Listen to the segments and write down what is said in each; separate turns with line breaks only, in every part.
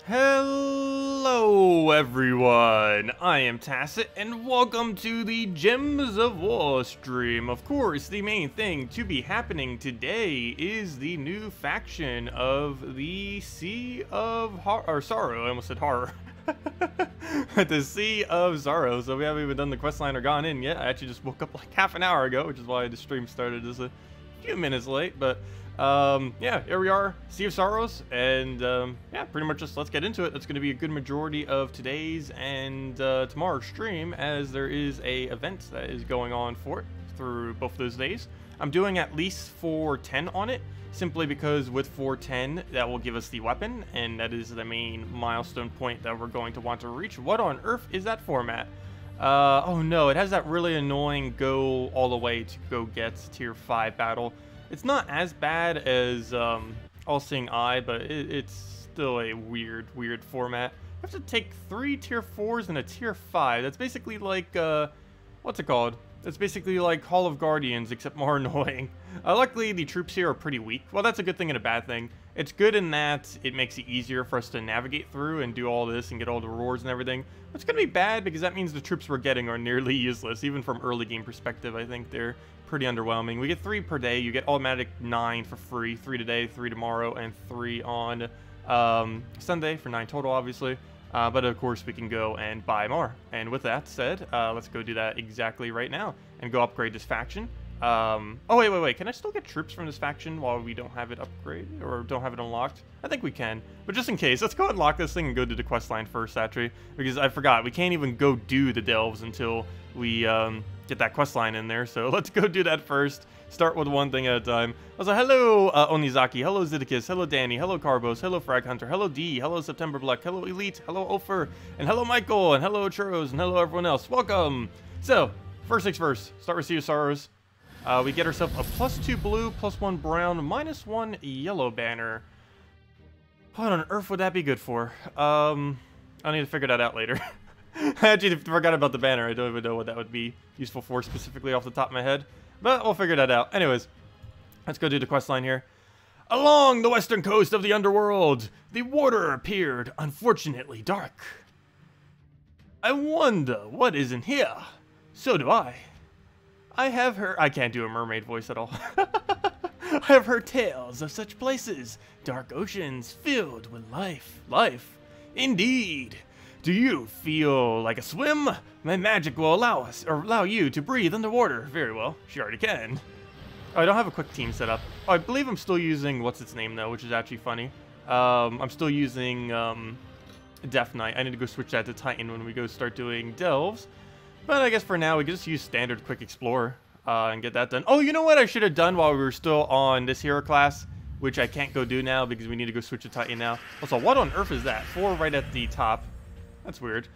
Hello everyone, I am Tacet and welcome to the Gems of War stream. Of course, the main thing to be happening today is the new faction of the Sea of Sorrow. I almost said horror. The Sea of Sorrow. So we haven't even done the questline or gone in yet. I actually just woke up like half an hour ago, which is why the stream started just a few minutes late, but yeah, here we are, Sea of Sorrows, and yeah, pretty much just let's get into it. That's going to be a good majority of today's and tomorrow's stream, as there is a event that is going on for it through both those days. I'm doing at least 410 on it, simply because with 410, that will give us the weapon, and that is the main milestone point that we're going to want to reach. What on earth is that format? Oh no, it has that really annoying go all the way to go get tier 5 battle. It's not as bad as All-Seeing Eye, but it's still a weird format. I have to take 3 tier 4s and a tier 5. That's basically like, what's it called? It's basically like Hall of Guardians, except more annoying. Luckily, the troops here are pretty weak. Well, that's a good thing and a bad thing. It's good in that it makes it easier for us to navigate through and do all this and get all the rewards and everything. It's going to be bad because that means the troops we're getting are nearly useless. Even from early game perspective, I think they're pretty underwhelming. We get 3 per day. You get automatic 9 for free. 3 today, 3 tomorrow, and 3 on Sunday for 9 total, obviously. But of course, we can go and buy more. And with that said, let's go do that exactly right now and go upgrade this faction. Oh, wait. Can I still get troops from this faction while we don't have it upgraded or don't have it unlocked? I think we can. But just in case, let's go unlock this thing and go do the questline first, actually. Because I forgot, we can't even go do the delves until we get that questline in there. So let's go do that first. Start with one thing at a time. Also, hello Onizaki, hello Zeddicus, hello Danny, hello Carbos, hello Frag Hunter, hello D, hello September Black, hello Elite, hello Ofer, and hello Michael, and hello Churros, and hello everyone else. Welcome! So, first things first, start with Sea of Sorrows. We get ourselves a +2 blue, +1 brown, -1 yellow banner. What on earth would that be good for? I need to figure that out later. I actually forgot about the banner. I don't even know what that would be useful for specifically off the top of my head. But we'll figure that out. Anyways, let's go do the questline here. Along the western coast of the underworld, the water appeared unfortunately dark. I wonder what is in here. So do I. I have heard... I can't do a mermaid voice at all. I have heard tales of such places. Dark oceans filled with life. Life. Indeed. Do you feel like a swim? My magic will allow you to breathe underwater. Very well. She already can. Oh, I don't have a quick team set up. Oh, I believe I'm still using... What's its name, though, which is actually funny. I'm still using Death Knight. I need to go switch that to Titan when we go start doing delves. But I guess for now, we can just use standard Quick Explorer and get that done. Oh, you know what I should have done while we were still on this hero class, which I can't go do now because we need to go switch to Titan now. Also, what on earth is that? 4 right at the top. That's weird.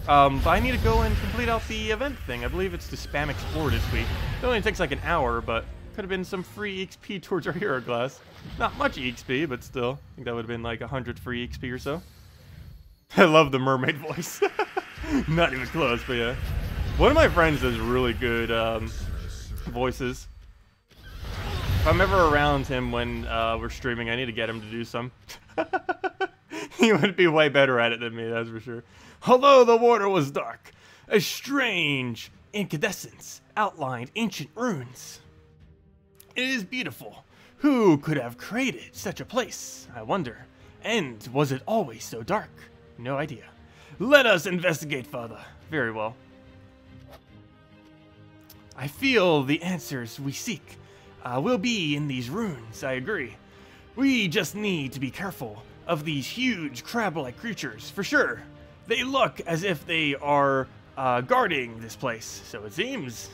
But I need to go and complete out the event thing. I believe it's the Spam Explorer this week. It only takes like an hour, but could have been some free XP towards our hero class. Not much XP, but still. I think that would have been like 100 free XP or so. I love the mermaid voice. Not even close, but yeah. One of my friends does really good voices. If I'm ever around him when we're streaming, I need to get him to do some. He would be way better at it than me, that's for sure. Although the water was dark, a strange incandescence outlined ancient ruins. It is beautiful. Who could have created such a place, I wonder? And was it always so dark? No idea. Let us investigate further. Very well. I feel the answers we seek will be in these ruins, I agree. We just need to be careful of these huge crab-like creatures, for sure. They look as if they are guarding this place, so it seems.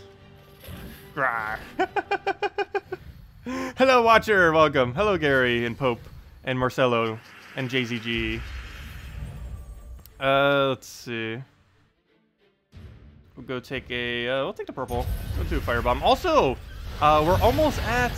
Hello, Watcher, welcome. Hello, Gary and Pope and Marcelo and JZG. Let's see. We'll go take a, we'll take the purple. Go do a firebomb. Also, we're almost at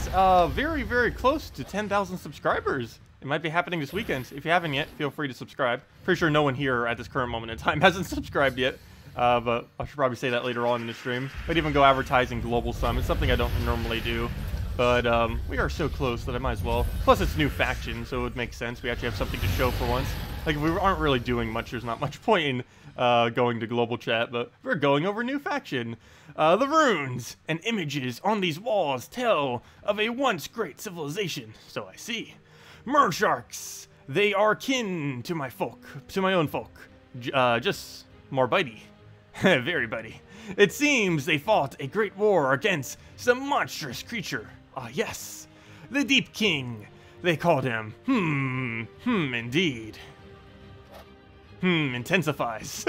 very close to 10,000 subscribers. It might be happening this weekend. If you haven't yet, feel free to subscribe. Pretty sure no one here at this current moment in time hasn't subscribed yet. But I should probably say that later on in the stream. Might even go advertising Global Sum. It's something I don't normally do. But we are so close that I might as well. Plus, it's new faction, so it would make sense. We actually have something to show for once. Like, if we aren't really doing much, there's not much point in going to global chat, but we're going over new faction. The runes and images on these walls tell of a once great civilization, so I see. Mersharks, they are kin to my folk, to my own folk. Just more bitey. Very bitey. It seems they fought a great war against some monstrous creature. Ah, yes. The Deep King. They called him. Indeed. Intensifies.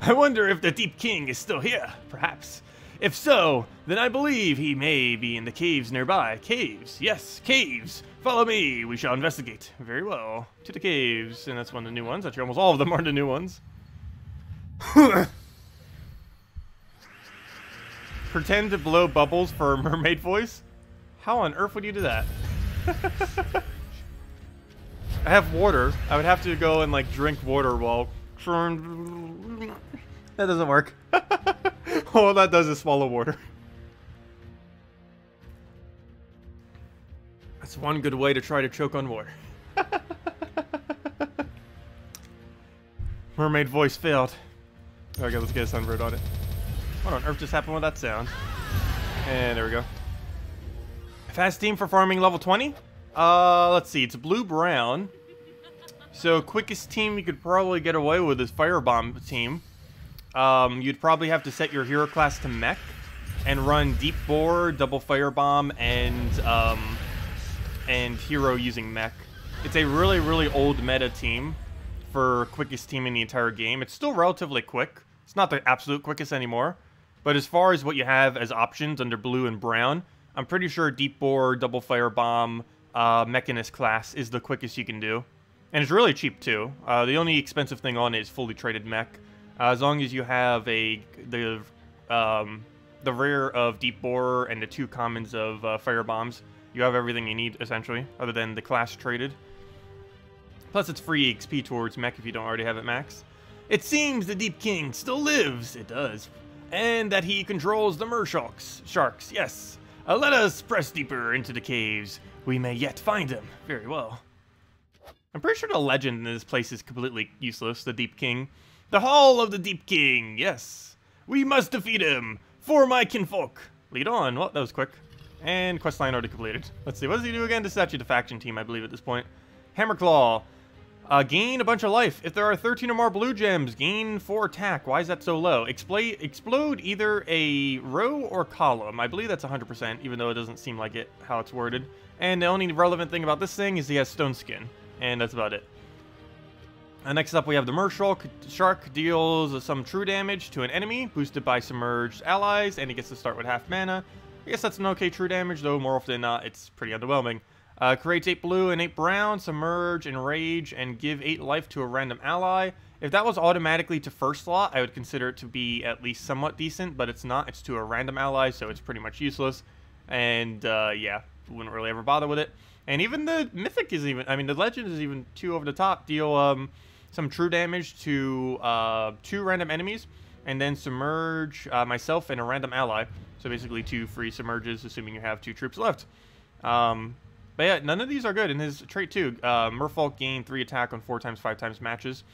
I wonder if the Deep King is still here, perhaps. If so, then I believe he may be in the caves nearby. Caves, yes, caves. Follow me, we shall investigate. Very well. To the caves, and that's one of the new ones. Actually, almost all of them are the new ones. Pretend to blow bubbles for a mermaid voice? How on earth would you do that? I have water. I would have to go and, like, drink water while... That doesn't work. All that does is swallow water. That's one good way to try to choke on water. Mermaid voice failed. Okay, let's get a sunbird on it. What on earth just happened with that sound? And there we go. Fast team for farming level 20? Let's see. It's blue-brown. So, quickest team you could probably get away with is Firebomb team. You'd probably have to set your hero class to mech and run deep bore, double Firebomb, and hero using mech. It's a really, really old meta team for quickest team in the entire game. It's still relatively quick. It's not the absolute quickest anymore. But as far as what you have as options under blue and brown, I'm pretty sure deep bore, double Firebomb, Mechanist class is the quickest you can do. And it's really cheap too. The only expensive thing on it is fully traded mech. As long as you have the rare of deep bore and the 2 commons of Firebombs, you have everything you need essentially, other than the class traded. Plus it's free XP towards mech if you don't already have it max. It seems the Deep King still lives. It does. And that he controls the Mersharks, yes. Let us press deeper into the caves. We may yet find him. Very well. I'm pretty sure the legend in this place is completely useless, the Deep King. The Hall of the Deep King, yes. We must defeat him, for my kinfolk. Lead on. Well, that was quick. And questline already completed. Let's see, what does he do again? This is actually the faction team, I believe, at this point. Hammerclaw. Gain a bunch of life. If there are 13 or more blue gems, gain 4 attack. Why is that so low? Explode either a row or column. I believe that's 100%, even though it doesn't seem like it, how it's worded. And the only relevant thing about this thing is he has stone skin. And that's about it. Next up, we have the Mershark. Deals some true damage to an enemy, boosted by submerged allies, and he gets to start with half mana. I guess that's an okay true damage, though more often than not, it's pretty underwhelming. Creates 8 blue and 8 brown, submerge, enrage, and give 8 life to a random ally. If that was automatically to first slot, I would consider it to be at least somewhat decent, but it's not. It's to a random ally, so it's pretty much useless. And, yeah, wouldn't really ever bother with it. And even the Mythic is even, I mean, the Legend is even too over the top. Deal, some true damage to 2 random enemies, and then submerge myself and a random ally. So basically 2 free submerges, assuming you have 2 troops left. But yeah, none of these are good. In his trait too, Merfolk gain 3 attack on 4 times 5 times matches.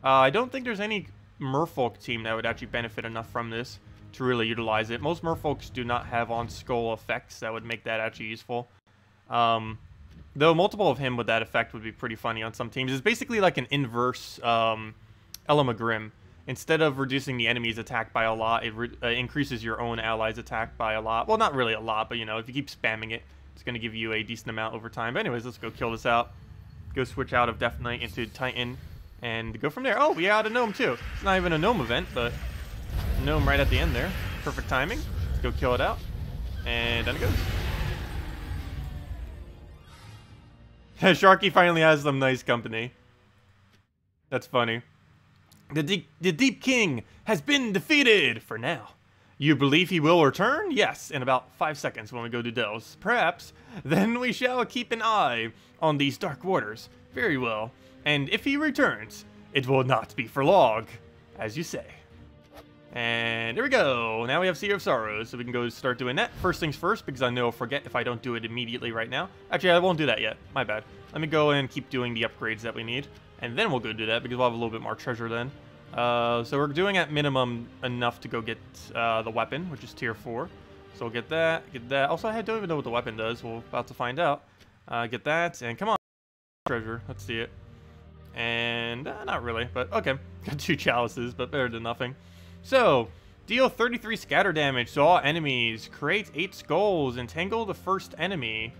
I don't think there's any Merfolk team that would actually benefit enough from this to really utilize it. Most Merfolks do not have on-skull effects that would make that actually useful. Though multiple of him with that effect would be pretty funny on some teams. It's basically like an inverse Elamagrim. Instead of reducing the enemy's attack by a lot, it increases your own ally's attack by a lot. Well, not really a lot, but you know, if you keep spamming it, it's going to give you a decent amount over time. But anyways, let's go kill this out. Go switch out of Death Knight into Titan and go from there. Oh, we had a gnome too. It's not even a gnome event, but a gnome right at the end there. Perfect timing. Let's go kill it out. And down it goes. Sharky finally has some nice company. That's funny. The Deep King has been defeated for now. You believe he will return? Yes, in about 5 seconds when we go to Delves. Perhaps. Then we shall keep an eye on these dark waters. Very well. And if he returns, it will not be for long, as you say. And there we go. Now we have Sea of Sorrows, so we can go start doing that. First things first, because I know I'll forget if I don't do it immediately right now. Actually, I won't do that yet. My bad. Let me go and keep doing the upgrades that we need. and then we'll go do that because we'll have a little bit more treasure then. So we're doing at minimum enough to go get the weapon, which is tier 4. So we'll get that, Also, I don't even know what the weapon does. We're about to find out. Get that, and come on, treasure. Let's see it. And not really, but okay. Got 2 chalices, but better than nothing. So, deal 33 scatter damage to all enemies. Create 8 skulls. Entangle the first enemy.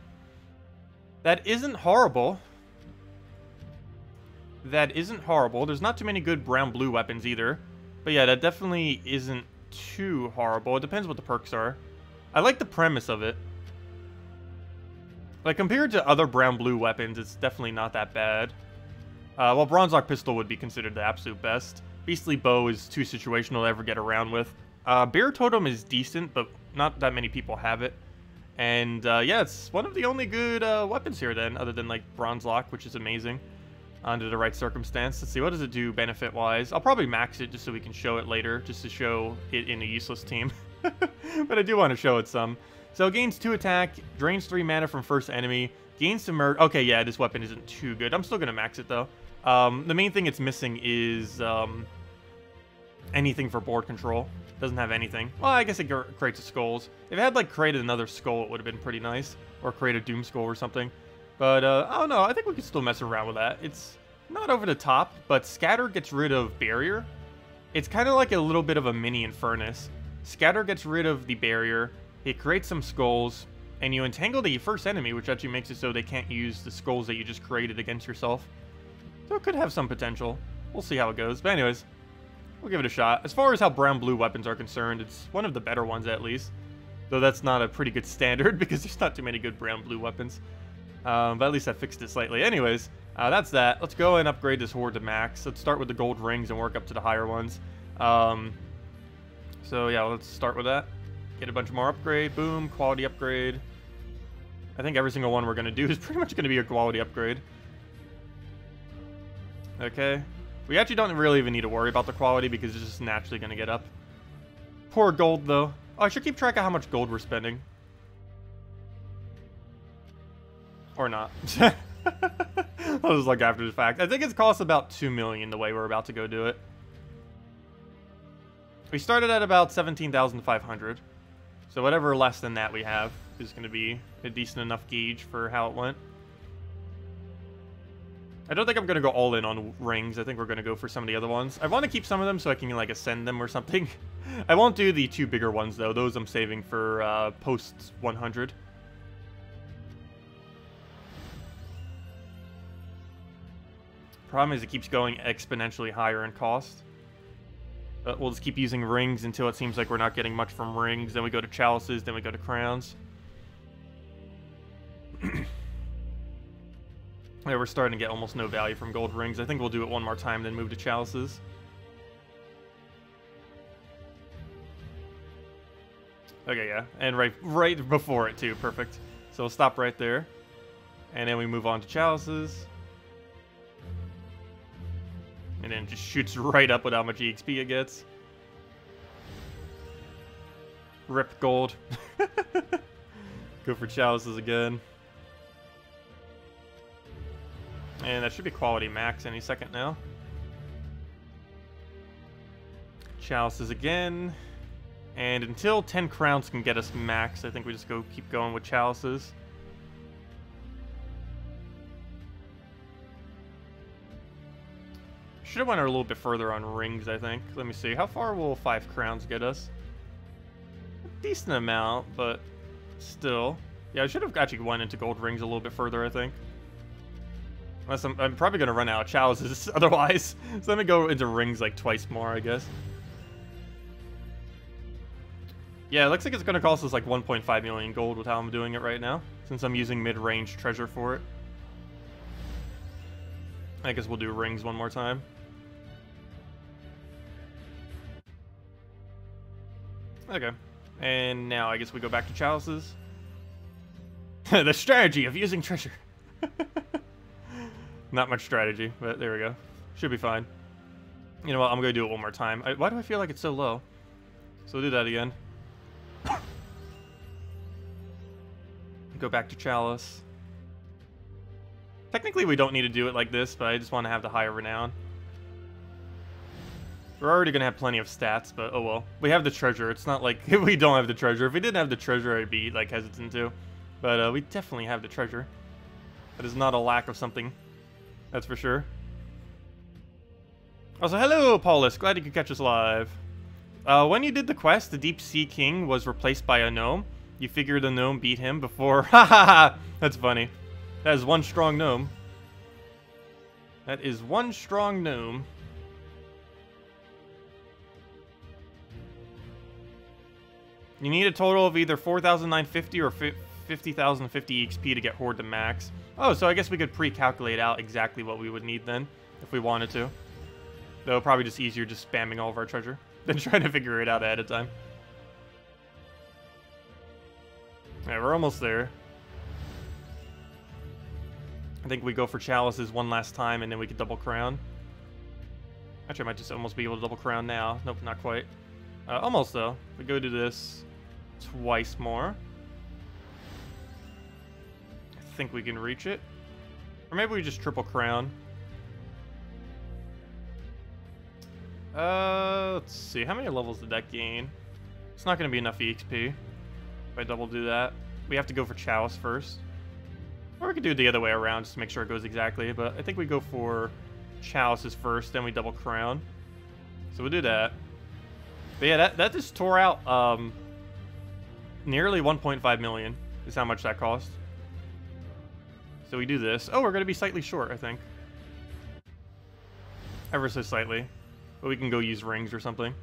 That isn't horrible. That isn't horrible. There's not too many good brown-blue weapons either. But yeah, that definitely isn't too horrible. It depends what the perks are. I like the premise of it. Like, compared to other brown-blue weapons, it's definitely not that bad. Well, Bronze-Lock Pistol would be considered the absolute best. Beastly Bow is too situational to ever get around with. Bear Totem is decent, but not that many people have it. And, yeah, it's one of the only good weapons here, then, other than, like, Bronze Lock, which is amazing. Under the right circumstance. Let's see, what does it do benefit-wise? I'll probably max it just so we can show it later, just to show it in a useless team. But I do want to show it some. So, gains 2 attack, drains 3 mana from first enemy, gains some okay, yeah, this weapon isn't too good. I'm still going to max it, though. The main thing it's missing is anything for board control. Doesn't have anything. Well, I guess it creates a skulls. If it had, like, created another skull, it would have been pretty nice. Or create a Doom Skull or something. But, I don't know. I think we can still mess around with that. It's not over the top, but Scatter gets rid of Barrier. It's kind of like a little bit of a mini Infernus. Scatter gets rid of the Barrier. It creates some skulls. And you entangle the first enemy, which actually makes it so they can't use the skulls that you just created against yourself. So it could have some potential. We'll see how it goes. But anyways, we'll give it a shot. As far as how brown-blue weapons are concerned, it's one of the better ones, at least. Though that's not a pretty good standard, because there's not too many good brown-blue weapons. But at least I fixed it slightly. Anyways, that's that. Let's go and upgrade this horde to max. Let's start with the gold rings and work up to the higher ones. So yeah, let's start with that. Get a bunch more upgrade. Boom, quality upgrade. I think every single one we're going to do is pretty much going to be a quality upgrade. Okay. We actually don't really even need to worry about the quality because it's just naturally going to get up. Poor gold, though. Oh, I should keep track of how much gold we're spending. Or not. I was like after the fact. I think it's cost about 2 million the way we're about to go do it. We started at about 17,500. So whatever less than that we have is going to be a decent enough gauge for how it went. I don't think I'm going to go all in on rings. I think we're going to go for some of the other ones. I want to keep some of them so I can, like, ascend them or something. I won't do the 2 bigger ones, though. Those I'm saving for post 100. Problem is it keeps going exponentially higher in cost. But we'll just keep using rings until it seems like we're not getting much from rings. Then we go to chalices, then we go to crowns. Yeah, we're starting to get almost no value from gold rings. I think we'll do it one more time, then move to chalices. Okay, yeah. And right before it, too. Perfect. So we'll stop right there. And then we move on to chalices. And then just shoots right up with how much EXP it gets. Rip gold. Go for chalices again. And that should be quality max any second now. Chalices again. And until 10 crowns can get us max, I think we just keep going with chalices. Should have went a little bit further on rings, I think. Let me see. How far will 5 crowns get us? A decent amount, but still. Yeah, I should have actually went into gold rings a little bit further, I think. Unless I'm probably going to run out of chalices otherwise. So let me go into rings like twice more, I guess. Yeah, it looks like it's going to cost us like 1.5 million gold with how I'm doing it right now. Since I'm using mid-range treasure for it. I guess we'll do rings one more time. Okay. And now I guess we go back to chalices. The strategy of using treasure. Not much strategy, but there we go. Should be fine. You know what? I'm going to do it one more time. Why do I feel like it's so low? So we'll do that again. Go back to chalice. Technically, we don't need to do it like this, but I just want to have the higher renown. We're already going to have plenty of stats, but oh well. We have the treasure. It's not like we don't have the treasure. If we didn't have the treasure, I'd be like hesitant to. But we definitely have the treasure. That is not a lack of something. That's for sure. Also, hello, Paulus. Glad you could catch us live. When you did the quest, the Deep Sea King was replaced by a gnome. You figure the gnome beat him before... Ha ha ha! That's funny. That is one strong gnome. That is one strong gnome. You need a total of either 4,950 or 50,050 XP to get Horde to max. Oh, so I guess we could pre-calculate out exactly what we would need then, if we wanted to. Though probably just easier just spamming all of our treasure than trying to figure it out ahead of time. Alright, we're almost there. I think we go for chalices one last time and then we can double crown. Actually, I might just almost be able to double crown now. Nope, not quite. Almost though. We go to this twice more. I think we can reach it. Or maybe we just triple crown. Let's see. How many levels did that gain? It's not going to be enough EXP if I double do that. We have to go for chalice first. Or we could do it the other way around just to make sure it goes exactly. But I think we go for chalices first, then we double crown. So we'll do that. But yeah, that just tore out nearly 1.5 million is how much that cost. So we do this. Oh, we're going to be slightly short, I think. Ever so slightly. But we can go use rings or something.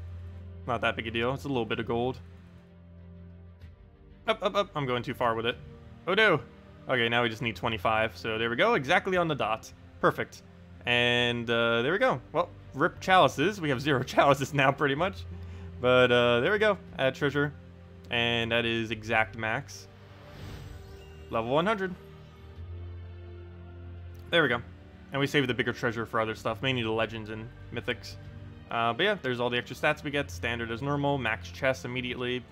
Not that big a deal. It's a little bit of gold. Up, up, up. I'm going too far with it. Oh no. Okay, now we just need 25. So there we go. Exactly on the dot. Perfect. And there we go. Well, rip chalices. We have 0 chalices now pretty much. But there we go. Add treasure. And that is exact max. Level 100. There we go. And we save the bigger treasure for other stuff. Mainly the legends and mythics. But yeah, there's all the extra stats we get. Standard as normal. Max chest immediately.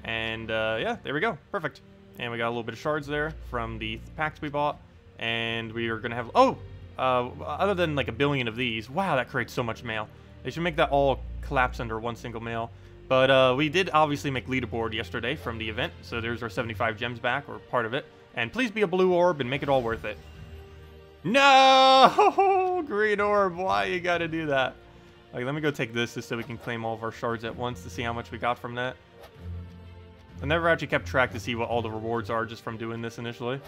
And yeah, there we go. Perfect. And we got a little bit of shards there from the packs we bought. And we are going to have... Oh! Other than like a billion of these. Wow, that creates so much mail. They should make that all collapse under one single mail. But we did obviously make leaderboard yesterday from the event. So there's our 75 gems back, or part of it. And please be a blue orb and make it all worth it. No! Green orb, why you gotta do that? Like, let me go take this just so we can claim all of our shards at once to see how much we got from that. I never actually kept track to see what all the rewards are just from doing this initially.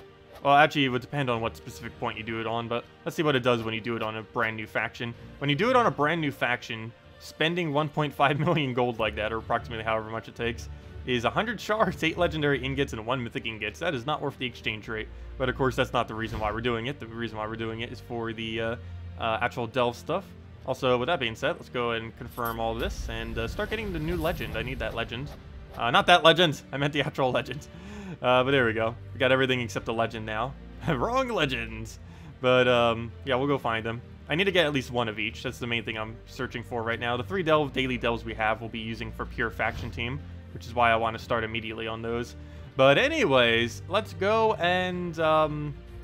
Well, actually, it would depend on what specific point you do it on, but let's see what it does when you do it on a brand new faction. When you do it on a brand new faction, spending 1.5 million gold like that, or approximately however much it takes, is 100 shards, 8 legendary ingots, and 1 mythic ingots. That is not worth the exchange rate. But of course, that's not the reason why we're doing it. The reason why we're doing it is for the actual delve stuff. Also, with that being said, let's go ahead and confirm all this and start getting the new legend. I need that legend. Not that legend. I meant the actual legend. But there we go. We got everything except the legend now. Wrong legends. But yeah, we'll go find them. I need to get at least one of each. That's the main thing I'm searching for right now. The 3 daily delves we have we'll be using for pure faction team, which is why I want to start immediately on those. But anyways, let's go and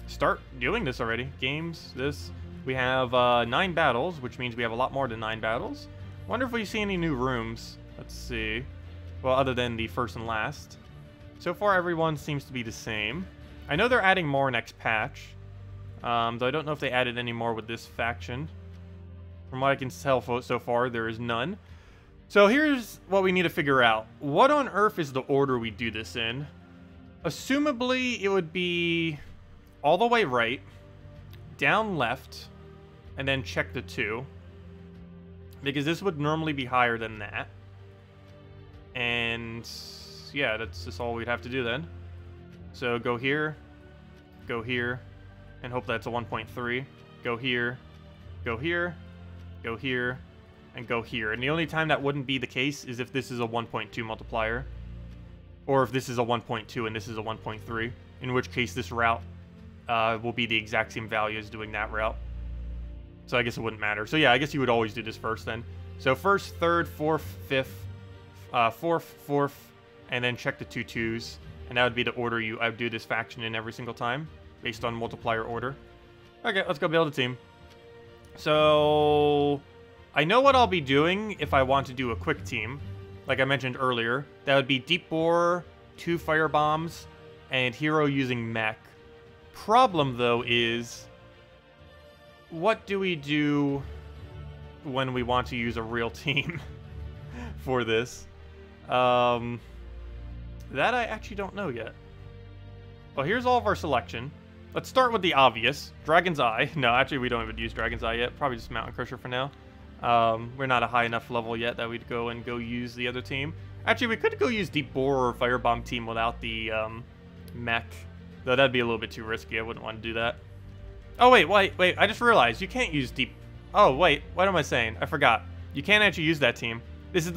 start doing this already. Games, this. We have 9 battles, which means we have a lot more than 9 battles. Wonder if we see any new rooms. Let's see. Well, other than the first and last. So far, everyone seems to be the same. I know they're adding more next patch. Though I don't know if they added any more with this faction. From what I can tell so far, there is none. So here's what we need to figure out. What on earth is the order we do this in? Assumably, it would be all the way right, down left, and then check the 2. Because this would normally be higher than that. And yeah, that's just all we'd have to do then. So go here, and hope that's a 1.3. Go here, go here, go here, and go here. And the only time that wouldn't be the case is if this is a 1.2 multiplier. Or if this is a 1.2 and this is a 1.3. In which case this route will be the exact same value as doing that route. So I guess it wouldn't matter. So yeah, I guess you would always do this first then. So first, third, fourth, fifth, fourth, and then check the 2 2s. And that would be the order I would do this faction in every single time, based on multiplier order. Okay, let's go build a team. So, I know what I'll be doing if I want to do a quick team. Like I mentioned earlier, that would be Deep Bore, 2 Fire Bombs, and Hero using Mech. Problem, though, is... what do we do when we want to use a real team for this? That I actually don't know yet. Well, here's all of our selection. Let's start with the obvious. Dragon's Eye. No, actually, we don't even use Dragon's Eye yet. Probably just Mountain Crusher for now. We're not a high enough level yet that we'd go use the other team. Actually, we could go use Deep Bore or Firebomb team without the mech. Though that'd be a little bit too risky. I wouldn't want to do that. Oh, wait. I just realized you can't use Deep... oh, wait. What am I saying? I forgot. You can't actually use that team. This is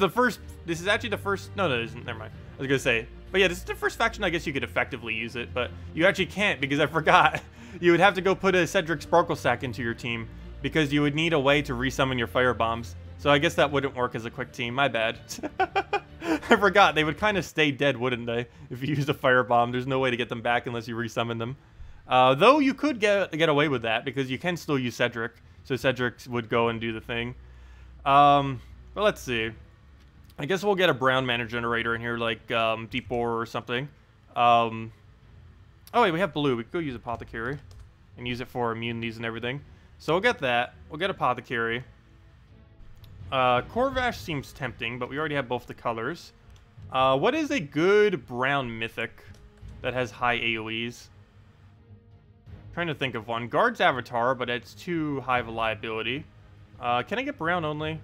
actually the first... no, it isn't. Never mind. I was going to say... but yeah, this is the first faction I guess you could effectively use it, but you actually can't because I forgot. You would have to go put a Cedric Sparkle Sack into your team because you would need a way to resummon your fire bombs. So I guess that wouldn't work as a quick team. My bad. I forgot. They would kind of stay dead, wouldn't they? If you used a fire bomb, there's no way to get them back unless you resummon them. Though you could get away with that because you can still use Cedric. So Cedric would go and do the thing. But let's see. I guess we'll get a brown mana generator in here, like Deep Bore or something. Oh wait, we have blue. We could go use Apothecary and use it for immunities and everything. So we'll get that. We'll get Apothecary. Corvash seems tempting, but we already have both the colors. What is a good brown mythic that has high AoEs? Trying to think of one. Guard's Avatar, but it's too high of a liability. Can I get brown only?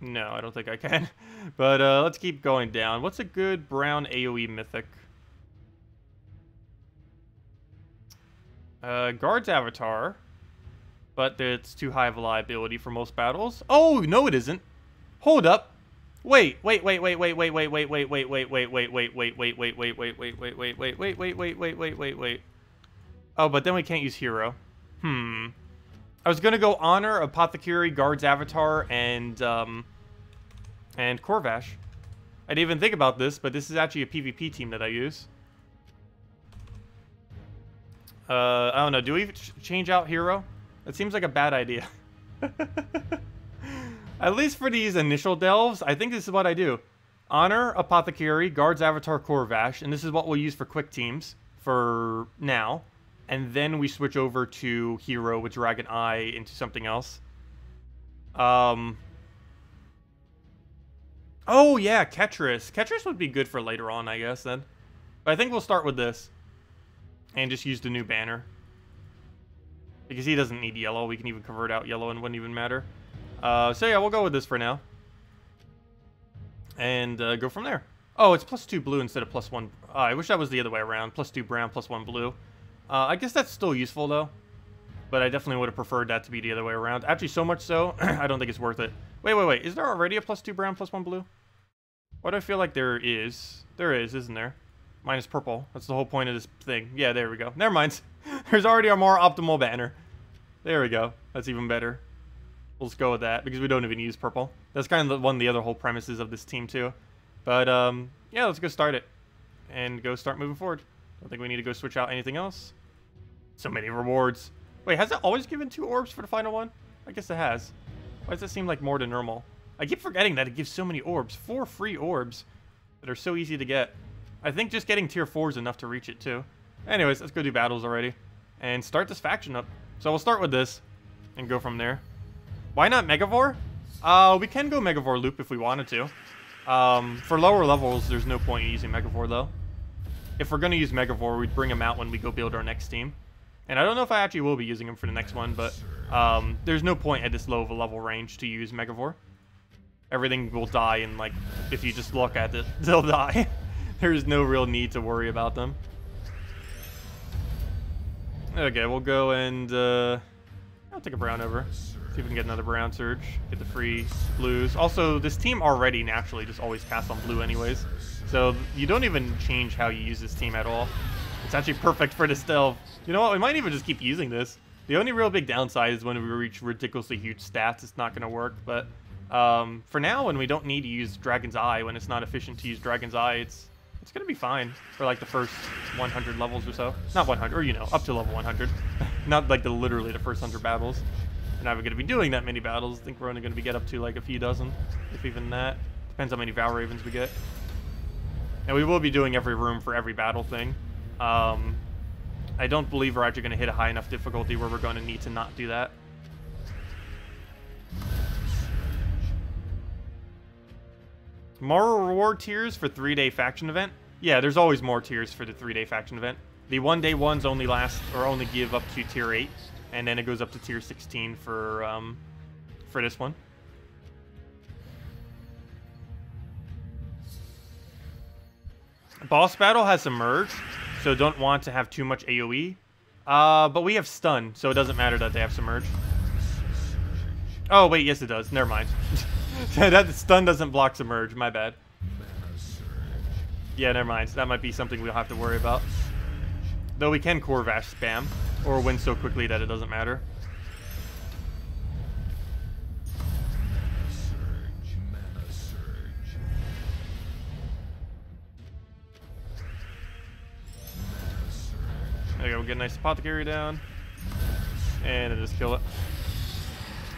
No, I don't think I can. But let's keep going down. What's a good brown AoE mythic? Guard's Avatar, but it's too high of a liability for most battles. Oh, no it isn't. Hold up. Wait. Oh, but then we can't use Hero. I was gonna go Honor, Apothecary, Guard's Avatar, and Corvash. I didn't even think about this, but this is actually a PvP team that I use. I don't know. Do we change out Hero? That seems like a bad idea. At least for these initial delves, I think this is what I do. Honor, Apothecary, Guard's Avatar, Corvash, and this is what we'll use for quick teams for now. And then we switch over to Hero with Dragon Eye into something else. Oh, yeah, Ketris. Ketris would be good for later on, I guess, then. But I think we'll start with this. And just use the new banner. Because he doesn't need yellow. We can even convert out yellow and it wouldn't even matter. So yeah, we'll go with this for now. And go from there. Oh, it's +2 blue instead of +1. I wish that was the other way around. +2 brown, +1 blue. I guess that's still useful, though. But I definitely would have preferred that to be the other way around. Actually, so much so, I don't think it's worth it. Wait. Is there already a +2 brown, +1 blue? Why do I feel like there is? There is, isn't there? Minus purple. That's the whole point of this thing. Yeah, there we go. Never mind. There's already a more optimal banner. There we go. That's even better. We'll just go with that, because we don't even use purple. That's kind of one of the other whole premises of this team, too. But, yeah, let's go start it. And go start moving forward. Don't think we need to go switch out anything else. So many rewards. Wait, has it always given 2 orbs for the final one? I guess it has. Why does it seem like more than normal? I keep forgetting that it gives so many orbs. 4 free orbs that are so easy to get. I think just getting tier 4 is enough to reach it, too. Anyways, let's go do battles already. And start this faction up. So we'll start with this. And go from there. Why not Megavore? We can go Megavore loop if we wanted to. For lower levels, there's no point in using Megavore, though. If we're going to use Megavore, we'd bring him out when we go build our next team. And I don't know if I actually will be using him for the next one, but there's no point at this low of a level range to use Megavore. Everything will die, and like, if you just look at it, they'll die. There's no real need to worry about them. Okay, we'll go and I'll take a brown over. See if we can get another brown surge. Get the free blues. Also, this team already naturally just always casts on blue anyways. So you don't even change how you use this team at all. It's actually perfect for this delve. You know what? We might even just keep using this. The only real big downside is when we reach ridiculously huge stats, it's not going to work. But for now, when we don't need to use Dragon's Eye, when it's not efficient to use Dragon's Eye, it's It's gonna be fine for like the first 100 levels or so. Not 100, or you know, up to level 100. Not like literally the first 100 battles. We're not gonna be doing that many battles. I think we're only gonna be get up to like a few dozen, if even that. Depends how many Val Ravens we get. And we will be doing every room for every battle thing. I don't believe we're actually gonna hit a high enough difficulty where we're gonna need to not do that. More reward tiers for 3-day faction event? Yeah, there's always more tiers for the 3-day faction event. The 1-day ones only last, or only give up to tier 8, and then it goes up to tier 16 for this one. Boss battle has Submerge, so don't want to have too much AoE. But we have Stun, so it doesn't matter that they have Submerge. Oh, wait, yes it does. Never mind. That Stun doesn't block Submerge, my bad. Yeah, never mind. That might be something we'll have to worry about. Though we can Core Vash spam, or win so quickly that it doesn't matter. There we go, we'll get a nice Apothecary down. And then just kill it.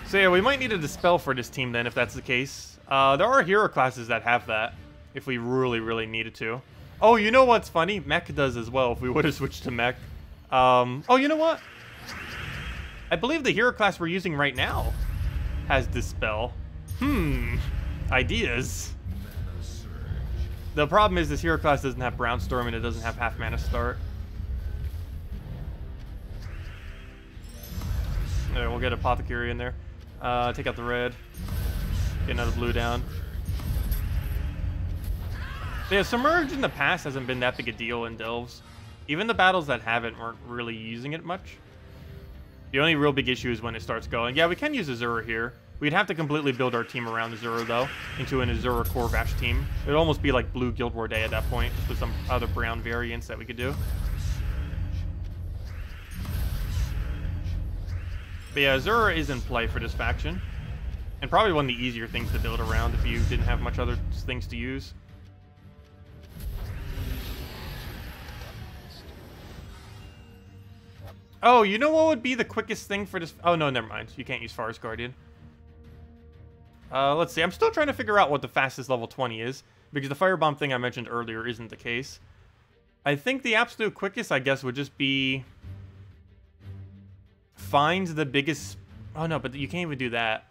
So yeah, we might need a Dispel for this team then, if that's the case. There are hero classes that have that, if we really, really needed to. Oh, you know what's funny? Mech does as well, if we would have switched to Mech. Oh, you know what? I believe the hero class we're using right now has Dispel. Ideas. The problem is this hero class doesn't have Brownstorm and it doesn't have half mana start. Alright, we'll get Apothecary in there. Take out the red. Get another blue down. Yeah, Submerge in the past hasn't been that big a deal in Delves. Even the battles that haven't weren't really using it much. The only real big issue is when it starts going. Yeah, we can use Azura here. We'd have to completely build our team around Azura, though, into an Azura Core Vash team. It would almost be like Blue Guild War Day at that point, just with some other brown variants that we could do. But yeah, Azura is in play for this faction. And probably one of the easier things to build around if you didn't have much other things to use. Oh, you know what would be the quickest thing for this? Oh, no, never mind. You can't use Forest Guardian. Let's see. I'm still trying to figure out what the fastest level 20 is, because the Firebomb thing I mentioned earlier isn't the case. I think the absolute quickest, I guess, would just be... Find the biggest... Oh, no, but you can't even do that.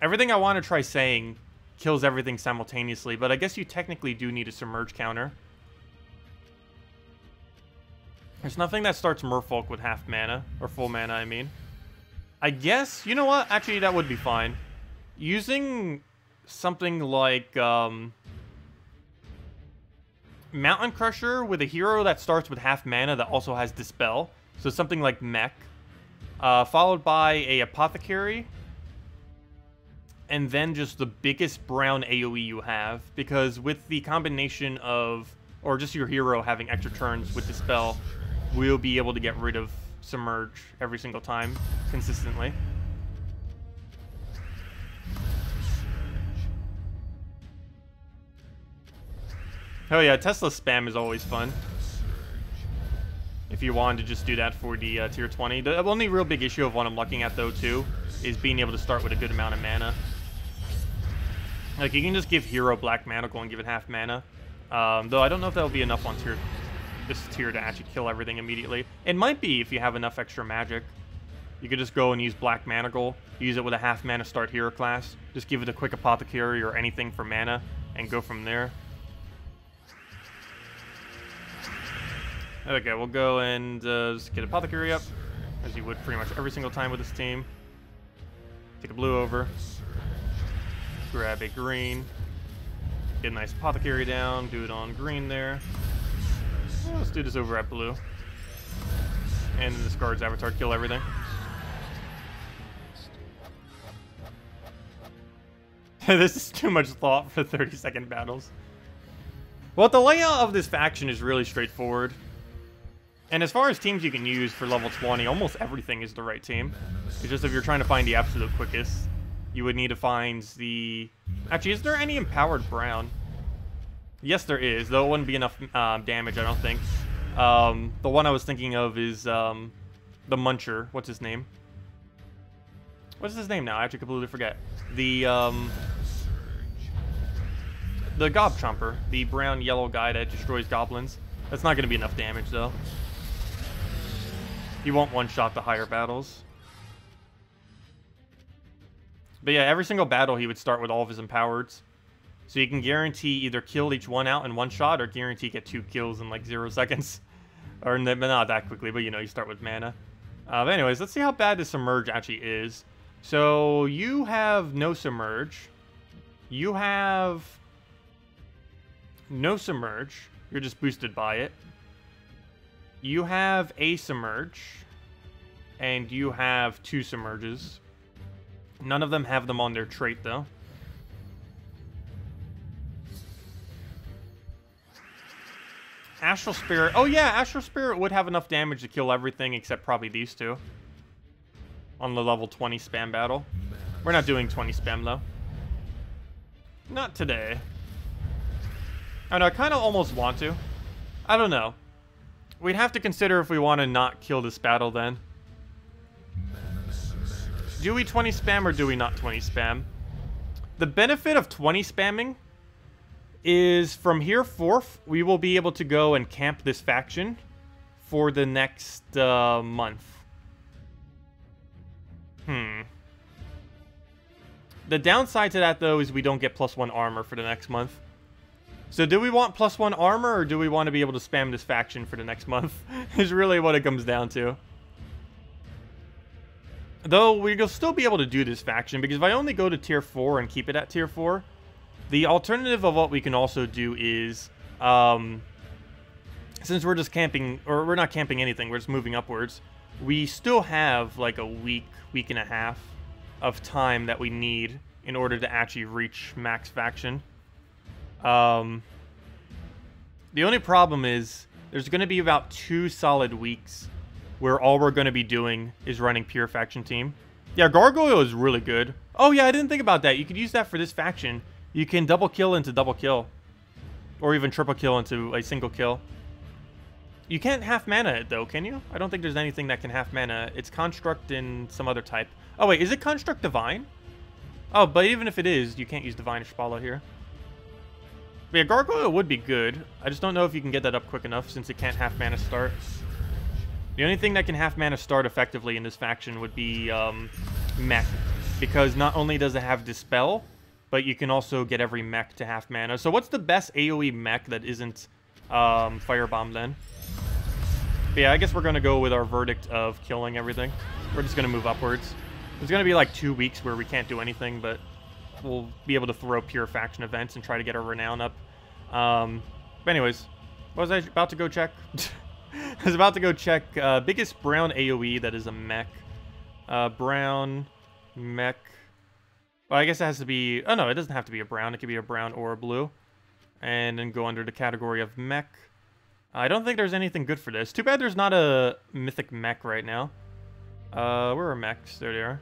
Everything I want to try saying kills everything simultaneously, but I guess you technically do need a Submerge counter. There's nothing that starts Merfolk with half mana, or full mana, I mean. I guess, you know what? Actually, that would be fine. Using something like Mountain Crusher with a hero that starts with half mana that also has Dispel. So something like Mech. Followed by a Apothecary. And then just the biggest brown AoE you have. Because with the combination of, or just your hero having extra turns with Dispel, we'll be able to get rid of Submerge every single time, consistently. Oh yeah, Tesla spam is always fun. If you wanted to just do that for the tier 20. The only real big issue of what I'm looking at, though, too, is being able to start with a good amount of mana. Like, you can just give Hero Black Manacle and give it half mana. Though I don't know if that'll be enough on this tier to actually kill everything immediately. It might be if you have enough extra magic. You could just go and use Black Manacle, use it with a half mana start hero class, just give it a quick Apothecary or anything for mana, and go from there. Okay, we'll go and just get Apothecary up, as you would pretty much every single time with this team. Take a blue over. Grab a green. Get a nice Apothecary down. Do it on green there. Well, let's do this over at blue. And then discards Avatar, kill everything. This is too much thought for 30-second battles. Well, the layout of this faction is really straightforward. And as far as teams you can use for level 20, almost everything is the right team. It's just if you're trying to find the absolute quickest, you would need to find the... Actually, is there any empowered brown? Yes, there is, though it wouldn't be enough damage, I don't think. The one I was thinking of is the Muncher. What's his name? What's his name now? I actually completely forget. The Gob Chomper, the brown-yellow guy that destroys goblins. That's not going to be enough damage, though. He won't one-shot the higher battles. But yeah, every single battle he would start with all of his empowereds. So you can guarantee either kill each one out in one shot or guarantee get 2 kills in like 0 seconds. Or not that quickly, but you know, you start with mana. But anyways, let's see how bad this Submerge actually is. So you have no Submerge. You have no Submerge. You're just boosted by it. You have a Submerge. And you have 2 Submerges. None of them have them on their trait, though. Astral Spirit. Oh, yeah, Astral Spirit would have enough damage to kill everything except probably these 2. On the level 20 spam battle. We're not doing 20 spam, though. Not today. I know, I kind of almost want to. I don't know. We'd have to consider if we want to not kill this battle, then. Do we 20 spam or do we not 20 spam? The benefit of 20 spamming is from here forth, we will be able to go and camp this faction for the next month. The downside to that, though, is we don't get +1 armor for the next month. So do we want +1 armor, or do we want to be able to spam this faction for the next month? Is really what it comes down to. Though, we'll still be able to do this faction, because if I only go to tier 4 and keep it at tier 4, the alternative of what we can also do is, since we're just camping, or we're not camping anything, we're just moving upwards, we still have like a week and a half of time that we need in order to actually reach max faction. The only problem is there's going to be about 2 solid weeks where all we're going to be doing is running pure faction team. Yeah, Gargoyle is really good. Oh yeah, I didn't think about that. You could use that for this faction. You can double kill into double kill. Or even triple kill into a single kill. You can't half mana it though, can you? I don't think there's anything that can half mana. It's Construct in some other type. Oh wait, is it Construct Divine? Oh, but even if it is, you can't use Divine Shpala here. But yeah, Gargoyle would be good. I just don't know if you can get that up quick enough since it can't half mana start. The only thing that can half mana start effectively in this faction would be Mech. Because not only does it have Dispel, but you can also get every mech to half mana. So what's the best AoE mech that isn't Firebomb then? But yeah, I guess we're going to go with our verdict of killing everything. We're just going to move upwards. There's going to be like 2 weeks where we can't do anything, but we'll be able to throw pure faction events and try to get our renown up. But anyways, what was I about to go check? I was about to go check biggest brown AoE that is a mech. Brown mech. Well, I guess it has to be... Oh, no, it doesn't have to be a brown. It could be a brown or a blue. And then go under the category of mech. I don't think there's anything good for this. Too bad there's not a mythic mech right now. Where are mechs? There they are.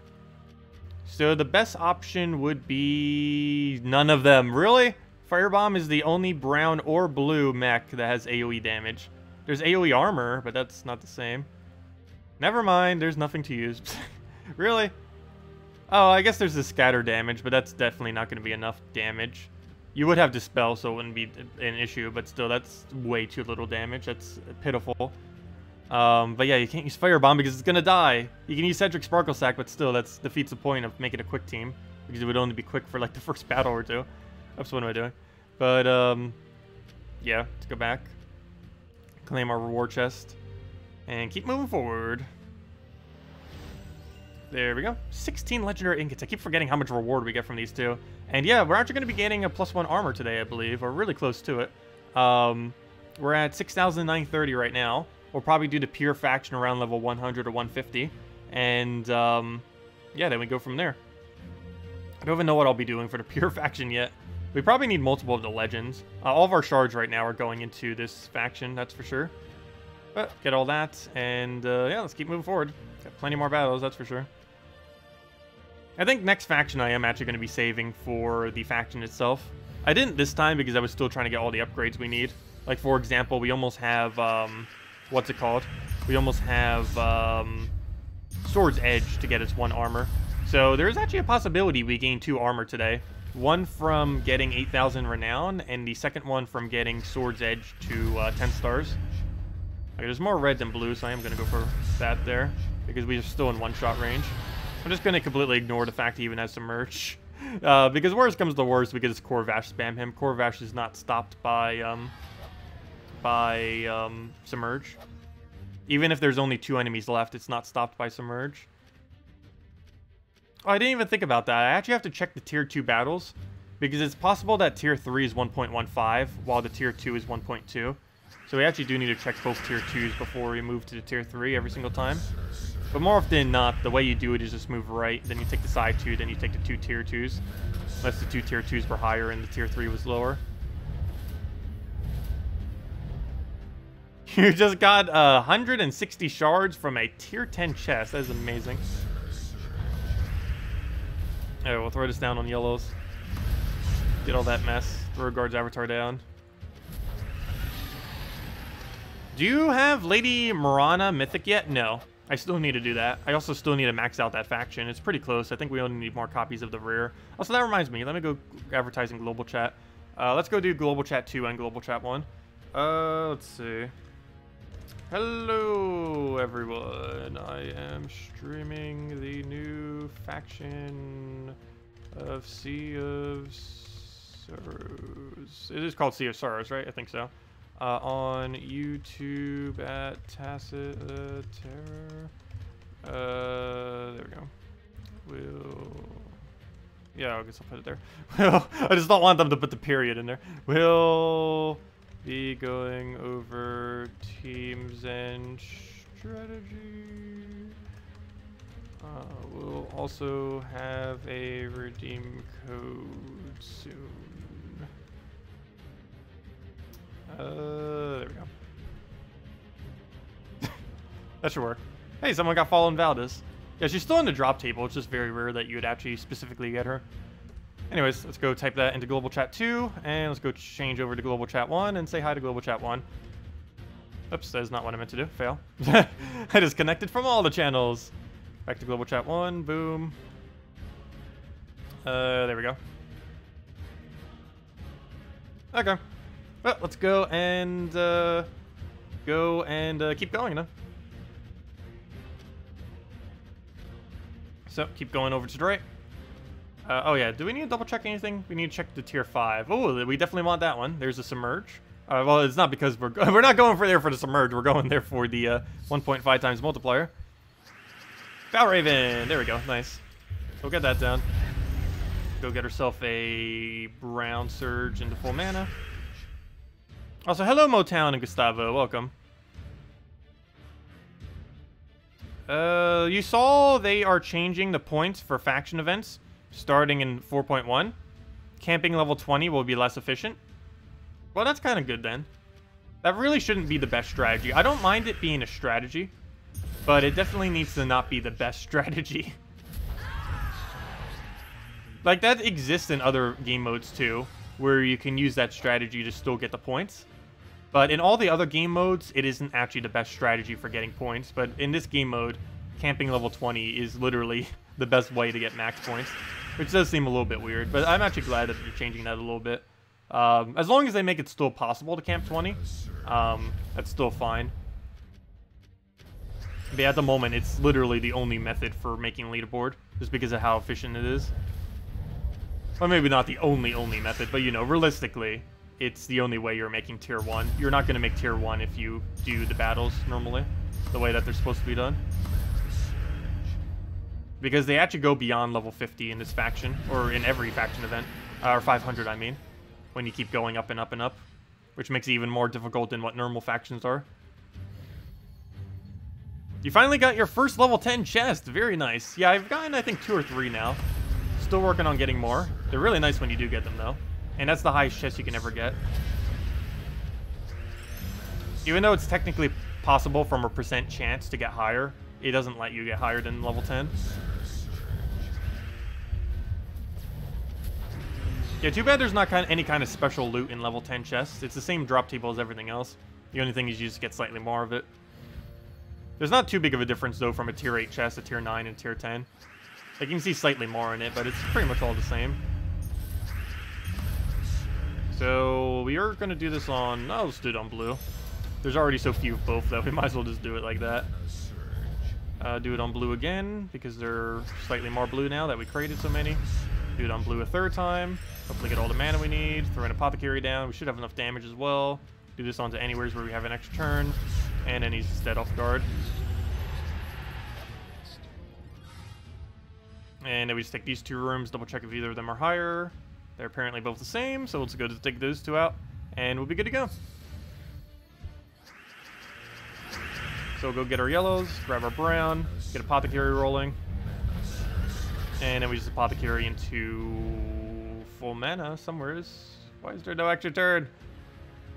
So the best option would be... none of them. Really? Firebomb is the only brown or blue mech that has AoE damage. There's AoE armor, but that's not the same. Never mind. There's nothing to use. Really? Oh, I guess there's the scatter damage, but that's definitely not going to be enough damage. You would have Dispel, so it wouldn't be an issue, but still, that's way too little damage. That's pitiful. But yeah, you can't use Firebomb because it's going to die. You can use Cedric Sparkle Sack, but still, that defeats the point of making a quick team. Because it would only be quick for, like, the first battle or 2. Oops, what am I doing? But, yeah, let's go back. Claim our reward chest. And keep moving forward. There we go. 16 legendary ingots. I keep forgetting how much reward we get from these 2. And yeah, we're actually going to be getting a +1 armor today, I believe. Or really close to it. We're at 6,930 right now. We'll probably do the pure faction around level 100 or 150. And, yeah, then we go from there. I don't even know what I'll be doing for the pure faction yet. We probably need multiple of the legends. All of our shards right now are going into this faction, that's for sure. But get all that, and yeah, let's keep moving forward. Got plenty more battles, that's for sure. I think next faction I am actually going to be saving for the faction itself. I didn't this time because I was still trying to get all the upgrades we need. Like, for example, we almost have, what's it called? We almost have, Sword's Edge to get its 1 armor. So there's actually a possibility we gain 2 armor today. One from getting 8,000 Renown, and the second one from getting Sword's Edge to 10 stars. Okay, there's more red than blue, so I am going to go for that there, because we are still in one-shot range. I'm just going to completely ignore the fact he even has some merch. Because worst comes to worst, we could just Core Vash spam him. Core Vash is not stopped by Submerge. Even if there's only 2 enemies left, it's not stopped by Submerge. Oh, I didn't even think about that. I actually have to check the Tier 2 battles, because it's possible that Tier 3 is 1.15, while the Tier 2 is 1.2. So we actually do need to check both Tier 2s before we move to the Tier 3 every single time. But more often than not, the way you do it is just move right, then you take the side 2, then you take the 2 Tier 2s. Unless the 2 Tier 2s were higher and the Tier 3 was lower. You just got 160 shards from a Tier 10 chest. That is amazing. Alright, we'll throw this down on yellows. Get all that mess. Throw guard's avatar down. Do you have Lady Mirana Mythic yet? No. I still need to do that. I also still need to max out that faction. It's pretty close. I think we only need more copies of the rare. Also, that reminds me. Let me go advertising global chat. Let's go do global chat 2 and global chat 1. Let's see. Hello, everyone. I am streaming the new faction of Sea of Sorrows. It is called Sea of Sorrows, right? I think so. On YouTube at Tacet Terror. There we go. Yeah, I guess I'll put it there. Well, I just don't want them to put the period in there. We'll be going over teams and strategy. We'll also have a redeem code soon. There we go. That should work. Hey, someone got Fallen Valdez. Yeah, she's still in the drop table. It's just very rare that you would actually specifically get her. Anyways, let's go type that into Global Chat 2, and let's go change over to Global Chat 1 and say hi to Global Chat 1. Oops, that is not what I meant to do. Fail. I disconnected from all the channels. Back to Global Chat 1. Boom. There we go. Okay. Well, let's go and keep going, then. So, keep going over to the right. Oh yeah, do we need to double check anything? We need to check the tier 5. Oh, we definitely want that one. There's a Submerge. Well, it's not because we're not going there for the Submerge. We're going there for the 1.5 times multiplier. Valraven! There we go. Nice. Go get that down. Go get herself a Brown Surge into full mana. Also, hello Motown and Gustavo. Welcome. You saw they are changing the points for faction events starting in 4.1. Camping level 20 will be less efficient. Well, that's kind of good then. That really shouldn't be the best strategy. I don't mind it being a strategy, but it definitely needs to not be the best strategy. Like, that exists in other game modes too, where you can use that strategy to still get the points. But in all the other game modes, it isn't actually the best strategy for getting points. But in this game mode, camping level 20 is literally the best way to get max points, which does seem a little bit weird. But I'm actually glad that they're changing that a little bit. As long as they make it still possible to camp 20, that's still fine. But at the moment, it's literally the only method for making leaderboard, just because of how efficient it is. Well, maybe not the only method, but, you know, realistically, it's the only way you're making tier 1. You're not going to make tier 1 if you do the battles normally, the way that they're supposed to be done. Because they actually go beyond level 50 in this faction, or in every faction event, or 500, I mean, when you keep going up and up and up, which makes it even more difficult than what normal factions are. You finally got your first level 10 chest. Very nice. Yeah, I've gotten, I think, 2 or 3 now. Still working on getting more. They're really nice when you do get them, though. And that's the highest chest you can ever get. Even though it's technically possible from a % chance to get higher, it doesn't let you get higher than level 10. Yeah, too bad there's not any kind of special loot in level 10 chests. It's the same drop table as everything else. The only thing is you just get slightly more of it. There's not too big of a difference, though, from a tier 8 chest, a tier 9, and tier 10. Like, you can see slightly more in it, but it's pretty much all the same. So, we are going to do this on... Oh, let's do it on blue. There's already so few of both, though. We might as well just do it like that. Do it on blue again, because they're slightly more blue now that we created so many. Do it on blue a third time. Hopefully get all the mana we need. Throw an apothecary down. We should have enough damage as well. Do this onto anywheres where we have an extra turn. And then he's dead off guard. And then we just take these 2 rooms, double check if either of them are higher. They're apparently both the same, so let's go to take those 2 out, and we'll be good to go. So we'll go get our yellows, grab our brown, get apothecary rolling. And then we just apothecary into full mana somewhere. Why is there no extra turn?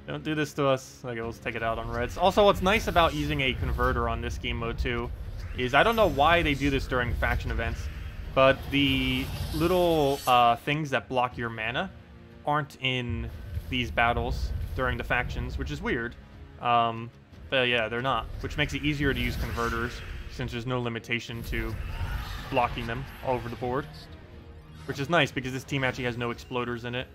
Don't do this to us. Okay, let's take it out on reds. Also, what's nice about using a converter on this game mode too is I don't know why they do this during faction events, but the little things that block your mana aren't in these battles during the factions, which is weird. But yeah, they're not, which makes it easier to use converters since there's no limitation to blocking them all over the board, which is nice because this team actually has no exploders in it.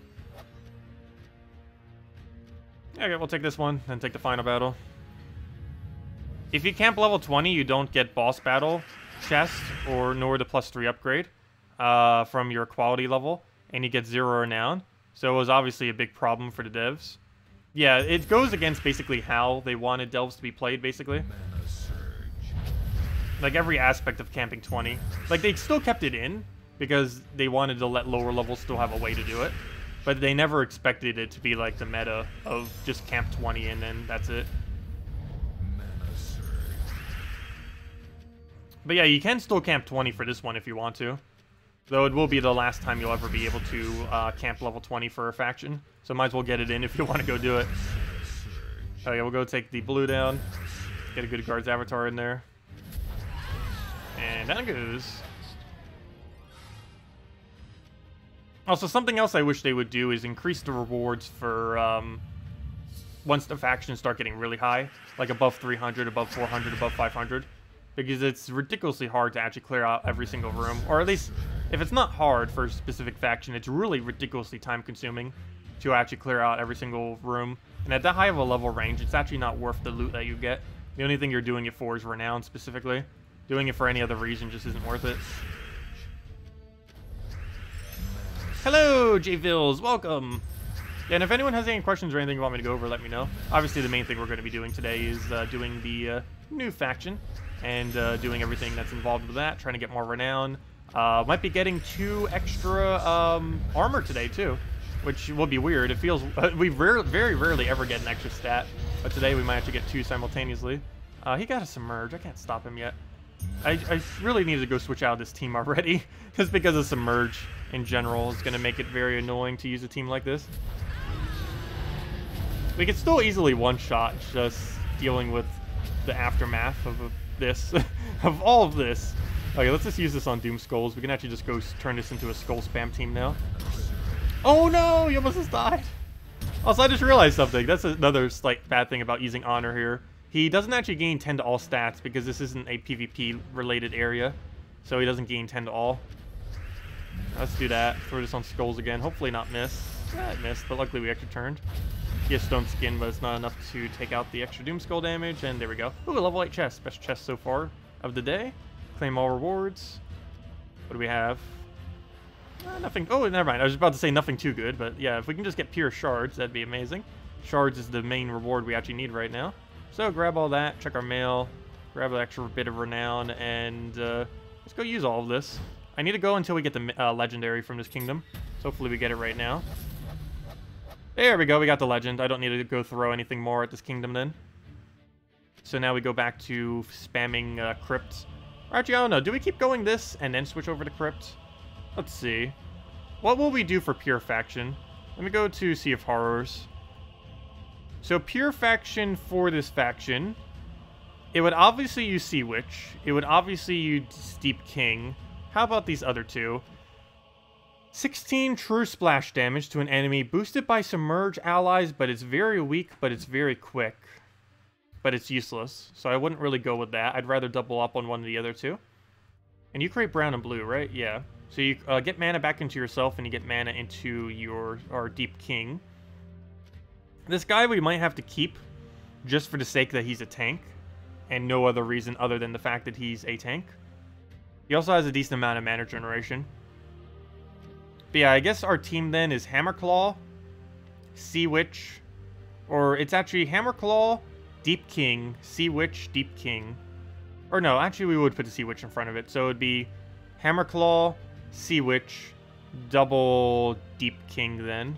Okay, we'll take this one and take the final battle. If you camp level 20, you don't get boss battle chest or nor the +3 upgrade from your quality level, and you get 0 renown. So it was obviously a big problem for the devs. Yeah, it goes against basically how they wanted delves to be played, basically. Like every aspect of camping 20. Like they still kept it in because they wanted to let lower levels still have a way to do it. But they never expected it to be like the meta of just camp 20 and then that's it. But yeah, you can still camp 20 for this one if you want to. Though it will be the last time you'll ever be able to camp level 20 for a faction. So might as well get it in if you want to go do it. Okay, we'll go take the blue down. Get a good guard's avatar in there. And down it goes. Also, something else I wish they would do is increase the rewards for once the factions start getting really high. Like above 300, above 400, above 500. Because it's ridiculously hard to actually clear out every single room. Or at least, if it's not hard for a specific faction, it's really ridiculously time-consuming to actually clear out every single room. And at that high of a level range, it's actually not worth the loot that you get. The only thing you're doing it for is renown, specifically. Doing it for any other reason just isn't worth it. Hello, J-Vills! Welcome! Yeah, and if anyone has any questions or anything you want me to go over, let me know. Obviously, the main thing we're going to be doing today is doing the new faction. And doing everything that's involved with that, trying to get more renown. Might be getting 2 extra armor today, too. Which will be weird. It feels... we very rarely ever get an extra stat. But today we might actually get 2 simultaneously. He got a submerge. I can't stop him yet. I really need to go switch out of this team already. Just because of submerge in general is going to make it very annoying to use a team like this. We could still easily one-shot just dealing with the aftermath of this. Of all of this. Okay, let's just use this on Doom Skulls. We can actually just go turn this into a skull spam team now. Oh no! He almost just died! Also, I just realized something. That's another slight bad thing about using Honor here. He doesn't actually gain 10 to all stats because this isn't a PvP-related area. So he doesn't gain 10 to all. Let's do that. Throw this on Skulls again. Hopefully not miss. Yeah, it missed, but luckily we extra turned. He has Stone Skin, but it's not enough to take out the extra Doom Skull damage, and there we go. Ooh, a level 8 chest. Best chest so far of the day. Claim all rewards. What do we have? Nothing. Oh, never mind. I was about to say nothing too good, but yeah, if we can just get pure shards, that'd be amazing. Shards is the main reward we actually need right now. So grab all that, check our mail, grab an extra bit of renown, and let's go use all of this. I need to go until we get the legendary from this kingdom. So hopefully we get it right now. There we go, we got the legend. I don't need to go throw anything more at this kingdom then. So now we go back to spamming crypts. Actually, I don't know. Do we keep going this and then switch over to crypt? Let's see. What will we do for pure faction? Let me go to Sea of Horrors. So pure faction for this faction, it would obviously use Sea Witch. It would obviously use Steep King. How about these other two? 16 true splash damage to an enemy, boosted by submerge allies, but it's very weak, but it's very quick. But it's useless, so I wouldn't really go with that. I'd rather double up on one of the other two. And you create brown and blue, right? Yeah. So you get mana back into yourself, and you get mana into our Deep King. This guy we might have to keep, just for the sake that he's a tank, and no other reason other than the fact that he's a tank. He also has a decent amount of mana generation. But yeah, I guess our team then is Hammerclaw, Sea Witch, or it's actually Hammerclaw, Deep King, Sea Witch, Deep King. Or no, actually we would put a Sea Witch in front of it. So it would be Hammerclaw, Sea Witch, double Deep King then.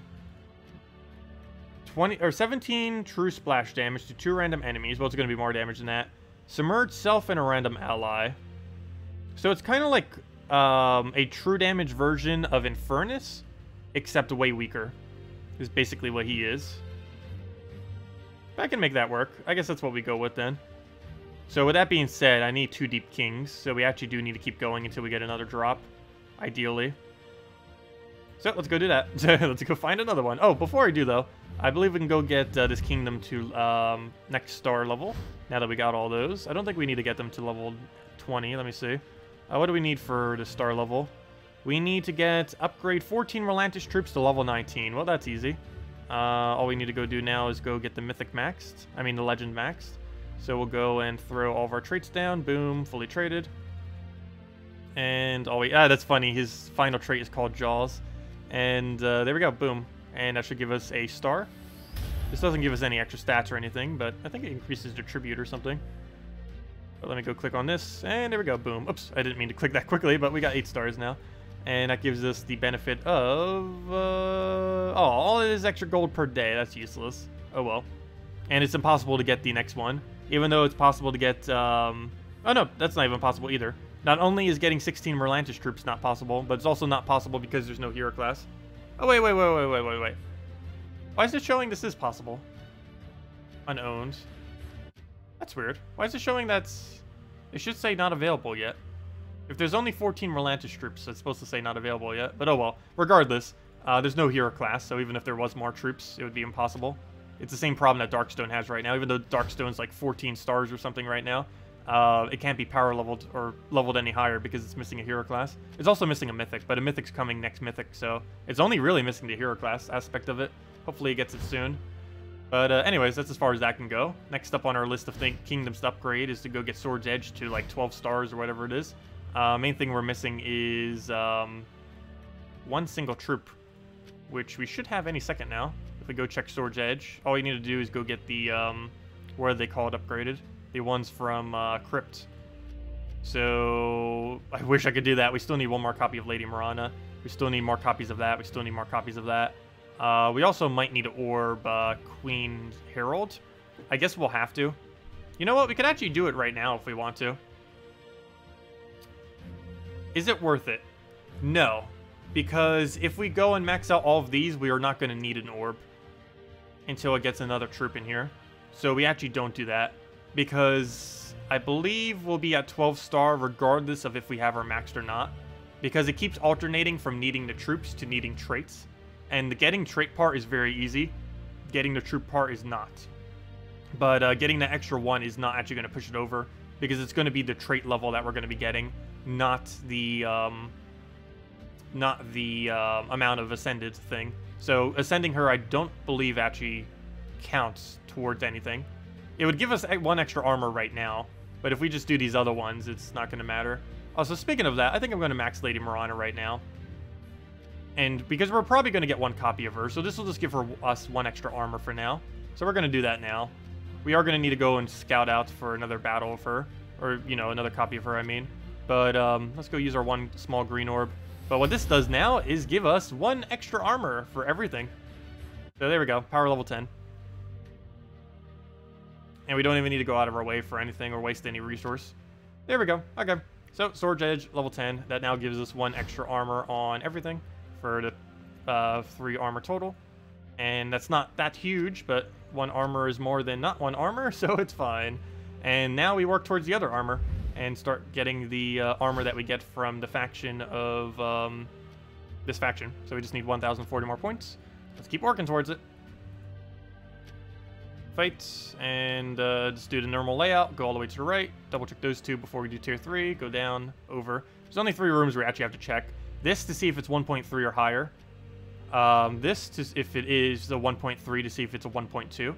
17 true splash damage to 2 random enemies. Well, it's going to be more damage than that. Submerge self and a random ally. So it's kind of like a true damage version of Infernus, except way weaker. Is basically what he is. I can make that work. I guess that's what we go with then. So with that being said, I need 2 Deep Kings, so we actually do need to keep going until we get another drop, ideally. So let's go do that. Let's go find another one. Oh, before I do though, I believe we can go get this kingdom to next star level, now that we got all those. I don't think we need to get them to level 20. Let me see. What do we need for the star level? We need to get upgrade 14 Relantis troops to level 19. Well, that's easy. All we need to go do now is go get the mythic maxed. I mean, the legend maxed. So we'll go and throw all of our traits down. Boom, fully traded. And that's funny. His final trait is called Jaws. And there we go. Boom. And that should give us a star. This doesn't give us any extra stats or anything, but I think it increases the tribute or something. But let me go click on this, and there we go, boom. Oops, I didn't mean to click that quickly, but we got 8 stars now. And that gives us the benefit of, all it is extra gold per day. That's useless. Oh well. And it's impossible to get the next one, even though it's possible to get, oh no, that's not even possible either. Not only is getting 16 Merlantis troops not possible, but it's also not possible because there's no hero class. Oh, wait. Why is it showing this is possible? Unowned. That's weird. Why is it showing that's... It should say not available yet. If there's only 14 Relantis troops, it's supposed to say not available yet. But oh well. Regardless, there's no hero class, so even if there was more troops, it would be impossible. It's the same problem that Darkstone has right now. Even though Darkstone's like 14 stars or something right now, it can't be power leveled or leveled any higher because it's missing a hero class. It's also missing a mythic, but a mythic's coming next mythic, so it's only really missing the hero class aspect of it. Hopefully it gets it soon. But anyways, that's as far as that can go. Next up on our list of kingdoms to upgrade is to go get Sword's Edge to like 12 stars or whatever it is. Main thing we're missing is one single troop, which we should have any second now. If we go check Sword's Edge, all you need to do is go get the, what are they called upgraded? The ones from Crypt. So I wish I could do that. We still need one more copy of Lady Mirana. We still need more copies of that. We still need more copies of that. We also might need to orb Queen Herald. I guess we'll have to. You know what? We could actually do it right now if we want to. Is it worth it? No. Because if we go and max out all of these, we are not going to need an orb until it gets another troop in here. So we actually don't do that. Because I believe we'll be at 12 star regardless of if we have her maxed or not. Because it keeps alternating from needing the troops to needing traits. And the getting trait part is very easy. Getting the troop part is not. But getting the extra one is not actually going to push it over. Because it's going to be the trait level that we're going to be getting. Not the amount of ascended thing. So ascending her I don't believe actually counts towards anything. It would give us 1 extra armor right now. But if we just do these other ones, it's not going to matter. Also, speaking of that, I think I'm going to max Lady Mirana right now. And because we're probably going to get 1 copy of her, so this will just give us 1 extra armor for now. So we're going to do that now. We are going to need to go and scout out for another battle of her. Or, you know, another copy of her, I mean. But let's go use our 1 small green orb. But what this does now is give us 1 extra armor for everything. So there we go, power level 10. And we don't even need to go out of our way for anything or waste any resource. There we go, okay. So, Sword's Edge, level 10. That now gives us 1 extra armor on everything for the 3 armor total. And that's not that huge, but 1 armor is more than not 1 armor, so it's fine. And now we work towards the other armor and start getting the armor that we get from the faction of this faction. So we just need 1,040 more points. Let's keep working towards it. Fight, and just do the normal layout. Go all the way to the right. Double check those two before we do tier 3. Go down, over. There's only 3 rooms we actually have to check. This to see if it's 1.3 or higher. This to, if it is the 1.3 to see if it's a 1.2.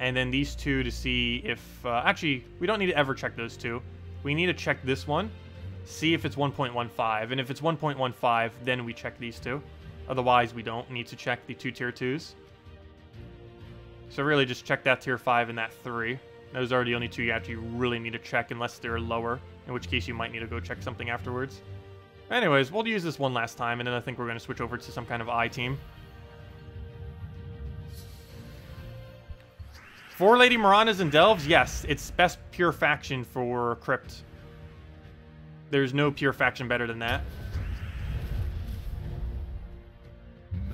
And then these 2 to see if... actually, we don't need to ever check those 2. We need to check this one. See if it's 1.15. And if it's 1.15, then we check these 2. Otherwise, we don't need to check the 2 tier 2s. So really just check that tier 5 and that 3. Those are the only 2 you actually really need to check unless they're lower, in which case you might need to go check something afterwards. Anyways, we'll use this one last time, and then I think we're going to switch over to some kind of I team. 4 Lady Miranas and Delves? Yes, it's best pure faction for Crypt. There's no pure faction better than that.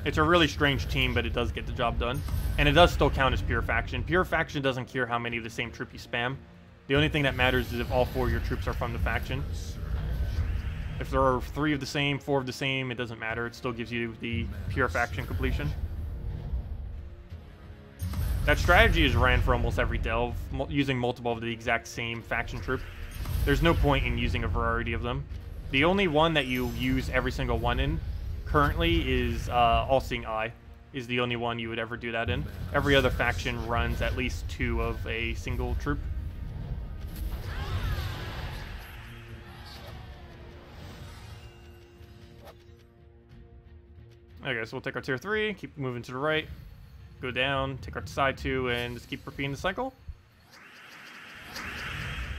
It's a really strange team, but it does get the job done. And it does still count as pure faction. Pure faction doesn't care how many of the same troop you spam. The only thing that matters is if all 4 of your troops are from the faction. If there are 3 of the same, 4 of the same, it doesn't matter. It still gives you the pure faction completion. That strategy is ran for almost every delve, using multiple of the exact same faction troop. There's no point in using a variety of them. The only one that you use every single one in currently is All-Seeing Eye, is the only one you would ever do that in. Every other faction runs at least 2 of a single troop. Okay, so we'll take our tier 3, keep moving to the right, go down, take our side 2, and just keep repeating the cycle.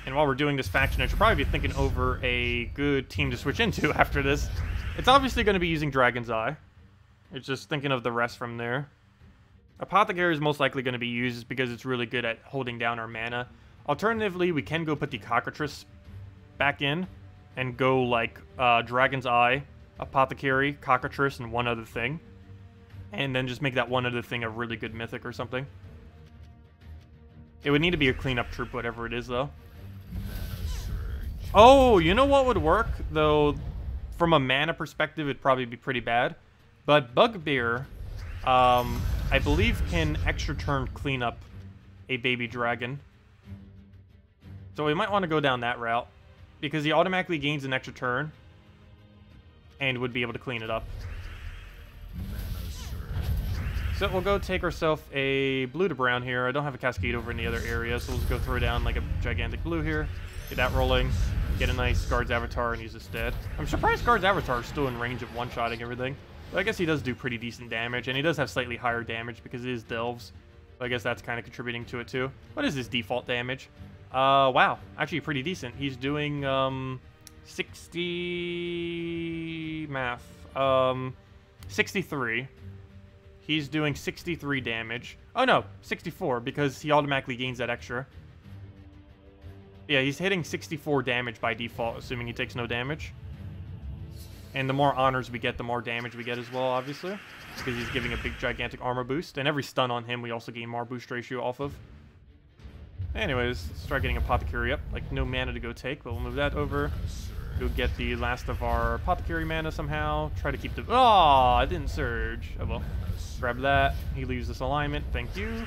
And while we're doing this faction, I should probably be thinking over a good team to switch into after this. It's obviously going to be using Dragon's Eye. It's just thinking of the rest from there. Apothecary is most likely going to be used because it's really good at holding down our mana. Alternatively, we can go put the Cockatrice back in and go like Dragon's Eye, Apothecary, Cockatrice, and one other thing. And then just make that one other thing a really good mythic or something. It would need to be a cleanup troop, whatever it is, though. Oh, you know what would work, though? From a mana perspective, it'd probably be pretty bad. But Bugbear, I believe, can extra turn clean up a baby dragon. So we might want to go down that route, because he automatically gains an extra turn and would be able to clean it up. So we'll go take ourselves a blue to brown here. I don't have a cascade over in the other area, so we'll just go throw down like a gigantic blue here. Get that rolling. Get a nice Guard's Avatar and use this dead. I'm surprised Guard's Avatar is still in range of one-shotting everything. But I guess he does do pretty decent damage, and he does have slightly higher damage because it is Delves. So I guess that's kind of contributing to it too. What is his default damage? Wow. Actually pretty decent. He's doing 60... math. 63. He's doing 63 damage. Oh no, 64, because he automatically gains that extra. Yeah, he's hitting 64 damage by default, assuming he takes no damage. And the more honors we get, the more damage we get as well, obviously. Because he's giving a big, gigantic armor boost. And every stun on him, we also gain more boost ratio off of. Anyways, let's try getting Apothecary up. Like, no mana to go take, but we'll move that over. Go get the last of our Apothecary mana somehow. Try to keep the... Oh, I didn't surge. Oh, well. Grab that. He leaves this alignment. Thank you.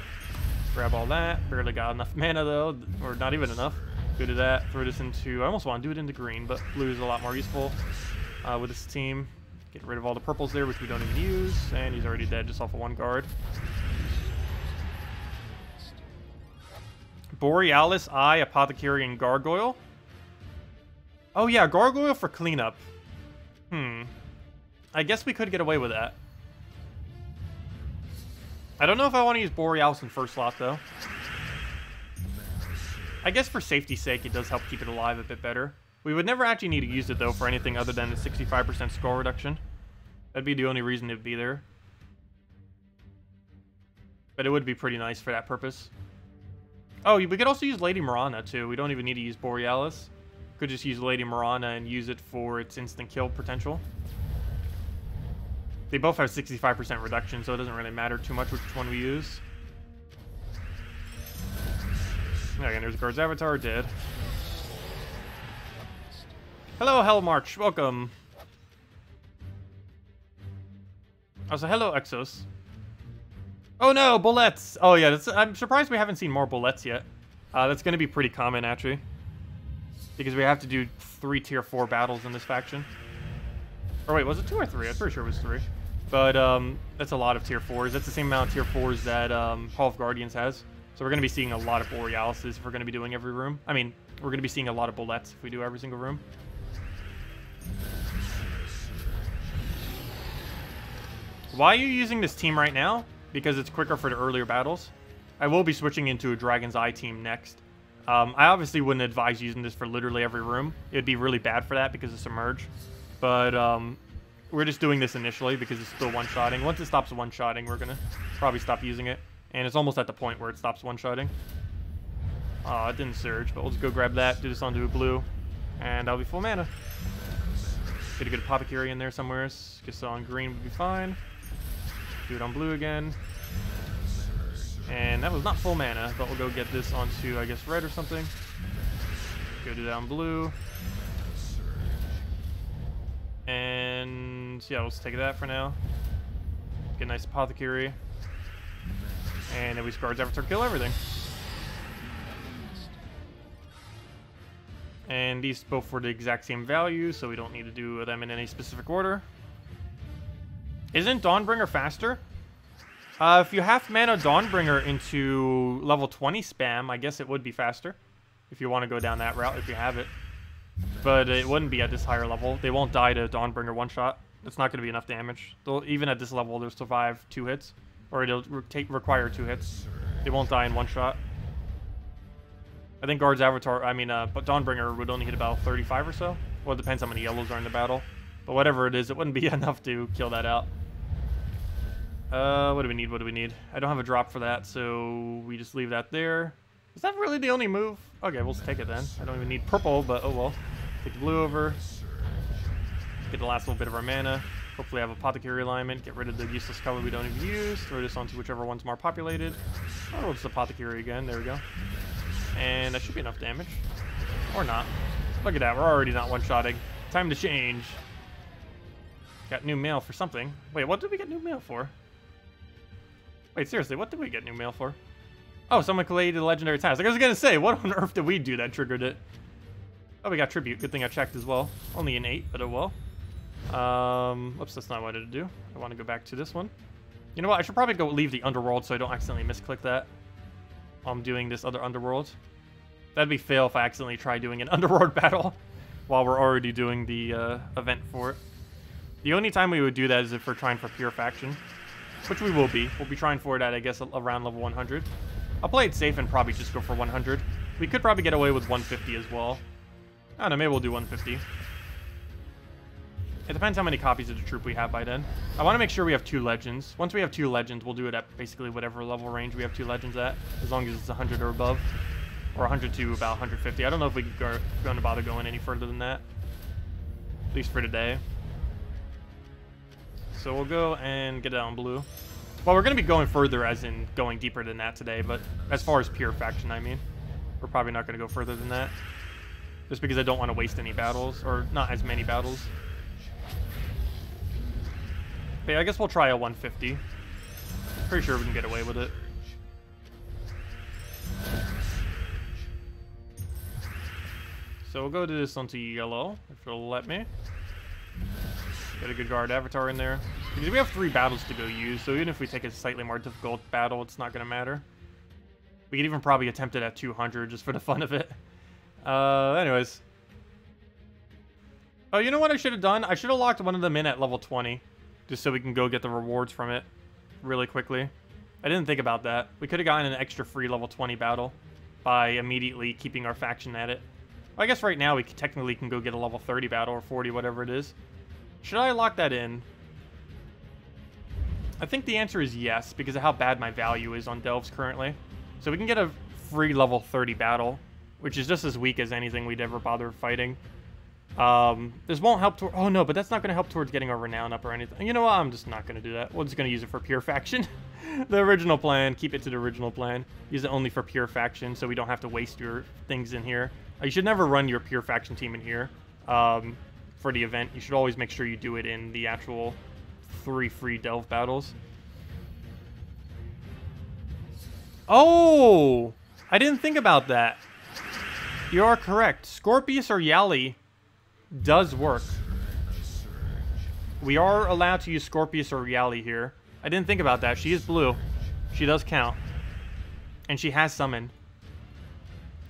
Grab all that. Barely got enough mana, though. Or not even enough. Go to that. Throw this into... I almost want to do it into green, but blue is a lot more useful with this team. Get rid of all the purples there, which we don't even use. And he's already dead just off of 1 guard. Borealis, Eye, Apothecary, and Gargoyle. Oh yeah, Gargoyle for cleanup. I guess we could get away with that. I don't know if I want to use Borealis in first slot, though. I guess for safety's sake, it does help keep it alive a bit better. We would never actually need to use it, though, for anything other than the 65% score reduction. That'd be the only reason it would be there. But it would be pretty nice for that purpose. Oh, we could also use Lady Mirana, too. We don't even need to use Borealis. Could just use Lady Mirana and use it for its instant kill potential. They both have 65% reduction, so it doesn't really matter too much which one we use. Again, there's Guard's Avatar, dead. Hello, Hellmarch. Welcome. Oh, so hello, Exos. Oh no, bullets! Oh yeah, I'm surprised we haven't seen more bullets yet. That's going to be pretty common, actually. Because we have to do 3 tier 4 battles in this faction. Or wait, was it 2 or 3? I'm pretty sure it was 3. But that's a lot of tier 4s. That's the same amount of tier 4s that Hall of Guardians has. So we're going to be seeing a lot of Borealises if we're going to be doing every room. I mean, we're going to be seeing a lot of bullets if we do every single room. Why are you using this team right now? Because it's quicker for the earlier battles. I will be switching into a Dragon's Eye team next. I obviously wouldn't advise using this for literally every room. It would be really bad for that because of Submerge. But we're just doing this initially because it's still one-shotting. Once it stops one-shotting, we're going to probably stop using it. And it's almost at the point where it stops one-shotting. Oh, it didn't surge, but we'll just go grab that, do this onto a blue, and I'll be full mana. Get a good Apothecary in there somewhere. Just on green would be fine. Do it on blue again. And that was not full mana, but we'll go get this onto, I guess, red or something. Go do that on blue. And yeah, let's take that for now. Get a nice Apothecary. And then we Guards Avatar kill everything. And these both for the exact same value, so we don't need to do them in any specific order. Isn't Dawnbringer faster? If you half mana Dawnbringer into level 20 spam, I guess it would be faster. If you want to go down that route, if you have it. But it wouldn't be at this higher level. They won't die to Dawnbringer one shot. It's not going to be enough damage. Even at this level, they'll survive 2 hits. Or it'll require 2 hits. They won't die in one shot. I think Guard's Avatar, but Dawnbringer would only hit about 35 or so. Well, it depends how many yellows are in the battle. But whatever it is, it wouldn't be enough to kill that out. What do we need? What do we need? I don't have a drop for that, so we just leave that there. Is that really the only move? Okay, we'll just take it then. I don't even need purple, but oh well. Take the blue over. Get the last little bit of our mana. Hopefully have Apothecary alignment. Get rid of the useless color we don't even use. Throw this onto whichever one's more populated. Oh, it's Apothecary again. There we go. And that should be enough damage. Or not. Look at that. We're already not one-shotting. Time to change. Got new mail for something. Wait, what did we get new mail for? Wait, seriously, what did we get new mail for? Oh, someone collated the legendary task. Like I was gonna say, what on earth did we do that triggered it? Oh, we got tribute. Good thing I checked as well. Only an 8, but oh well. Oops, that's not what I wanted to do. I want to go back to this one. You know what? I should probably go leave the underworld so I don't accidentally misclick that. I'm doing this other underworld. That'd be fail if I accidentally try doing an underworld battle while we're already doing the event for it. The only time we would do that is if we're trying for pure faction. Which we will be. We'll be trying for it at, I guess, around level 100. I'll play it safe and probably just go for 100. We could probably get away with 150 as well. I don't know, maybe we'll do 150. It depends how many copies of the troop we have by then. I want to make sure we have 2 legends. Once we have 2 legends, we'll do it at basically whatever level range we have 2 legends at. As long as it's 100 or above. Or 100 to about 150. I don't know if we're going to bother going any further than that. At least for today. So we'll go and get it on blue. Well, we're going to be going further as in going deeper than that today, but as far as pure faction, I mean. We're probably not going to go further than that. Just because I don't want to waste any battles, or not as many battles. But yeah, I guess we'll try a 150. Pretty sure we can get away with it. So we'll go to this onto yellow, if it'll let me. Get a good guard avatar in there. Because we have 3 battles to go use, so even if we take a slightly more difficult battle, it's not going to matter. We could even probably attempt it at 200 just for the fun of it. Anyways. Oh, you know what I should have done? I should have locked one of them in at level 20. Just so we can go get the rewards from it really quickly. I didn't think about that. We could have gotten an extra free level 20 battle by immediately keeping our faction at it. Well, I guess right now we technically can go get a level 30 battle or 40, whatever it is. Should I lock that in? I think the answer is yes, because of how bad my value is on Delves currently. So we can get a free level 30 battle, which is just as weak as anything we'd ever bother fighting. This won't help to... Oh, no, but that's not going to help towards getting our renown up or anything. You know what? I'm just not going to do that. We're just going to use it for pure faction. The original plan. Keep it to the original plan. Use it only for pure faction so we don't have to waste your things in here. You should never run your pure faction team in here for the event. You should always make sure you do it in the actual 3 free delve battles. Oh! I didn't think about that. You are correct. Scorpius or Yali does work. We are allowed to use Scorpius or Yali here. I didn't think about that. She is blue. She does count. And she has summoned.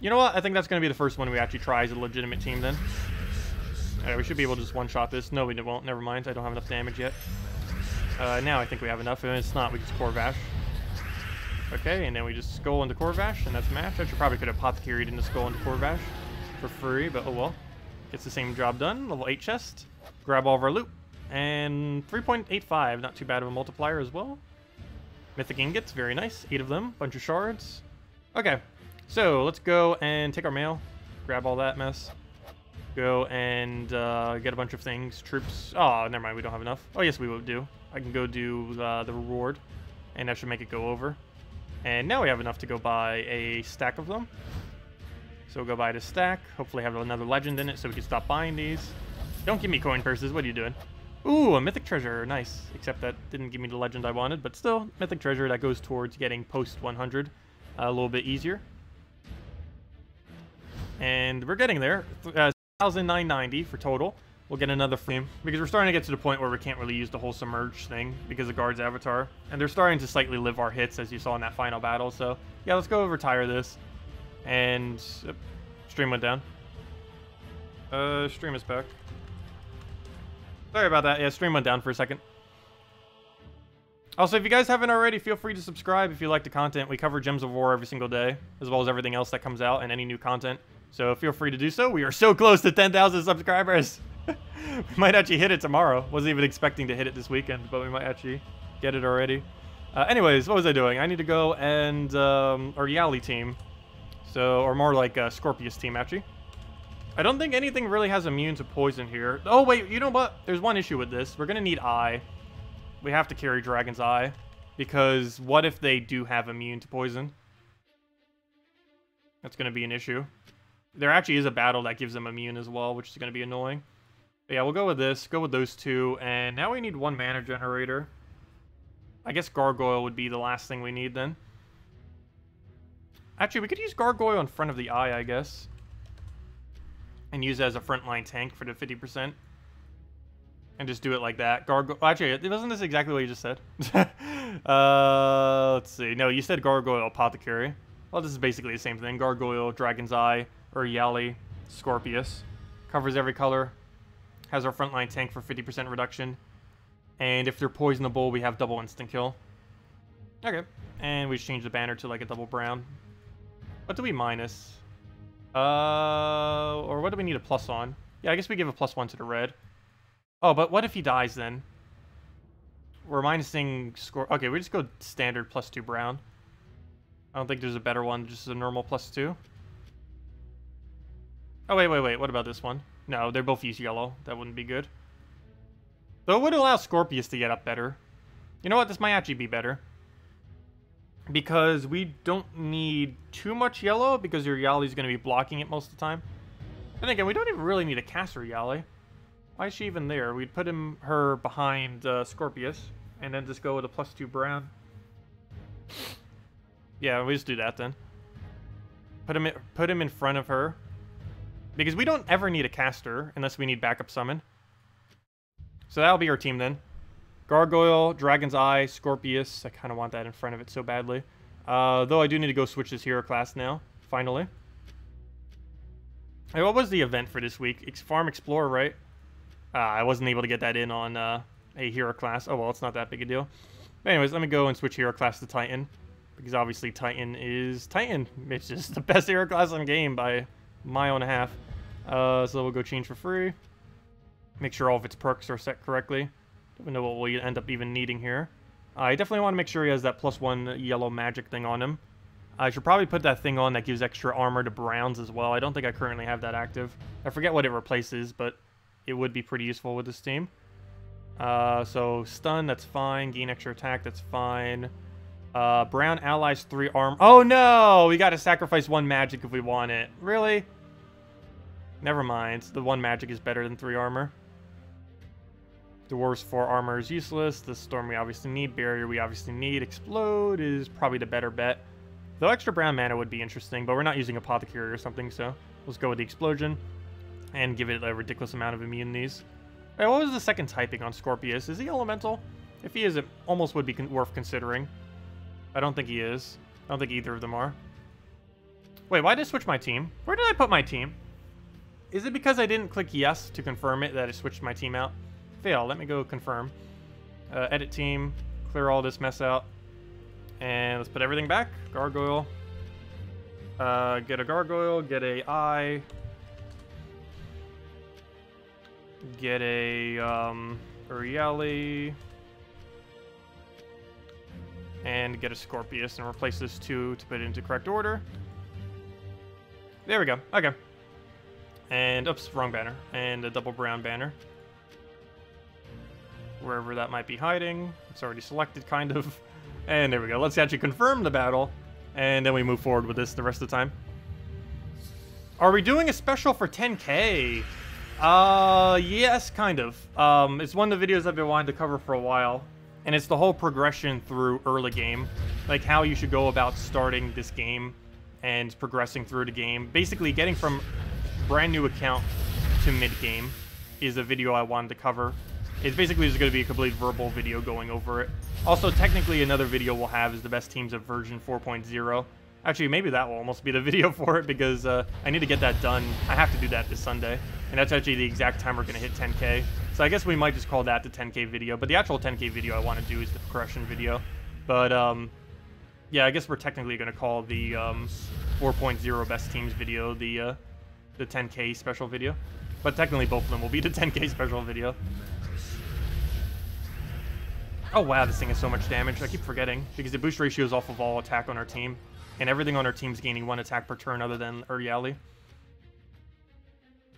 You know what? I think that's going to be the first one we actually try as a legitimate team then. Alright, we should be able to just one-shot this. No, we won't. Never mind. I don't have enough damage yet. Now I think we have enough. And it's not. We just Corvash. Okay, and then we just Skull into Corvash, and that's match. I probably could have Apothecaried into Skull into Corvash for free, but oh well. Gets the same job done. Level 8 chest. Grab all of our loot. And 3.85. Not too bad of a multiplier as well. Mythic ingots. Very nice. 8 of them. Bunch of shards. Okay. So, let's go and take our mail. Grab all that mess. Go and get a bunch of things. Troops. Oh, never mind. We don't have enough. Oh, yes, we will do. I can go do the reward. And that should make it go over. And now we have enough to go buy a stack of them. So we'll go buy this stack. Hopefully have another legend in it so we can stop buying these. Don't give me coin purses. What are you doing? Ooh, a mythic treasure. Nice. Except that didn't give me the legend I wanted. But still, mythic treasure that goes towards getting post 100 a little bit easier. And we're getting there. 1,990 for total. We'll get another frame because we're starting to get to the point where we can't really use the whole submerge thing because of Guard's avatar. And they're starting to slightly live our hits as you saw in that final battle. So yeah, let's go retire this. And stream went down. Stream is back. Sorry about that. Yeah, stream went down for a second. Also, if you guys haven't already, feel free to subscribe if you like the content. We cover Gems of War every single day, as well as everything else that comes out and any new content. So feel free to do so. We are so close to 10,000 subscribers. We might actually hit it tomorrow. Wasn't even expecting to hit it this weekend, but we might actually get it already. Anyways, what was I doing? I need to go and our Yali team. So, or more like a Scorpius team, actually. I don't think anything really has immune to poison here. Oh, wait, you know what? There's one issue with this. We're going to need Eye. We have to carry Dragon's Eye. Because what if they do have immune to poison? That's going to be an issue. There actually is a battle that gives them immune as well, which is going to be annoying. But yeah, we'll go with this. Go with those two. And now we need 1 mana generator. I guess Gargoyle would be the last thing we need then. Actually, we could use Gargoyle in front of the Eye, I guess. And use it as a frontline tank for the 50%. And just do it like that. Actually, wasn't this exactly what you just said? Let's see. No, you said Gargoyle, Apothecary. Well, this is basically the same thing. Gargoyle, Dragon's Eye, or Yali, Scorpius. Covers every color. Has our frontline tank for 50% reduction. And if they're poisonable, we have double instant kill. Okay. And we just change the banner to like a double brown. What do we minus? Or what do we need a plus on? Yeah, I guess we give a +1 to the red. Oh, but what if he dies then? We're minusing score. Okay, we just go standard +2 brown. I don't think there's a better one, just a normal +2. Oh, wait. What about this one? No, they're both use yellow. That wouldn't be good. Though it would allow Scorpius to get up better. You know what? This might actually be better. Because we don't need too much yellow, because your Yali's going to be blocking it most of the time. And again, we don't even really need a caster Yali. Why is she even there? We'd put her behind Scorpius, and then just go with a +2 brown. Yeah, we just do that then. Put him in front of her. Because we don't ever need a caster, unless we need backup summon. So that'll be our team then. Gargoyle, Dragon's Eye, Scorpius. I kind of want that in front of it so badly. Though I do need to go switch this hero class now, finally. Hey, what was the event for this week? Farm Explorer, right? I wasn't able to get that in on a hero class. Oh, well, it's not that big a deal. But anyways, let me go and switch hero class to Titan. Because obviously Titan is Titan. It's just the best hero class in the game by a mile and a half. So we'll go change for free. Make sure all of its perks are set correctly. Don't know what we'll end up even needing here. I definitely want to make sure he has that +1 yellow magic thing on him. I should probably put that thing on that gives extra armor to browns as well. I don't think I currently have that active. I forget what it replaces, but it would be pretty useful with this team. So stun, that's fine. Gain extra attack, that's fine. Brown allies 3 armor. Oh no! We gotta sacrifice 1 magic if we want it. Really? Never mind. The 1 magic is better than 3 armor. Dwarf's 4 armor is useless. The Storm we obviously need. Barrier we obviously need. Explode is probably the better bet. Though extra brown mana would be interesting, but we're not using Apothecary or something, so let's go with the Explosion and give it a ridiculous amount of immunities. Hey, what was the second typing on Scorpius? Is he Elemental? If he is, it almost would be worth considering. I don't think he is. I don't think either of them are. Wait, why did I switch my team? Where did I put my team? Is it because I didn't click yes to confirm it that I switched my team out? Fail. Let me go confirm. Edit team. Clear all this mess out. And let's put everything back. Gargoyle. Get a Gargoyle. Get a Eye. Get a Urieli. And get a Scorpius and replace this 2 to put it into correct order. There we go. Okay. And, oops, wrong banner. And a double brown banner. Wherever that might be hiding. It's already selected, kind of. And there we go. Let's actually confirm the battle. And then we move forward with this the rest of the time. Are we doing a special for 10k? Yes, kind of. It's one of the videos I've been wanting to cover for a while. And it's the whole progression through early game. Like how you should go about starting this game and progressing through the game. Basically, getting from brand new account to mid-game is a video I wanted to cover. It's basically just going to be a complete verbal video going over it. Also, technically, another video we'll have is the best teams of version 4.0. Actually, maybe that will almost be the video for it because I need to get that done. I have to do that this Sunday. And that's actually the exact time we're going to hit 10k. So I guess we might just call that the 10k video. But the actual 10k video I want to do is the progression video. But, yeah, I guess we're technically going to call the 4.0 best teams video the 10k special video. But technically both of them will be the 10k special video. Oh wow, this thing has so much damage. I keep forgetting because the boost ratio is off of all attack on our team. And everything on our team's gaining 1 attack per turn other than Urieli.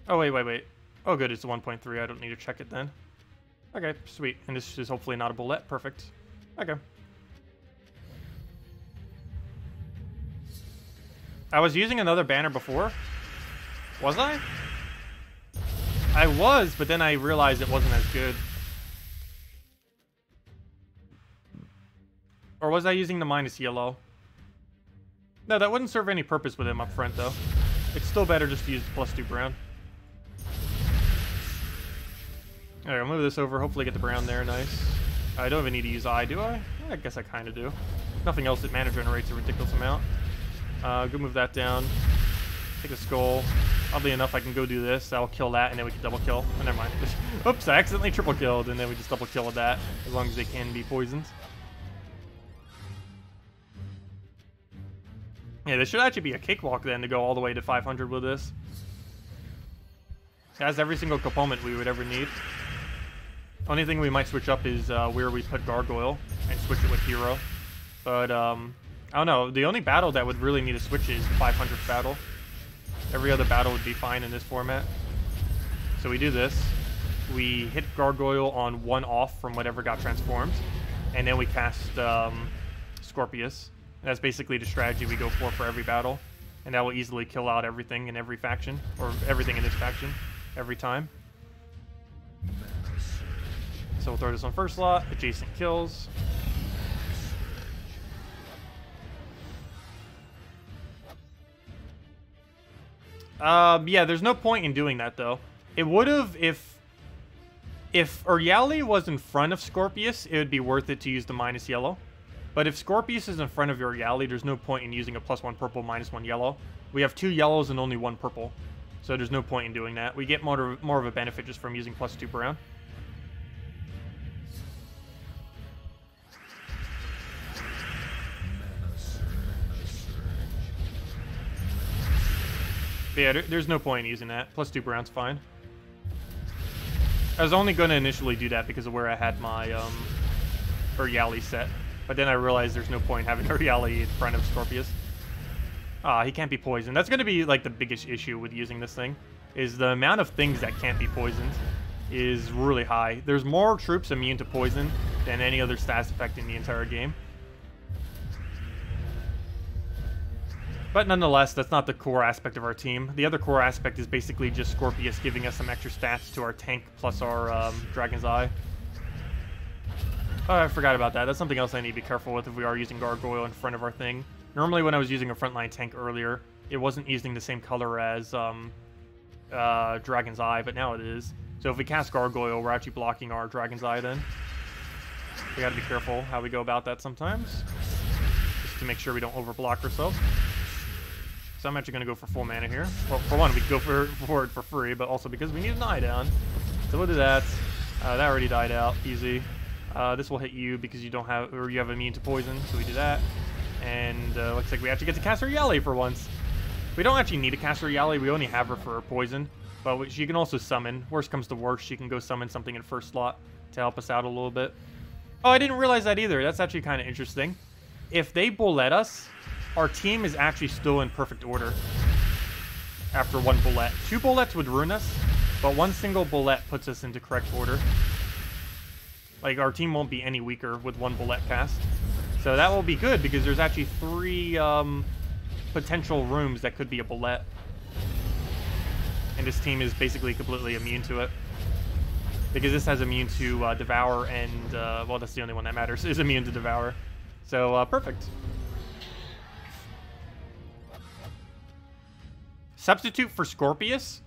Oh, wait. Oh, good, it's a 1.3. I don't need to check it then. Okay, sweet. And this is hopefully not a bullet. Perfect. Okay. I was using another banner before. Was I? I was, but then I realized it wasn't as good. Or was I using the minus yellow? No, that wouldn't serve any purpose with him up front, though. It's still better just to use +2 brown. Alright, I'll move this over. Hopefully get the brown there. Nice. I don't even need to use eye, do I? I guess I kind of do. Nothing else that mana generates a ridiculous amount. Go move that down. Take a skull. Oddly enough, I can go do this. That'll kill that, and then we can double kill. Oh, never mind. Oops, I accidentally triple killed, and then we just double kill with that, as long as they can be poisoned. Yeah, this should actually be a cakewalk then to go all the way to 500 with this. It has every single component we would ever need. Only thing we might switch up is where we put Gargoyle and switch it with Hero. But, I don't know. The only battle that would really need a switch is the 500th battle. Every other battle would be fine in this format. So we do this. We hit Gargoyle on 1 off from whatever got transformed. And then we cast Scorpius. And that's basically the strategy we go for every battle. And that will easily kill out everything in every faction. Or everything in this faction. Every time. So we'll throw this on first slot. Adjacent kills. Yeah, there's no point in doing that, though. It would have if Urieli was in front of Scorpius, it would be worth it to use the minus yellow. But if Scorpius is in front of Urieli, there's no point in using a +1 purple, -1 yellow. We have 2 yellows and only 1 purple. So there's no point in doing that. We get more of a benefit just from using +2 brown. But yeah, there's no point in using that. +2 brown's fine. I was only going to initially do that because of where I had my Urieli set. But then I realized there's no point in having Urieli in front of Scorpius. Ah, he can't be poisoned. That's going to be like the biggest issue with using this thing. Is the amount of things that can't be poisoned is really high. There's more troops immune to poison than any other stats effect in the entire game. But nonetheless, that's not the core aspect of our team. The other core aspect is basically just Scorpius giving us some extra stats to our tank plus our Dragon's Eye. Oh, I forgot about that. That's something else I need to be careful with if we are using Gargoyle in front of our thing. Normally when I was using a frontline tank earlier, it wasn't using the same color as Dragon's Eye, but now it is. So if we cast Gargoyle, we're actually blocking our Dragon's Eye then. We gotta be careful how we go about that sometimes, just to make sure we don't overblock ourselves. So I'm actually gonna go for full mana here. Well, for one, we can go for it for free, but also because we need an eye down. So we'll do that. That already died out, easy. This will hit you because you don't have, or you have immune to poison, so we do that. And looks like we actually get to cast our Yali for once. We don't actually need to cast our Yali, we only have her for poison, but she can also summon. Worst comes to worst, she can go summon something in first slot to help us out a little bit. Oh, I didn't realize that either. That's actually kind of interesting. If they bullet us, our team is actually still in perfect order after one bullet. 2 bullets would ruin us, but 1 single bullet puts us into correct order. Like, our team won't be any weaker with 1 bullet cast. So that will be good, because there's actually 3 potential rooms that could be a bullet. And this team is basically completely immune to it. Because this has immune to Devour, and, well, that's the only one that matters, is immune to Devour. So, perfect. Substitute for Scorpius?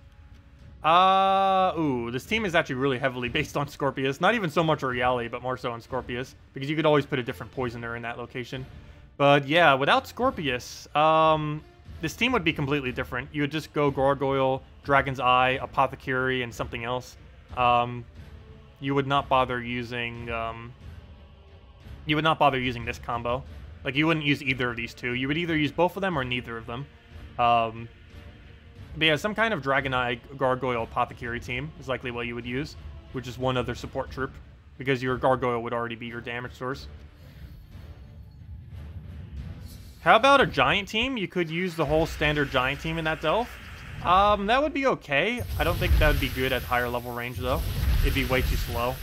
Ooh, this team is actually really heavily based on Scorpius. Not even so much Oriali, but more so on Scorpius. Because you could always put a different poisoner in that location. But yeah, without Scorpius, this team would be completely different. You would just go Gargoyle, Dragon's Eye, Apothecary, and something else. You would not bother using, this combo. Like, you wouldn't use either of these two. You would either use both of them or neither of them. But yeah, some kind of Dragon Eye Gargoyle Apothecary team is likely what you would use, which is one other support troop, because your Gargoyle would already be your damage source. How about a Giant team? You could use the whole standard Giant team in that delve. That would be okay. I don't think that would be good at higher level range, though. It'd be way too slow.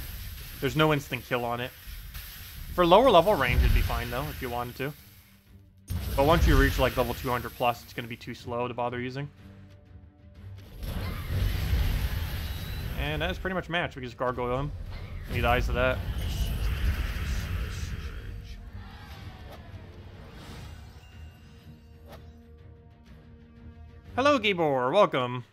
There's no instant kill on it. For lower level range, it'd be fine, though, if you wanted to. But once you reach, like, level 200 plus, it's going to be too slow to bother using. And that is pretty much match. We just Gargoyle him. He dies to that. Hello, Gabor. Welcome.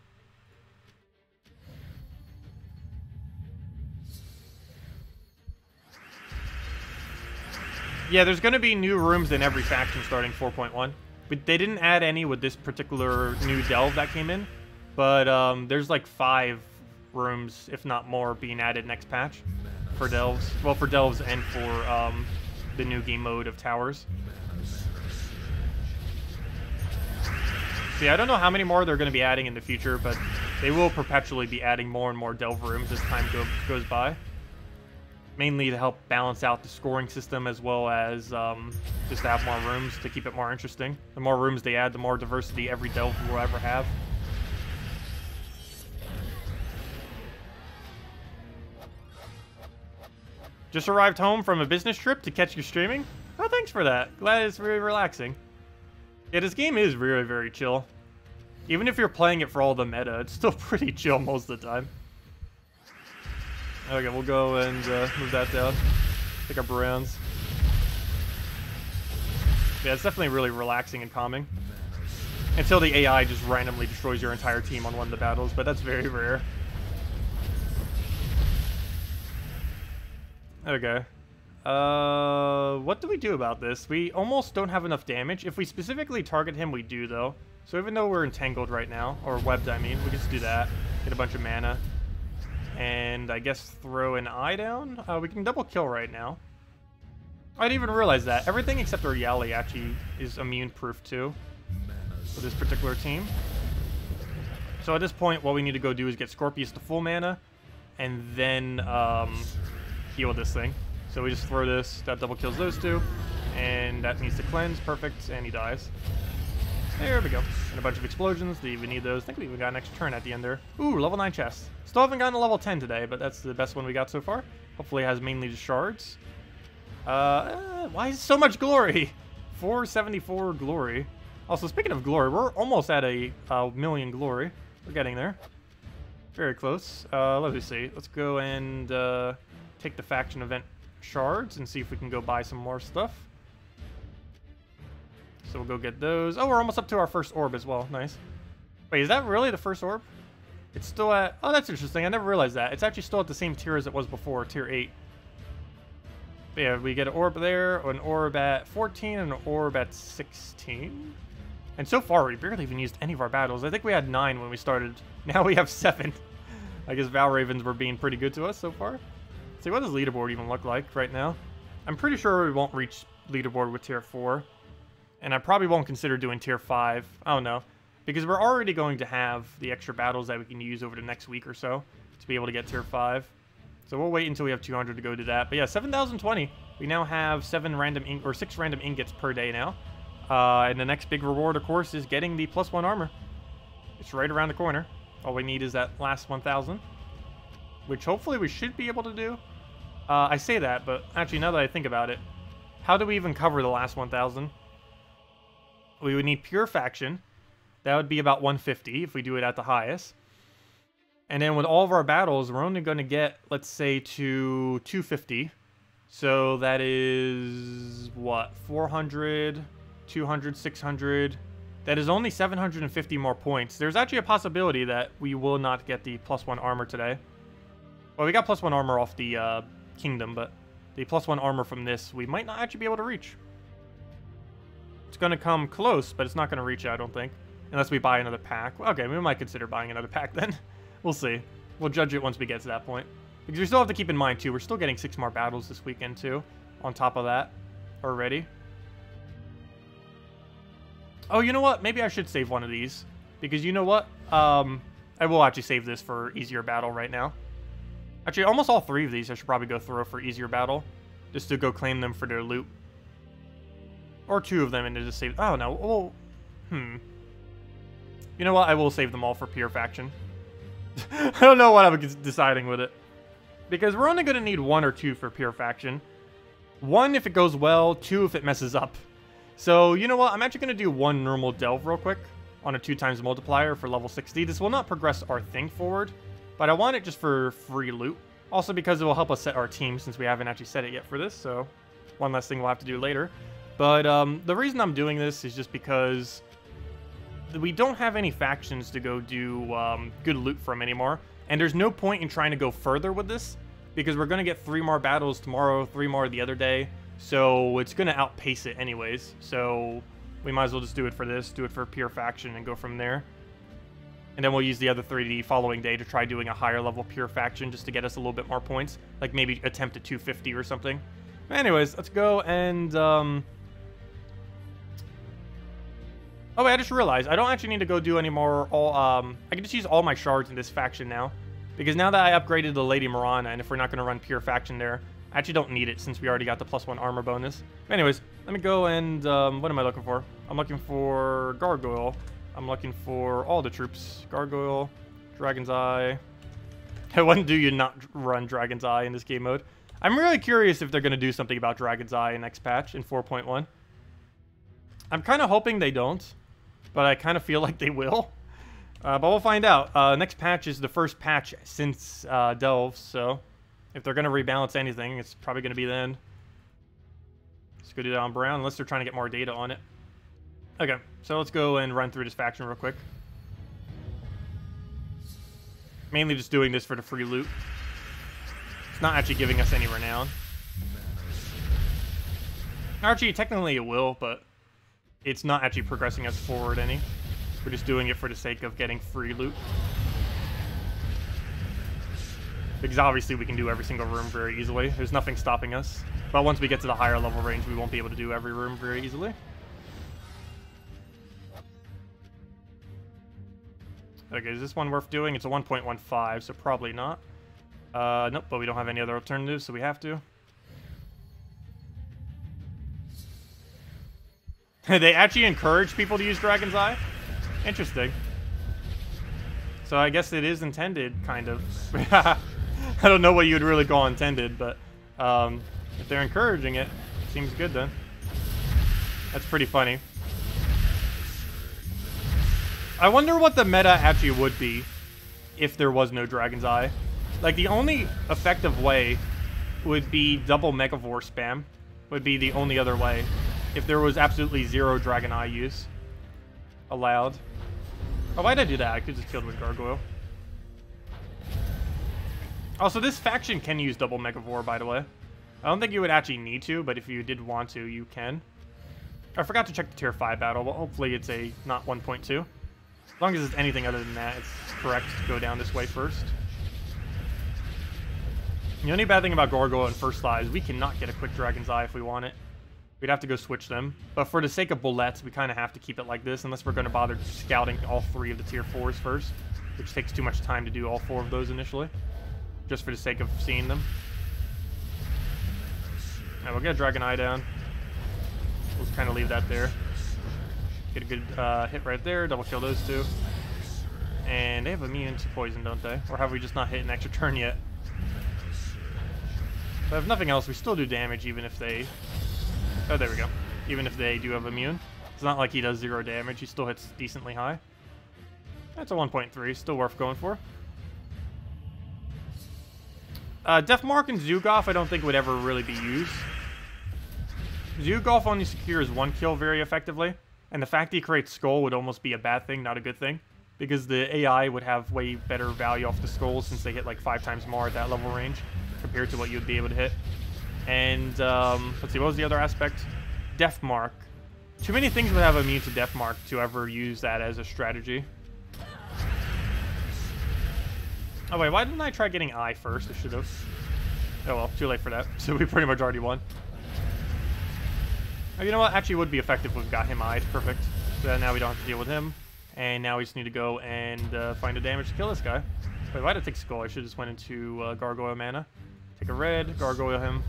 Yeah, there's going to be new rooms in every faction starting 4.1. But they didn't add any with this particular new delve that came in. But there's like 5 rooms, if not more, being added next patch for delves. Well, for delves and for the new game mode of towers. So yeah, I don't know how many more they're going to be adding in the future, but they will perpetually be adding more and more delve rooms as time goes by. Mainly to help balance out the scoring system, as well as just to have more rooms to keep it more interesting. The more rooms they add, the more diversity every delve will ever have. Just arrived home from a business trip to catch your streaming? Oh, thanks for that. Glad it's very relaxing. Yeah, this game is very, very chill. Even if you're playing it for all the meta, it's still pretty chill most of the time. Okay, we'll go and move that down. Pick up rounds. Yeah, it's definitely really relaxing and calming. Until the AI just randomly destroys your entire team on one of the battles, but that's very rare. Okay. What do we do about this? We almost don't have enough damage. If we specifically target him, we do, though. So even though we're entangled right now, or webbed, I mean, we can just do that. Get a bunch of mana. And I guess throw an eye down? We can double kill right now. I didn't even realize that. Everything except our Yali actually is immune-proof, too. For this particular team. So at this point, what we need to go do is get Scorpius to full mana. And then, heal this thing. So we just throw this, that double kills those two, and that needs to cleanse, perfect, and he dies. There we go. And a bunch of explosions, do you even need those? I think we even got an extra turn at the end there. Ooh, level 9 chest. Still haven't gotten a level 10 today, but that's the best one we got so far. Hopefully it has mainly just shards. Why is so much glory? 474 glory. Also, speaking of glory, we're almost at a million glory. We're getting there. Very close. Let me see. Let's go and take the faction event shards and see if we can go buy some more stuff. So we'll go get those. Oh, we're almost up to our first orb as well. Nice. Wait, is that really the first orb? It's still at... Oh, that's interesting. I never realized that. It's actually still at the same tier as it was before, tier 8. But yeah, we get an orb there, an orb at 14, and an orb at 16. And so far, we barely even used any of our battles. I think we had 9 when we started. Now we have 7. I guess Val Ravens were being pretty good to us so far. Let's see, what does leaderboard even look like right now? I'm pretty sure we won't reach leaderboard with tier 4. And I probably won't consider doing tier 5. I don't know. Because we're already going to have the extra battles that we can use over the next week or so to be able to get tier 5. So we'll wait until we have 200 to go do that. But yeah, 7,020. We now have 6 random ingots per day now. And the next big reward, of course, is getting the +1 armor. It's right around the corner. All we need is that last 1,000. Which hopefully we should be able to do. I say that, but actually now that I think about it, how do we even cover the last 1,000? We would need pure faction. That would be about 150 if we do it at the highest. And then with all of our battles, we're only going to get, let's say, to 250. So that is, what, 400, 200, 600. That is only 750 more points. There's actually a possibility that we will not get the +1 armor today. Well, we got +1 armor off the kingdom, but the +1 armor from this, we might not actually be able to reach. It's going to come close, but it's not going to reach it, I don't think. Unless we buy another pack. Okay, we might consider buying another pack then. We'll see. We'll judge it once we get to that point. Because we still have to keep in mind, too, we're still getting 6 more battles this weekend, too. On top of that. Already. Oh, you know what? Maybe I should save one of these. Because you know what? I will actually save this for easier battle right now. Actually, almost all 3 of these I should probably go throw for easier battle. Just to go claim them for their loot. Or 2 of them and to just save... Oh, no. Well, You know what? I will save them all for pure faction. I don't know what I'm deciding with it. Because we're only going to need 1 or 2 for pure faction. 1 if it goes well, 2 if it messes up. So, you know what? I'm actually going to do 1 normal delve real quick on a 2x multiplier for level 60. This will not progress our thing forward, but I want it just for free loot. Also because it will help us set our team since we haven't actually set it yet for this, so one less thing we'll have to do later. But the reason I'm doing this is just because we don't have any factions to go do good loot from anymore, and there's no point in trying to go further with this because we're going to get 3 more battles tomorrow, 3 more the other day. So it's going to outpace it anyways. So we might as well just do it for this, do it for pure faction, and go from there. And then we'll use the other 3 the following day to try doing a higher level pure faction just to get us a little bit more points. Like maybe attempt at 250 or something. But anyways, let's go and... Oh, wait, I just realized I don't actually need to go do any more... I can just use all my shards in this faction now. Because now that I upgraded the Lady Mirana, and if we're not going to run pure faction there... I actually don't need it since we already got the +1 armor bonus. Anyways, let me go and, what am I looking for? I'm looking for Gargoyle. I'm looking for all the troops. Gargoyle, Dragon's Eye. When do you not run Dragon's Eye in this game mode? I'm really curious if they're going to do something about Dragon's Eye in next patch in 4.1. I'm kind of hoping they don't, but I kind of feel like they will. But we'll find out. Next patch is the first patch since Delves, so... If they're going to rebalance anything, it's probably going to be then. Let's go do that on Brown, unless they're trying to get more data on it. Okay, so let's go and run through this faction real quick. Mainly just doing this for the free loot. It's not actually giving us any renown. Actually, technically it will, but it's not actually progressing us forward any. We're just doing it for the sake of getting free loot. Because obviously we can do every single room very easily. There's nothing stopping us. But once we get to the higher level range, we won't be able to do every room very easily. Okay, is this one worth doing? It's a 1.15, so probably not. Nope, but we don't have any other alternatives, so we have to. They actually encourage people to use Dragon's Eye? Interesting. So I guess it is intended, kind of. I don't know what you'd really call intended, but if they're encouraging it, seems good then. That's pretty funny. I wonder what the meta actually would be if there was no Dragon's Eye. Like, the only effective way would be double Megavore spam. Would be the only other way. If there was absolutely zero Dragon Eye use allowed. Oh, why did I do that? I could just killed with Gargoyle. Also, this faction can use double Megavore, by the way. I don't think you would actually need to, but if you did want to, you can. I forgot to check the tier 5 battle, but hopefully it's a not 1.2. As long as it's anything other than that, it's correct to go down this way first. The only bad thing about Gargoyle and First Lie is we cannot get a quick Dragon's Eye if we want it. We'd have to go switch them. But for the sake of bullets, we kind of have to keep it like this, unless we're going to bother scouting all 3 of the tier 4s first, which takes too much time to do all 4 of those initially, just for the sake of seeing them. Alright, we'll get a Dragon Eye down. We'll just kind of leave that there. Get a good hit right there, double kill those 2. And they have immune to poison, don't they? Or have we just not hit an extra turn yet? But if nothing else, we still do damage even if they... Oh, there we go. Even if they do have immune. It's not like he does 0 damage. He still hits decently high. That's a 1.3. Still worth going for. Deathmark and Zugolf I don't think would ever really be used. Zugolf only secures 1 kill very effectively. And the fact that he creates Skull would almost be a bad thing, not a good thing. Because the AI would have way better value off the Skulls since they hit like 5 times more at that level range compared to what you'd be able to hit. And, let's see, what was the other aspect? Deathmark. Too many things would have immune to Deathmark to ever use that as a strategy. Oh wait, why didn't I try getting Eye first? I should have. Oh well, too late for that. So we pretty much already won. Oh, you know what? Actually would be effective if we've got him eyed. Perfect. So now we don't have to deal with him. And now we just need to go and find a damage to kill this guy. Wait, why did I take Skull? I should have just went into Gargoyle mana. Take a red, Gargoyle him.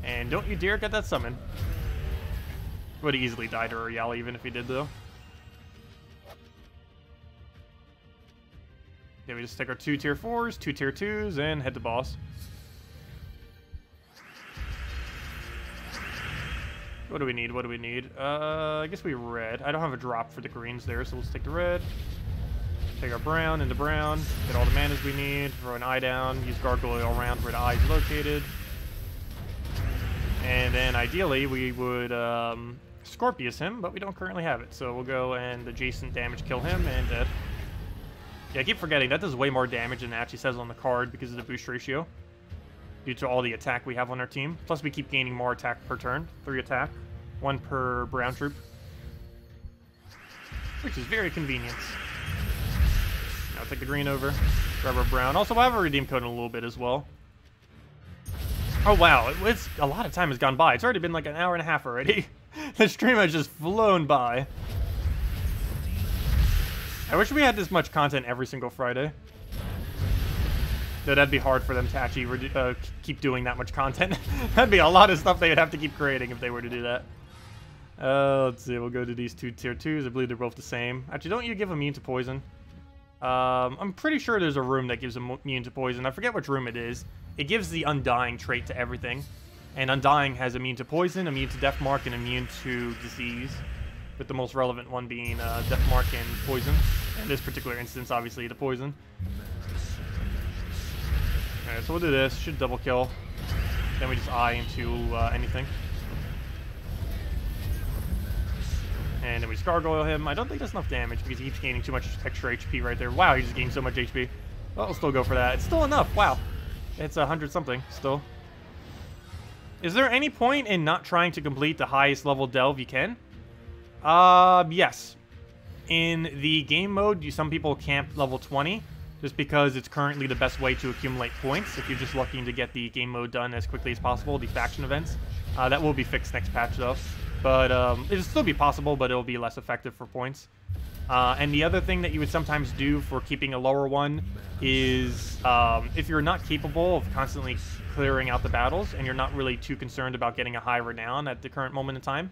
And don't you dare get that summon. Would have easily died to Uriel even if he did though. Yeah, we just take our 2 tier 4s, 2 tier 2s, and head to boss. What do we need? What do we need? I guess we red. I don't have a drop for the greens there, so let's take the red. Take our brown into brown. Get all the manas we need. Throw an eye down. Use Gargoyle around where the eye is located. And then ideally we would Scorpius him, but we don't currently have it. So we'll go and adjacent damage kill him and dead. Yeah, I keep forgetting, that does way more damage than it actually says on the card because of the boost ratio. Due to all the attack we have on our team. Plus we keep gaining more attack per turn. 3 attack. 1 per brown troop. Which is very convenient. Now I'll take the green over. Grab our brown. Also, we'll have a redeem code in a little bit as well. Oh wow, it's a lot of time has gone by. It's already been like an hour and a half already. The stream has just flown by. I wish we had this much content every single Friday. Though that'd be hard for them to actually keep doing that much content. That'd be a lot of stuff they'd have to keep creating if they were to do that. Let's see, we'll go to these 2 tier 2s. I believe they're both the same. Actually, don't you give immune to poison? I'm pretty sure there's a room that gives immune to poison. I forget which room it is. It gives the Undying trait to everything. And Undying has immune to poison, immune to Deathmark, and immune to disease. With the most relevant one being Deathmark and poison. In this particular instance, obviously, the poison. Alright, so we'll do this. Should double kill. Then we just eye into anything. And then we just Gargoyle him. I don't think that's enough damage because he keeps gaining too much extra HP right there. Wow, he just gained so much HP. Well, we'll still go for that. It's still enough. Wow. It's 100 something still. Is there any point in not trying to complete the highest level delve you can? Yes. In the game mode, some people camp level 20 just because it's currently the best way to accumulate points if you're just looking to get the game mode done as quickly as possible, the faction events. That will be fixed next patch though. But it'll still be possible, but it'll be less effective for points. And the other thing that you would sometimes do for keeping a lower one is if you're not capable of constantly clearing out the battles and you're not really too concerned about getting a high renown at the current moment in time,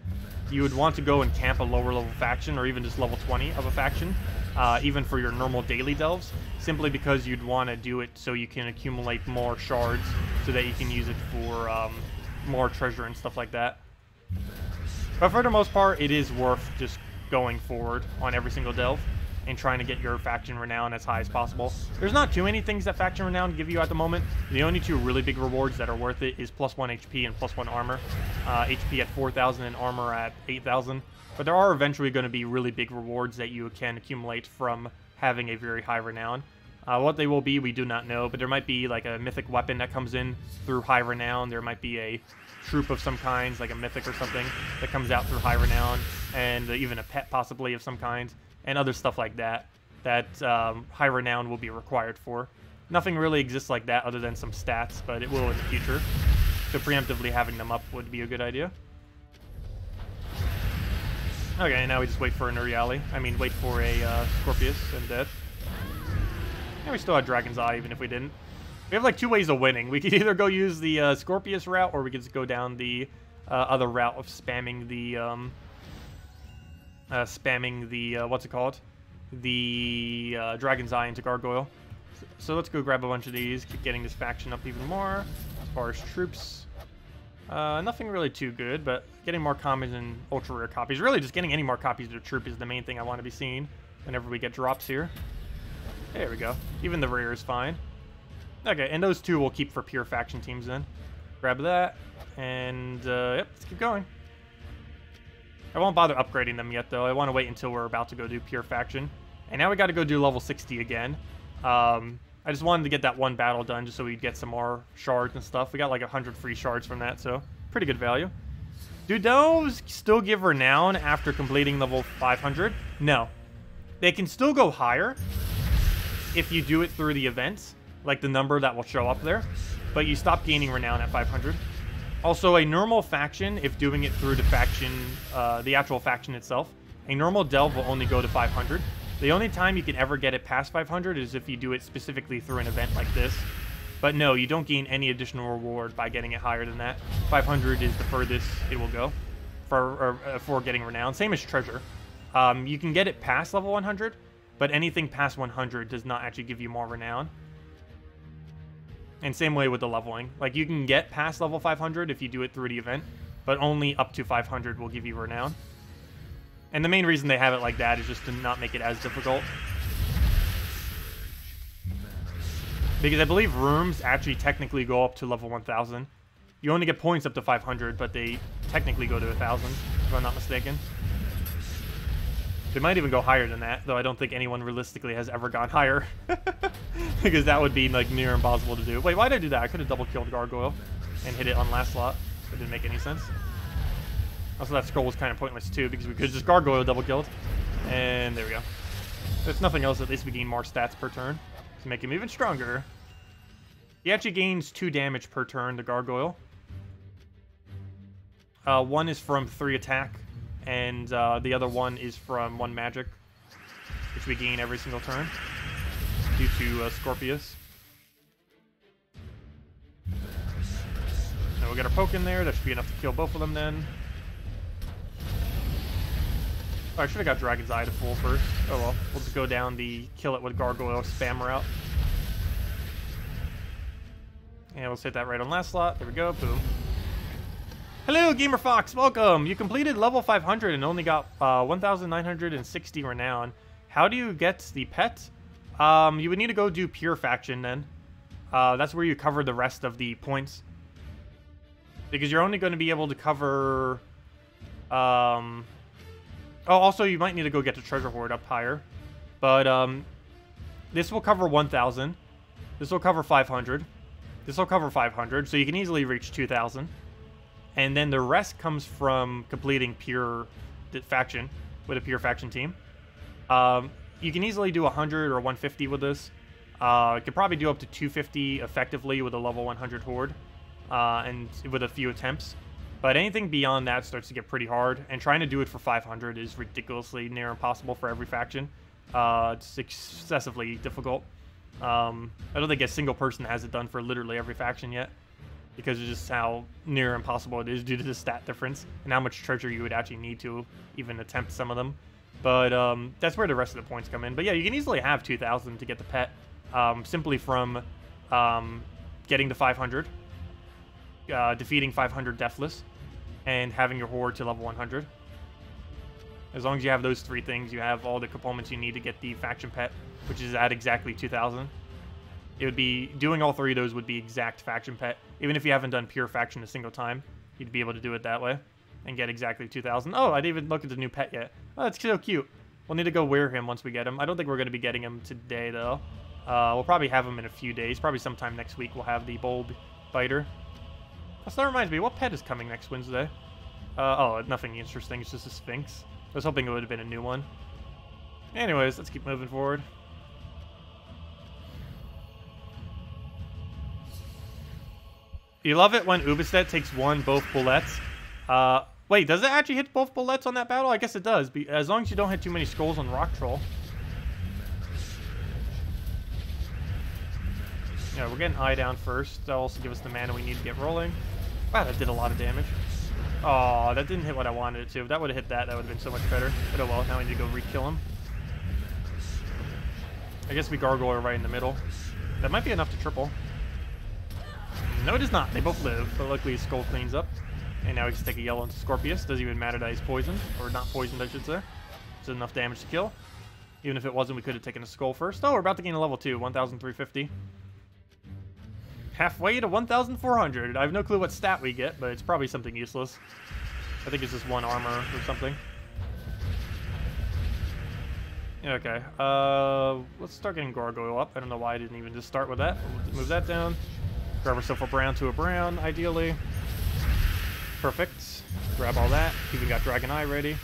you would want to go and camp a lower level faction or even just level 20 of a faction, even for your normal daily delves, simply because you'd want to do it so you can accumulate more shards so that you can use it for more treasure and stuff like that. But for the most part, it is worth just going forward on every single delve. and trying to get your faction renown as high as possible. There's not too many things that faction renown give you at the moment. The only two really big rewards that are worth it is +1 HP and +1 armor. HP at 4,000 and armor at 8,000. But there are eventually going to be really big rewards that you can accumulate from having a very high renown. What they will be, we do not know, but there might be like a mythic weapon that comes in through high renown. There might be a troop of some kinds, like a mythic or something, that comes out through high renown, and even a pet possibly of some kind, and other stuff like that, that high renown will be required for. Nothing really exists like that other than some stats, but it will in the future. So preemptively having them up would be a good idea. Okay, now we just wait for an Uriali. I mean, wait for a Scorpius and death. And we still had Dragon's Eye, even if we didn't. We have like two ways of winning. We could either go use the Scorpius route, or we could just go down the other route of spamming the what's it called? The Dragon's Eye into Gargoyle. So let's go grab a bunch of these, keep getting this faction up even more. As far as troops, nothing really too good, but getting more commons and ultra rare copies. Really, just getting any more copies of the troop is the main thing I want to be seeing whenever we get drops here. There we go. Even the rare is fine. Okay, and those two we'll keep for pure faction teams then. Grab that, and yep, let's keep going. I won't bother upgrading them yet, though. I want to wait until we're about to go do pure faction. And now we got to go do level 60 again. I just wanted to get that one battle done just so we'd get some more shards and stuff. We got like 100 free shards from that, so pretty good value. Do those still give renown after completing level 500? No. They can still go higher if you do it through the events, like the number that will show up there, but you stop gaining renown at 500. Also, a normal faction, if doing it through the faction, the actual faction itself, a normal delve will only go to 500. The only time you can ever get it past 500 is if you do it specifically through an event like this. But no, you don't gain any additional reward by getting it higher than that. 500 is the furthest it will go for getting renown. Same as treasure. You can get it past level 100, but anything past 100 does not actually give you more renown. And same way with the leveling. Like, you can get past level 500 if you do it through the event, but only up to 500 will give you renown. And the main reason they have it like that is just to not make it as difficult. Because I believe rooms actually technically go up to level 1000. You only get points up to 500, but they technically go to 1000, if I'm not mistaken. They might even go higher than that, though I don't think anyone realistically has ever gone higher. Because that would be like near impossible to do. Wait, why did I do that? I could have double killed Gargoyle and hit it on last slot. It didn't make any sense. Also, that scroll was kind of pointless too, because we could just Gargoyle double killed. And there we go. There's nothing else, at least we gain more stats per turn to make him even stronger. He actually gains 2 damage per turn, the Gargoyle. One is from 3 attack, and the other one is from 1 magic, which we gain every single turn due to Scorpius. Now we got our poke in there. That should be enough to kill both of them then. Oh, I should have got Dragon's Eye to full first. Oh well, we'll just go down the kill it with Gargoyle spam route. And let's hit that right on last slot. There we go. Boom. Hello, Gamer Fox. Welcome. You completed level 500 and only got 1,960 renown. How do you get the pet? You would need to go do pure faction then. That's where you cover the rest of the points. Because you're only going to be able to cover... Oh, also, you might need to go get the treasure hoard up higher. But this will cover 1,000. This will cover 500. This will cover 500, so you can easily reach 2,000. And then the rest comes from completing pure faction with a pure faction team. You can easily do 100 or 150 with this. You could probably do up to 250 effectively with a level 100 horde, and with a few attempts. But anything beyond that starts to get pretty hard, and trying to do it for 500 is ridiculously near impossible for every faction. It's excessively difficult. I don't think a single person has it done for literally every faction yet, because of just how near impossible it is due to the stat difference and how much treasure you would actually need to even attempt some of them. But that's where the rest of the points come in. But yeah, you can easily have 2,000 to get the pet, simply from getting to 500, defeating 500 Deathless, and having your horde to level 100. As long as you have those 3 things, you have all the components you need to get the faction pet, which is at exactly 2,000. It would be, doing all 3 of those would be exact faction pet. Even if you haven't done pure faction a single time, you'd be able to do it that way and get exactly 2,000. Oh, I didn't even look at the new pet yet. Oh, that's so cute. We'll need to go wear him once we get him. I don't think we're going to be getting him today, though. We'll probably have him in a few days. Probably sometime next week we'll have the bulb biter. So that reminds me, what pet is coming next Wednesday? Oh, nothing interesting. It's just a Sphinx. I was hoping it would have been a new one. Anyways, let's keep moving forward. You love it when Ubistet takes both bullets. Wait, does it actually hit both bullets on that battle? I guess it does, as long as you don't hit too many skulls on Rock Troll. Yeah, we're getting Eye down first. That'll also give us the mana we need to get rolling. Wow, that did a lot of damage. Oh, that didn't hit what I wanted it to. If that would have hit that, that would have been so much better. But oh well, now we need to go re-kill him. I guess we gargoyle right in the middle. That might be enough to triple. No, it is not. They both live, but luckily his skull cleans up. And now we just take a yellow into Scorpius. Doesn't even matter that he's poisoned. Or not poisoned, I should say. It's enough damage to kill. Even if it wasn't, we could have taken a skull first. Oh, we're about to gain a level 2, 1,350. Halfway to 1,400. I have no clue what stat we get, but it's probably something useless. I think it's just 1 armor or something. Okay, let's start getting Gargoyle up. I don't know why I didn't even just start with that. We'll move that down. Grab ourselves a brown to a brown, ideally. Perfect. Grab all that. Even got Dragon Eye ready.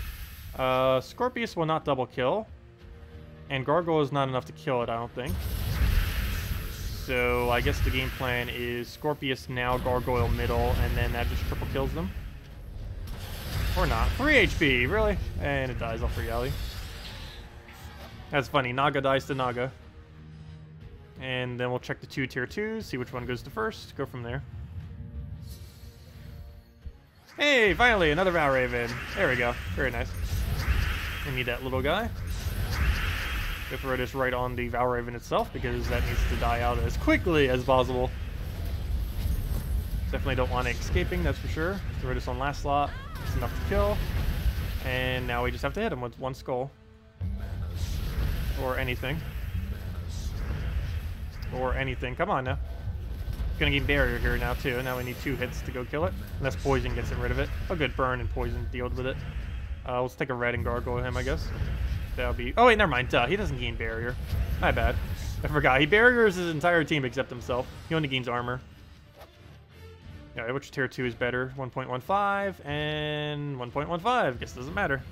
Scorpius will not double kill. And Gargoyle is not enough to kill it, I don't think. So I guess the game plan is Scorpius now, Gargoyle middle, and then that just triple kills them. Or not. 3 HP, really? And it dies off for Yali. That's funny. Naga dies to Naga. And then we'll check the 2 tier 2s, see which one goes to first, go from there. Hey, finally, another Valraven. There we go. Very nice. We need that little guy. We'll throw this right on the Valraven itself, because that needs to die out as quickly as possible. Definitely don't want it escaping, that's for sure. Throw this on last slot. It's enough to kill. And now we just have to hit him with 1 skull. Or anything. Or anything. Come on now. Gonna get barrier here now too. Now we need 2 hits to go kill it. Unless poison gets rid of it. A good burn and poison deals with it. Let's take a red and gargoyle him, I guess. That'll be... Oh wait, never mind. Duh, he doesn't gain barrier. My bad. I forgot. He barriers his entire team except himself. He only gains armor. Yeah, which tier 2 is better? 1.15 and 1.15. Guess it doesn't matter.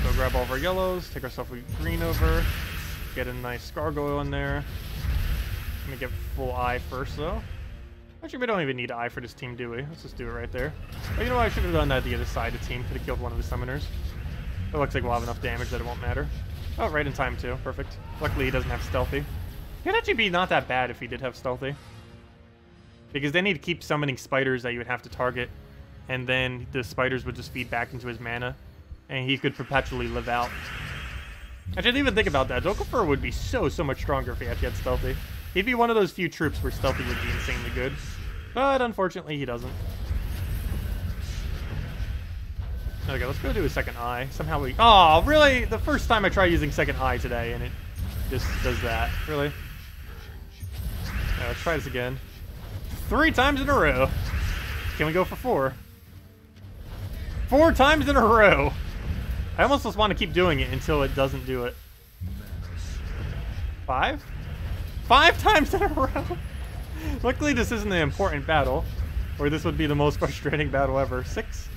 Go grab all of our yellows, take ourselves a green over, get a nice gargoyle in there. Let me get full eye first, though. Actually, we don't even need eye for this team, do we? Let's just do it right there. But you know what? I should have done that the other side of the team. Could have killed one of the summoners. It looks like we'll have enough damage that it won't matter. Oh, right in time, too. Perfect. Luckily, he doesn't have stealthy. He'd actually be not that bad if he did have stealthy. Because then he'd keep summoning spiders that you would have to target. And then the spiders would just feed back into his mana. And he could perpetually live out. I didn't even think about that. Dokapur would be so much stronger if he actually had stealthy. He'd be one of those few troops where stealthy would be insanely good. But unfortunately, he doesn't. Okay, let's go do a second eye. Somehow we... Oh, really? The first time I try using second eye today, and it just does that. Really? Yeah, let's try this again. 3 times in a row. Can we go for 4? 4 times in a row. I almost just want to keep doing it until it doesn't do it. 5? 5 times in a row? Luckily, this isn't an important battle, or this would be the most frustrating battle ever. 6?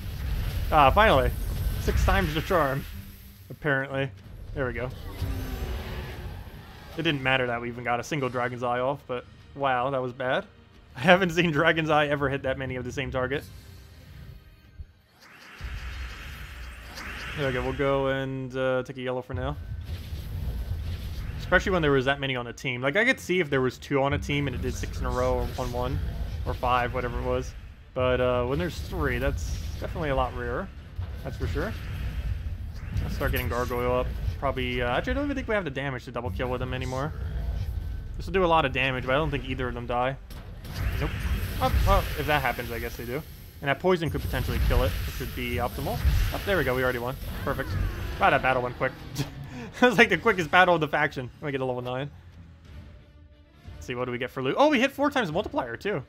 Ah, finally. 6 times the charm, apparently. There we go. It didn't matter that we even got a single Dragon's Eye off, but wow, that was bad. I haven't seen Dragon's Eye ever hit that many of the same target. Okay, we'll go and take a yellow for now. Especially when there was that many on a team. Like, I could see if there was 2 on a team and it did 6 in a row, or 1-1, or 5, whatever it was. But when there's 3, that's definitely a lot rarer. That's for sure. Let's start getting Gargoyle up. Probably, actually, I don't even think we have the damage to double kill with him anymore. This will do a lot of damage, but I don't think either of them die. Nope. Well, if that happens, I guess they do. And that poison could potentially kill it, which would be optimal. Oh, there we go. We already won. Perfect. Wow, that battle went quick. It was like the quickest battle of the faction. We get a level 9. Let's see, what do we get for loot? Oh, we hit 4 times multiplier, too.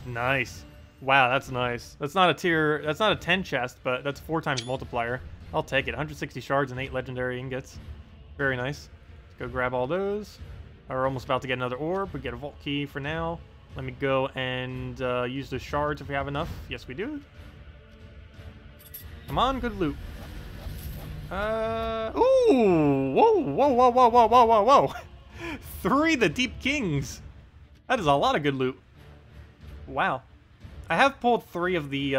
Nice. Wow, that's nice. That's not a tier... That's not a 10 chest, but that's 4 times multiplier. I'll take it. 160 shards and 8 legendary ingots. Very nice. Let's go grab all those. We're almost about to get another orb. We get a vault key for now. Let me go and use the shards if we have enough. Yes, we do. Come on, good loot. Ooh! Whoa, whoa, whoa, whoa, whoa, whoa, whoa, whoa. 3 the Deep Kings. That is a lot of good loot. Wow. I have pulled 3 of the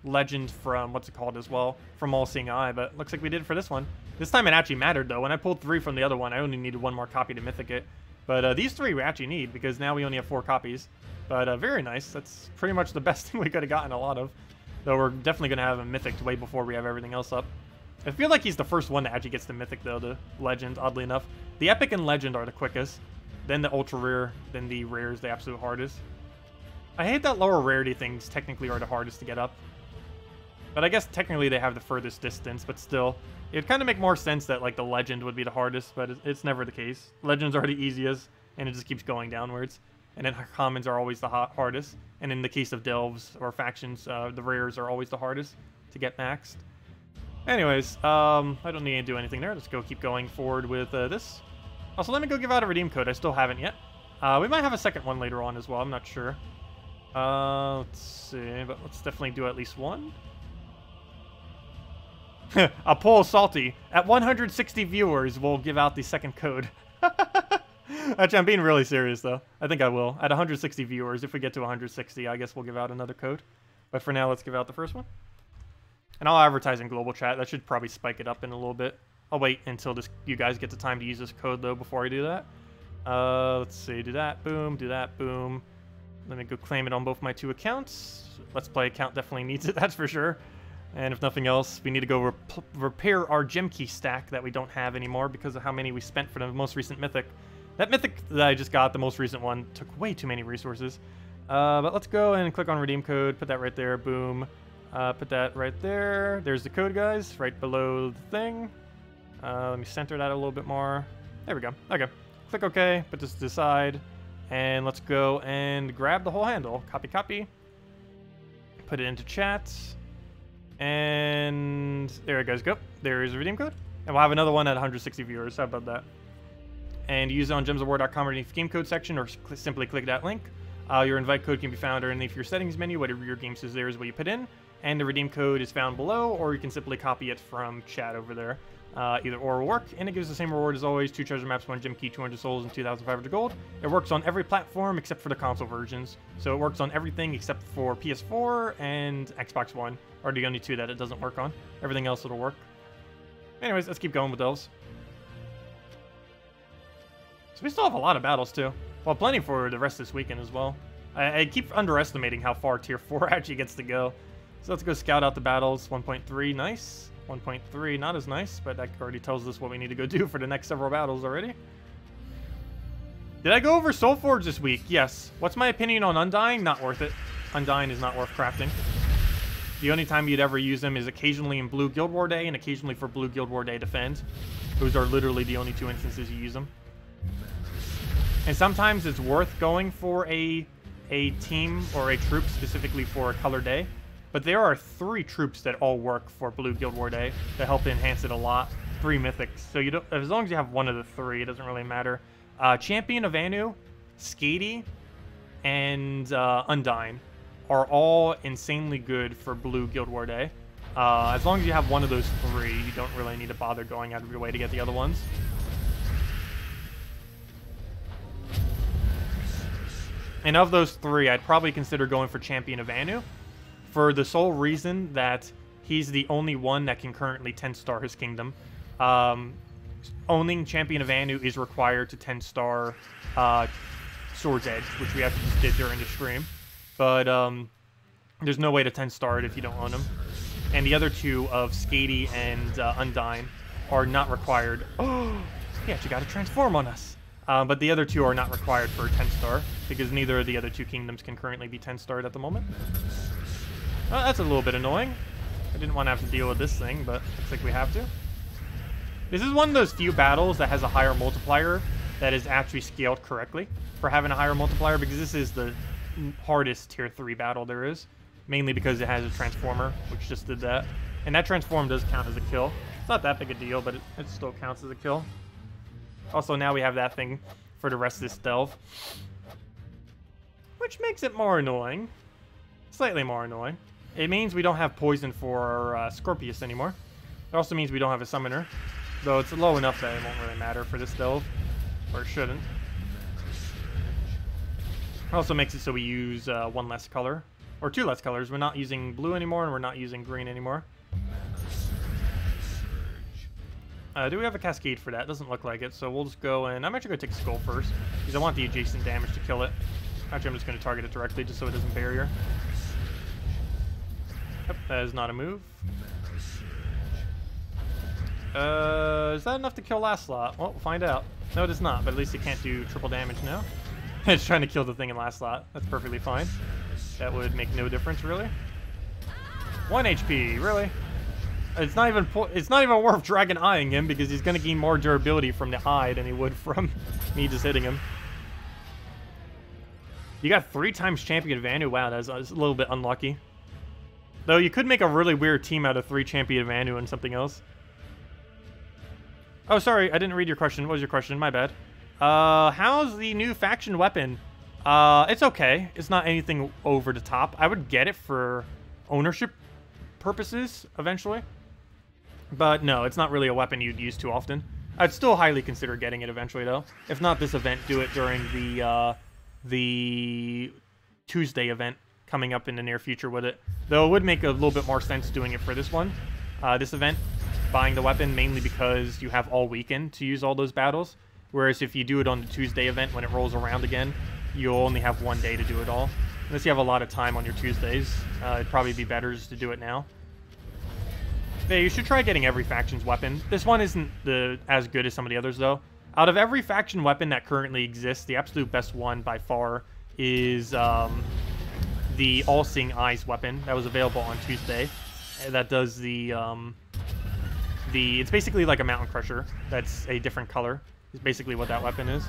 legend from, what's it called as well, from All Seeing Eye, but looks like we did for this one. This time it actually mattered, though. When I pulled 3 from the other one, I only needed 1 more copy to mythic it. But these 3 we actually need, because now we only have 4 copies. But very nice. That's pretty much the best thing we could have gotten a lot of. Though we're definitely going to have him mythic way before we have everything else up. I feel like he's the first one that actually gets the mythic, though, the legend, oddly enough. The epic and legend are the quickest. Then the ultra rare, then the rare is the absolute hardest. I hate that lower rarity things technically are the hardest to get up. But I guess technically they have the furthest distance, but still. It would kind of make more sense that like the legend would be the hardest, but it's never the case. Legends are the easiest, and it just keeps going downwards. And then commons are always the hardest. And in the case of delves or factions, the rares are always the hardest to get maxed. Anyways, I don't need to do anything there. Let's go keep going forward with this. Also, let me go give out a redeem code. I still haven't yet. We might have a second one later on as well. I'm not sure. Let's see, but let's definitely do at least one. A poll salty. At 160 viewers, we'll give out the second code. Actually, I'm being really serious, though. I think I will. At 160 viewers, if we get to 160, I guess we'll give out another code. But for now, let's give out the first one. And I'll advertise in global chat. That should probably spike it up in a little bit. I'll wait until you guys get the time to use this code, though, before I do that. Let's see. Do that, boom. Do that, boom. Let me go claim it on both my 2 accounts. Let's Play account definitely needs it, that's for sure. And if nothing else, we need to go repair our gem key stack that we don't have anymore because of how many we spent for the most recent mythic. That mythic that I just got, the most recent one, took way too many resources. But let's go and click on redeem code, put that right there, boom. Put that right there. There's the code, guys, right below the thing. Let me center that a little bit more. There we go. Okay. Click OK, put this to the side. And let's go and grab the whole handle. Copy, copy. Put it into chat. And there it goes. Go. There is a redeem code. And we'll have another one at 160 viewers. How about that? And use it on gemsofwar.com underneath the game code section, or simply click that link. Your invite code can be found underneath your settings menu. Whatever your game says there is what you put in. And the redeem code is found below, or you can simply copy it from chat over there. Either or will work, and it gives the same reward as always: 2 treasure maps, 1 gem key, 200 souls, and 2,500 gold. It works on every platform except for the console versions. So it works on everything except for PS4 and Xbox One, are the only 2 that it doesn't work on. Everything else it'll work. Anyways, let's keep going with those. So we still have a lot of battles too. Well, plenty for the rest of this weekend as well. I keep underestimating how far Tier 4 actually gets to go. So let's go scout out the battles. 1.3, nice. 1.3, not as nice, but that already tells us what we need to go do for the next several battles already. Did I go over Soulforge this week? Yes. What's my opinion on Undying? Not worth it. Undying is not worth crafting. The only time you'd ever use them is occasionally in Blue Guild War Day and occasionally for Blue Guild War Day Defend. Those are literally the only 2 instances you use them. And sometimes it's worth going for a team or a troop specifically for a color day. But there are 3 troops that all work for Blue Guild War Day that help to enhance it a lot. 3 mythics. So you don't, as long as you have one of the 3, it doesn't really matter. Champion of Anu, Skady, and Undying are all insanely good for Blue Guild War Day. As long as you have one of those 3, you don't really need to bother going out of your way to get the other ones. And of those 3, I'd probably consider going for Champion of Anu, for the sole reason that he's the only one that can currently 10-star his kingdom. Owning Champion of Anu is required to 10-star Sword's Edge, which we actually just did during the stream. But there's no way to 10-star it if you don't own him. And the other 2 of Skady and Undying are not required. Oh, he actually got to transform on us. But the other two are not required for a 10-star, because neither of the other two kingdoms can currently be 10-starred at the moment. That's a little bit annoying. I didn't want to have to deal with this thing, but looks like we have to. This is one of those few battles that has a higher multiplier that is actually scaled correctly for having a higher multiplier, because this is the hardest tier 3 battle there is, mainly because it has a transformer, which just did that. And that transform does count as a kill. It's not that big a deal, but it still counts as a kill. Also, now we have that thing for the rest of this delve, which makes it more annoying. Slightly more annoying. It means we don't have poison for our Scorpius anymore. It also means we don't have a summoner, though it's low enough that it won't really matter for this delve, or it shouldn't. It also makes it so we use one less color, or two less colors. We're not using blue anymore, and we're not using green anymore. Do we have a cascade for that? Doesn't look like it, so we'll just go and I'm actually going to take Skull first, because I want the adjacent damage to kill it. Actually, I'm just going to target it directly, just so it doesn't barrier. Yep, that is not a move. Is that enough to kill last slot? Well, we'll find out. No, it is not, but at least it can't do triple damage now. It's trying to kill the thing in last slot. That's perfectly fine. That would make no difference, really. 1 HP, really? It's not even worth Dragon Eyeing him, because he's going to gain more durability from the eye than he would from me just hitting him. You got 3 times Champion Vanu. Wow, that's a little bit unlucky. Though you could make a really weird team out of 3 Champion Vanu and something else. Oh, sorry, I didn't read your question. What was your question? My bad. How's the new faction weapon? It's okay. It's not anything over the top. I would get it for ownership purposes eventually. But no, it's not really a weapon you'd use too often. I'd still highly consider getting it eventually, though. If not this event, do it during the Tuesday event coming up in the near future with it. Though it would make a little bit more sense doing it for this one, this event, buying the weapon, mainly because you have all weekend to use all those battles. Whereas if you do it on the Tuesday event, when it rolls around again, you'll only have 1 day to do it all. Unless you have a lot of time on your Tuesdays, it'd probably be better just to do it now. Yeah, you should try getting every faction's weapon. This one isn't as good as some of the others, though. Out of every faction weapon that currently exists, the absolute best one by far is the All-Seeing Eyes weapon that was available on Tuesday. That does it's basically like a Mountain Crusher. That's a different color. Is basically what that weapon is.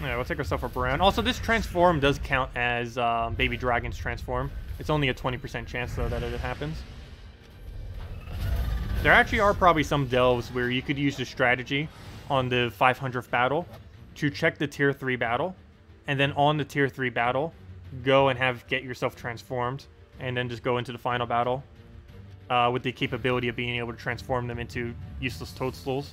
Yeah, we'll take ourselves a brown. Also, this transform does count as Baby Dragon's transform. It's only a 20% chance, though, that it happens. There actually are probably some delves where you could use the strategy on the 500th battle to check the tier 3 battle, and then on the tier 3 battle, go and get yourself transformed, and then just go into the final battle with the capability of being able to transform them into useless toadstools.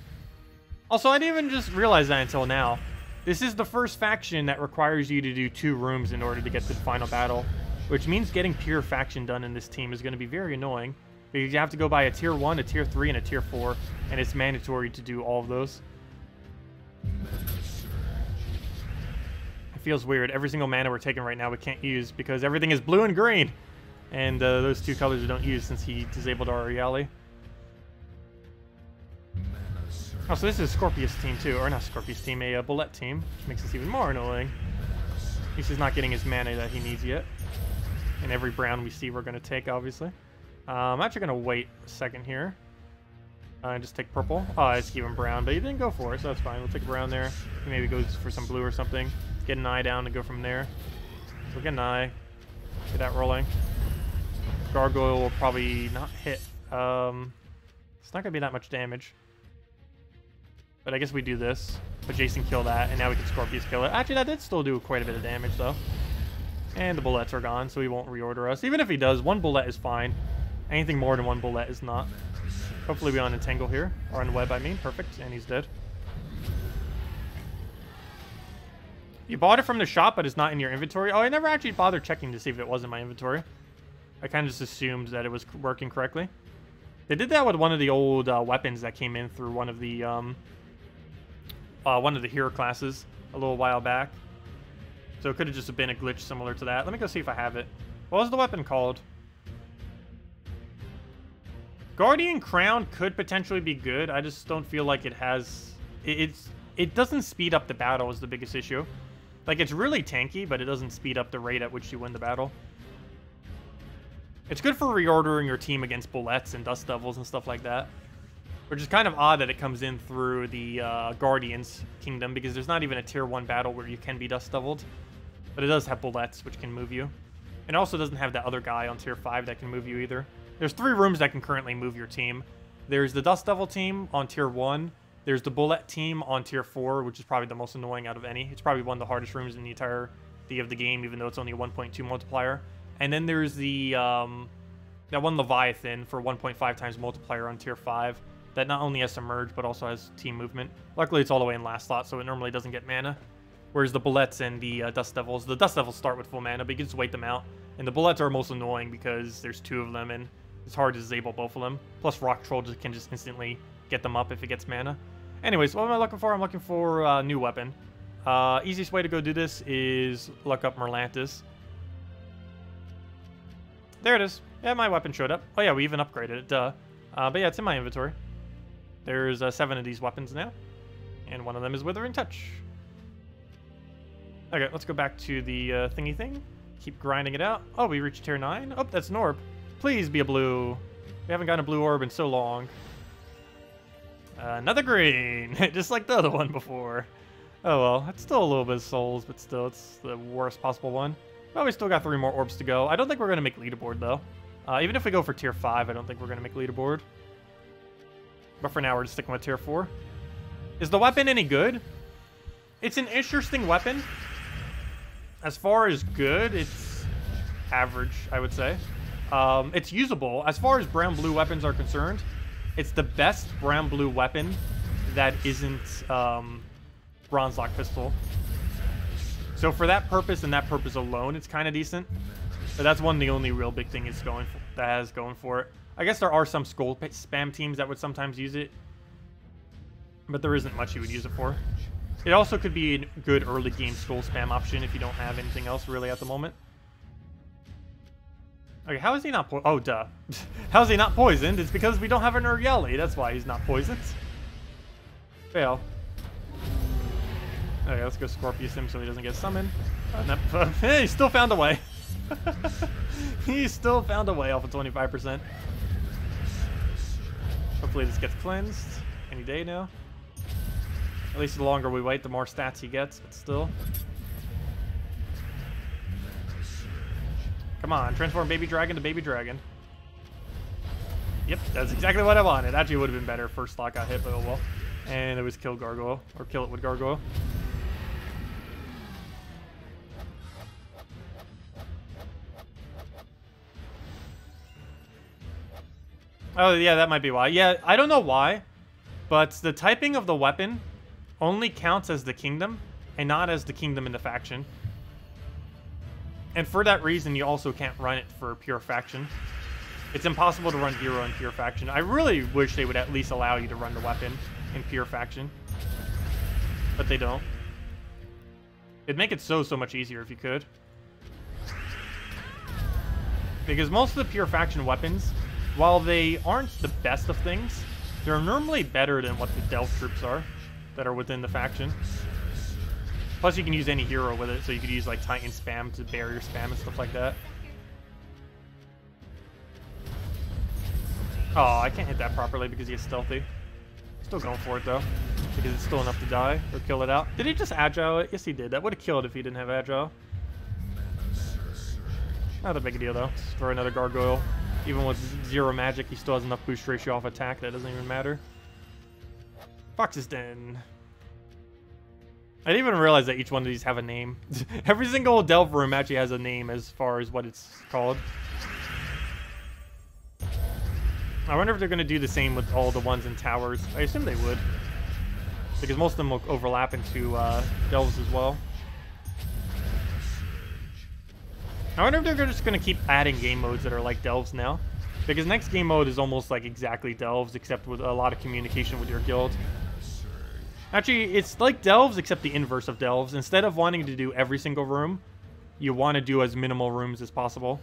Also, I didn't even just realize that until now. This is the first faction that requires you to do 2 rooms in order to get to the final battle, which means getting pure faction done in this team is going to be very annoying, because you have to go by a tier 1, a tier 3, and a tier 4, and it's mandatory to do all of those. It feels weird. Every single mana we're taking right now we can't use, because everything is blue and green, and those 2 colors we don't use since he disabled our Reale. Oh, so this is a Scorpius team too, or not Scorpius team, a Bullet team, which makes this even more annoying. At least he's not getting his mana that he needs yet. And every brown we see we're going to take, obviously. I'm actually going to wait a second here. And just take purple. Oh, I just gave him brown, but he didn't go for it, so that's fine. We'll take brown there. He maybe goes for some blue or something. Get an eye down and go from there. So get an eye. Get that rolling. Gargoyle will probably not hit. It's not going to be that much damage. But I guess we do this. But Jason kill that, and now we can Scorpius kill it. Actually, that did still do quite a bit of damage, though. And the bullets are gone, so he won't reorder us. Even if he does, 1 bullet is fine. Anything more than 1 bullet is not. Hopefully we unentangle here. Or unweb, I mean. Perfect. And he's dead. You bought it from the shop, but it's not in your inventory? Oh, I never actually bothered checking to see if it was in my inventory. I kind of just assumed that it was working correctly. They did that with one of the old weapons that came in through one of the hero classes a little while back. So it could have just been a glitch similar to that. Let me go see if I have it. What was the weapon called? Guardian Crown could potentially be good. I just don't feel like it has... It doesn't speed up the battle is the biggest issue. Like, it's really tanky, but it doesn't speed up the rate at which you win the battle. It's good for reordering your team against bullets and dust devils and stuff like that. Which is kind of odd that it comes in through the Guardians Kingdom, because there's not even a tier 1 battle where you can be dust deviled. But it does have bullets, which can move you. It also doesn't have that other guy on tier 5 that can move you either. There's 3 rooms that can currently move your team. There's the Dust Devil team on tier 1. There's the Bullet team on tier 4, which is probably the most annoying out of any. It's probably one of the hardest rooms in the entirety of the game, even though it's only a 1.2 multiplier. And then there's the that one Leviathan for 1.5 times multiplier on tier 5 that not only has Submerge, but also has team movement. Luckily, it's all the way in last slot, so it normally doesn't get mana. Whereas the Bullets and the Dust Devils start with full mana, but you can just wait them out. And the Bullets are most annoying because there's 2 of them, and it's hard to disable both of them. Plus, Rock Troll can just instantly get them up if it gets mana. Anyways, what am I looking for? I'm looking for a new weapon. Easiest way to go do this is look up Merlantis. There it is. Yeah, my weapon showed up. Oh yeah, we even upgraded it, duh. But yeah, it's in my inventory. There's 7 of these weapons now. And one of them is Withering Touch. Okay, let's go back to the thingy thing. Keep grinding it out. Oh, we reached tier 9. Oh, that's an orb. Please be a blue. We haven't gotten a blue orb in so long. Another green, just like the other one before. Oh well, it's still a little bit of souls, but still, it's the worst possible one. Well, we still got 3 more orbs to go. I don't think we're going to make leaderboard, though. Even if we go for tier 5, I don't think we're going to make leaderboard. But for now, we're just sticking with tier 4. Is the weapon any good? It's an interesting weapon. As far as good, it's average, I would say. It's usable. As far as brown-blue weapons are concerned, it's the best brown-blue weapon that isn't Bronze Lock Pistol. So for that purpose and that purpose alone, it's kind of decent. But that's one of the only real big thing that has going for it. I guess there are some skull spam teams that would sometimes use it. But there isn't much you would use it for. It also could be a good early game skull spam option if you don't have anything else really at the moment. Okay, how is he not oh, duh. How is he not poisoned? It's because we don't have an Urgeli. That's why he's not poisoned. Fail. Okay, let's go Scorpius him so he doesn't get summoned. Hey, he still found a way. He still found a way off of 25%. Hopefully this gets cleansed any day now. At least the longer we wait, the more stats he gets, but still. Come on, transform Baby Dragon to Baby Dragon. Yep, that's exactly what I wanted. Actually, it would have been better if first slot got hit, but oh well. And it was kill Gargoyle, or kill it with Gargoyle. Oh, yeah, that might be why. Yeah, I don't know why, but the typing of the weapon only counts as the kingdom and not as the kingdom in the faction. And for that reason, you also can't run it for pure faction. It's impossible to run hero in pure faction. I really wish they would at least allow you to run the weapon in pure faction, but they don't. It'd make it so much easier if you could. Because most of the pure faction weapons, while they aren't the best of things, they're normally better than what the Delve troops are that are within the faction. Plus, you can use any hero with it, so you could use like Titan spam to barrier spam and stuff like that. Oh, I can't hit that properly because he is stealthy. Still going for it though, because it's still enough to die or kill it out. Did he just agile it? Yes, he did. That would have killed if he didn't have agile. Not a big deal though. Just throw another gargoyle. Even with 0 magic, he still has enough boost ratio off attack. That doesn't even matter. Fox's Den. I didn't even realize that each one of these have a name. Every single Delve room actually has a name as far as what it's called. I wonder if they're going to do the same with all the ones in towers. I assume they would. Because most of them will overlap into Delves as well. I wonder if they're just going to keep adding game modes that are like Delves now. Because next game mode is almost like exactly Delves, except with a lot of communication with your guild. Actually, it's like Delves, except the inverse of Delves. Instead of wanting to do every single room, you want to do as minimal rooms as possible.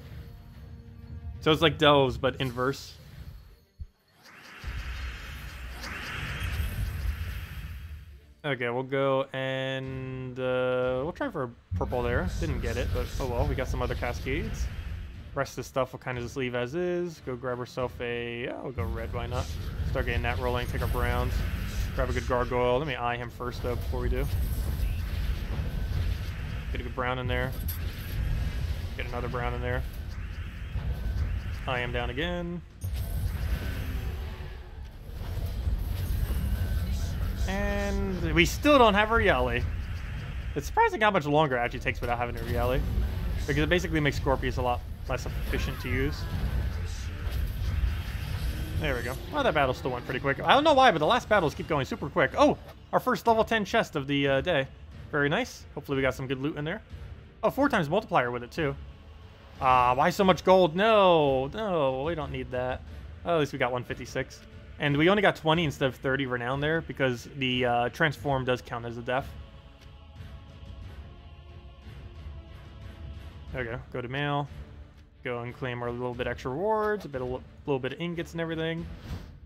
So it's like Delves, but inverse. Okay, we'll go and we'll try for a purple there. Didn't get it, but oh well, we got some other cascades. Rest of the stuff we'll kind of just leave as is. Go grab ourselves a, yeah, we'll go red, why not? Start getting that rolling, take our browns. Grab a good gargoyle. Let me eye him first though before we do. Get a good brown in there. Get another brown in there. Eye him down again. And we still don't have a Riele. It's surprising how much longer it actually takes without having a Riele, because it basically makes Scorpius a lot less efficient to use. There we go. Well, that battle still went pretty quick. I don't know why, but the last battles keep going super quick. Oh, our first level 10 chest of the day. Very nice. Hopefully we got some good loot in there. Oh, 4 times multiplier with it too. Why so much gold? No, no, we don't need that. Oh, at least we got 156. And we only got 20 instead of 30 renown there because the transform does count as a death. There we go. Go to mail. Go and claim our little bit extra rewards, a little bit of ingots and everything.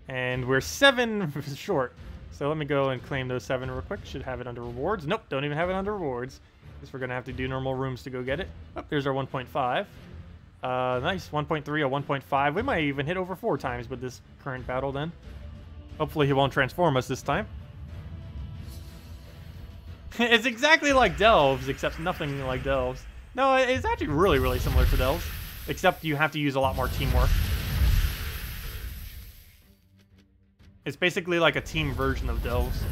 And we're 7 short. So let me go and claim those 7 real quick. Should have it under rewards. Nope, don't even have it under rewards. Guess we're going to have to do normal rooms to go get it. Oh, there's our 1.5. Nice, 1.3 or 1.5. We might even hit over 4 times with this current battle then. Hopefully he won't transform us this time. It's exactly like Delves, except nothing like Delves. No, it's actually really, really similar to Delves, except you have to use a lot more teamwork. It's basically like a team version of Delves.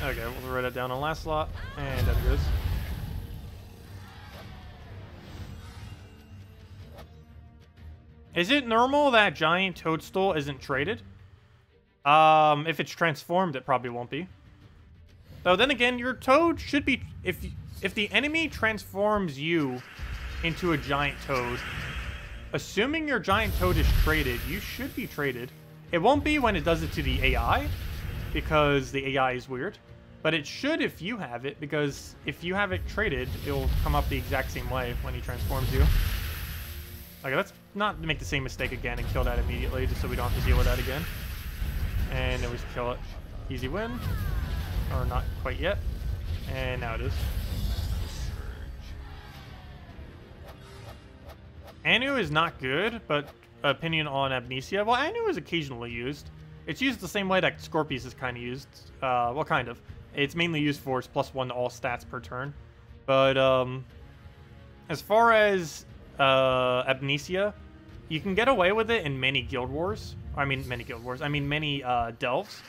Okay, we'll write it down on last slot, and that goes. Is it normal that giant toadstool isn't traded? If it's transformed, it probably won't be. Though then again, your toad should be, if the enemy transforms you into a giant toad, assuming your giant toad is traded, you should be traded. It won't be when it does it to the AI, because the AI is weird. But it should if you have it, because if you have it traded, it'll come up the exact same way when he transforms you. Okay, let's not make the same mistake again and kill that immediately, just so we don't have to deal with that again. And then we just kill it. Easy win. Or not quite yet. And now it is. Anu is not good, but opinion on Amnesia. Well, Anu is occasionally used. It's used the same way that Scorpius is kind of used. Well, kind of. It's mainly used for its +1 to all stats per turn. But as far as Amnesia, you can get away with it in many Guild Wars. I mean, many Delves,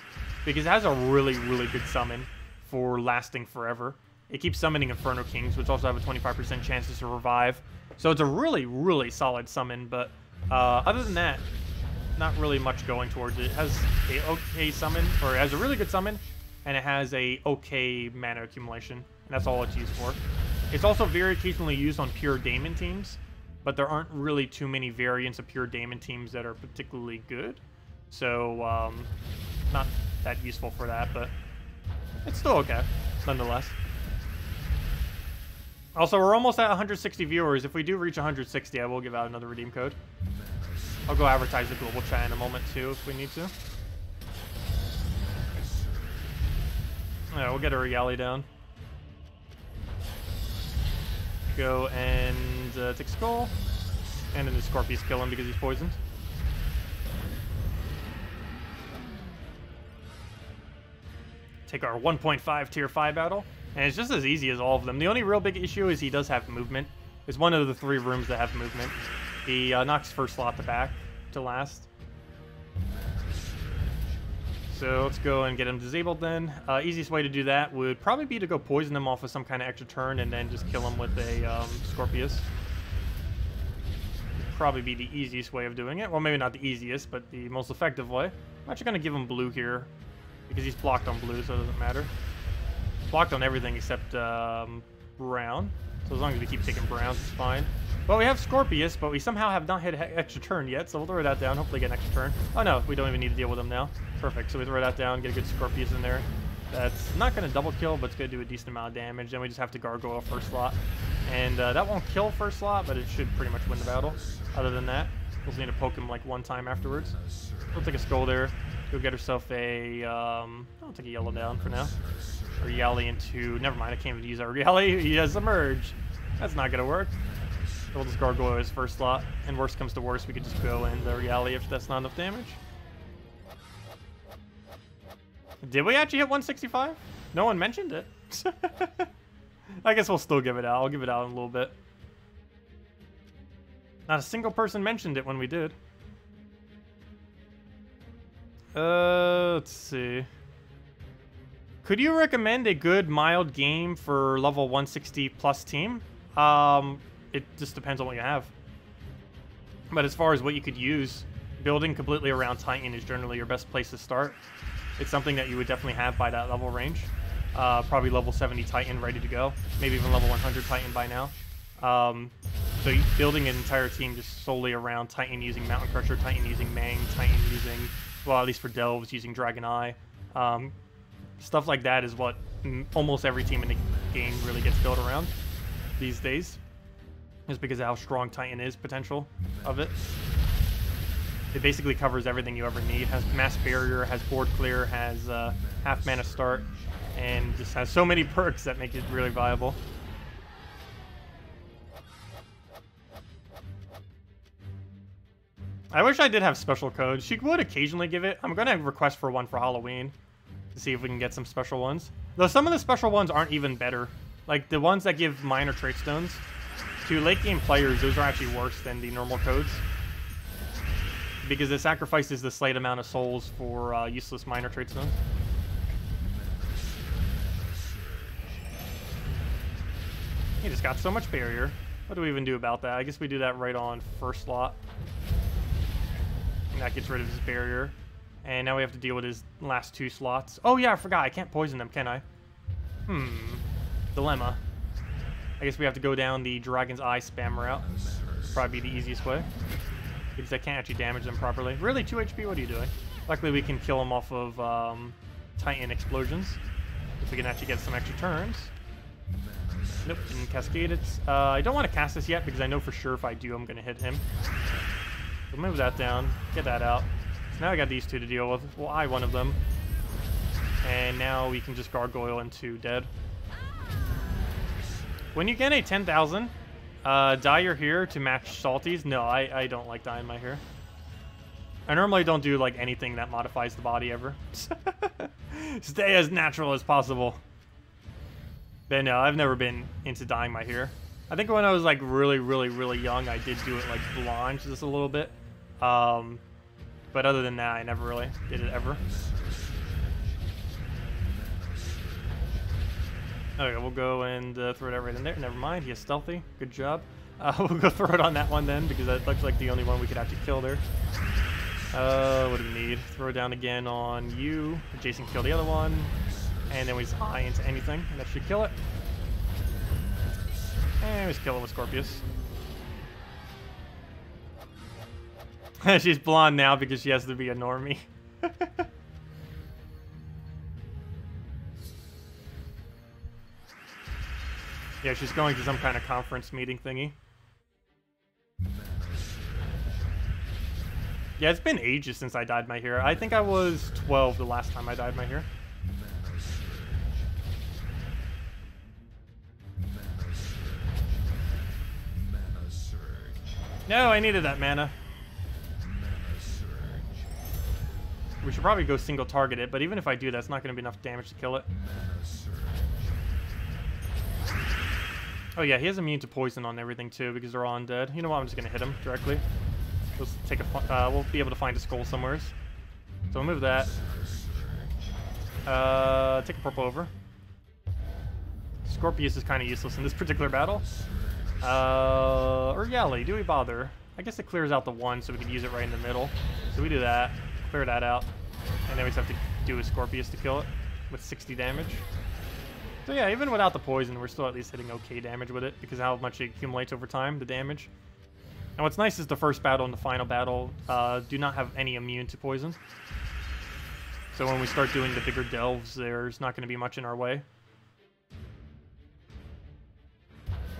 because it has a really, really good summon for lasting forever. It keeps summoning Inferno Kings, which also have a 25% chance to revive. So it's a really, really solid summon, but other than that, not really much going towards it. It has a okay summon, or it has a really good summon, and it has a okay mana accumulation, and that's all it's used for. It's also very occasionally used on pure Daemon teams, but there aren't really too many variants of pure Daemon teams that are particularly good. So, not that useful for that, but it's still okay, nonetheless. Also, we're almost at 160 viewers. If we do reach 160, I will give out another redeem code. I'll go advertise the global chat in a moment, too, if we need to. Yeah, we'll get a Riele down. Go and take Skull. And then the Scorpius kill him because he's poisoned. Take our 1.5 tier 5 battle. And it's just as easy as all of them. The only real big issue is he does have movement. It's one of the 3 rooms that have movement. He knocks first slot to last. So let's go and get him disabled then. Easiest way to do that would probably be to go poison him off with some kind of extra turn and then just kill him with a Scorpius. Probably be the easiest way of doing it. Well, maybe not the easiest, but the most effective way. I'm actually going to give him blue here because he's blocked on blue, so it doesn't matter. Blocked on everything except brown. So as long as we keep taking browns, it's fine. Well, we have Scorpius, but we somehow have not hit an extra turn yet, so we'll throw that down. Hopefully get an extra turn. Oh no, we don't even need to deal with him now. Perfect, so we throw that down, get a good Scorpius in there. That's not going to double kill, but it's going to do a decent amount of damage. Then we just have to gargoyle first slot. And that won't kill first slot, but it should pretty much win the battle. Other than that, we'll just need to poke him like one time afterwards. We'll take a skull there. Go get herself a, I'll take a yellow down for now. Or Yali into, never mind, I can't even use our Yali. He has a merge. That's not gonna work. We'll just gargoyle his first slot. And worst comes to worst, we could just go in the Yali if that's not enough damage. Did we actually hit 165? No one mentioned it. I guess we'll still give it out. I'll give it out in a little bit. Not a single person mentioned it when we did. Let's see. Could you recommend a good mild game for level 160 plus team? It just depends on what you have. But as far as what you could use, building completely around Titan is generally your best place to start. It's something that you would definitely have by that level range. Probably level 70 Titan ready to go. Maybe even level 100 Titan by now. So building an entire team just solely around Titan using Mountain Crusher, Titan using Mang, Titan using, well, at least for Delves, using Dragon Eye. Stuff like that is what almost every team in the game really gets built around these days. Just because of how strong Titan is, potential of it. It basically covers everything you ever need. Has mass barrier, has board clear, has half mana start, and just has so many perks that make it really viable. I wish I did have special codes. She would occasionally give it. I'm going to request for one for Halloween to see if we can get some special ones. Though some of the special ones aren't even better. Like the ones that give minor trait stones. To late game players, those are actually worse than the normal codes. Because it sacrifices the slight amount of souls for useless minor trait stones. He just got so much barrier. What do we even do about that? I guess we do that right on first slot. And that gets rid of his barrier. And now we have to deal with his last two slots. Oh yeah, I forgot. I can't poison them, can I? Dilemma. I guess we have to go down the Dragon's Eye spam route. Probably be the easiest way. Because I can't actually damage them properly. Really, 2 HP? What are you doing? Luckily, we can kill them off of Titan explosions. If we can actually get some extra turns. Nope, didn't cascade it. I don't want to cast this yet because I know for sure if I do, I'm going to hit him. We'll move that down. Get that out. So now I got these two to deal with. We'll eye one of them. And now we can just gargoyle into dead. When you get a 10,000, dye your hair to match Salty's. No, I don't like dyeing my hair. I normally don't do like anything that modifies the body ever. Stay as natural as possible. But no, I've never been into dyeing my hair. I think when I was like really young, I did do it like blonde just a little bit. But other than that, I never really did it ever. Okay, we'll go and throw it right in there. Never mind, he is stealthy. Good job. We'll go throw it on that one then, because that looks like the only one we could actually kill there. What do we need? Throw it down again on you. Jason kill the other one. And then we just eye into anything, and that should kill it. And we just kill it with Scorpius. She's blonde now because she has to be a normie. Yeah, she's going to some kind of conference meeting thingy. Yeah, it's been ages since I dyed my hair. I think I was 12 the last time I dyed my hair. No, I needed that mana. We should probably go single target it, but even if I do, that's not going to be enough damage to kill it. Oh yeah, he has immune to poison on everything too because they're all undead. You know what? I'm just going to hit him directly. We'll take a we'll be able to find a skull somewhere. So we'll move that. Take a purple over. Scorpius is kind of useless in this particular battle. Or Yali, do we bother? I guess it clears out the one so we can use it right in the middle. So we do that, clear that out, and then we just have to do a Scorpius to kill it with 60 damage. So yeah, even without the poison, we're still at least hitting okay damage with it because how much it accumulates over time, the damage. And what's nice is the first battle and the final battle do not have any immune to poison. So when we start doing the bigger delves, there's not going to be much in our way.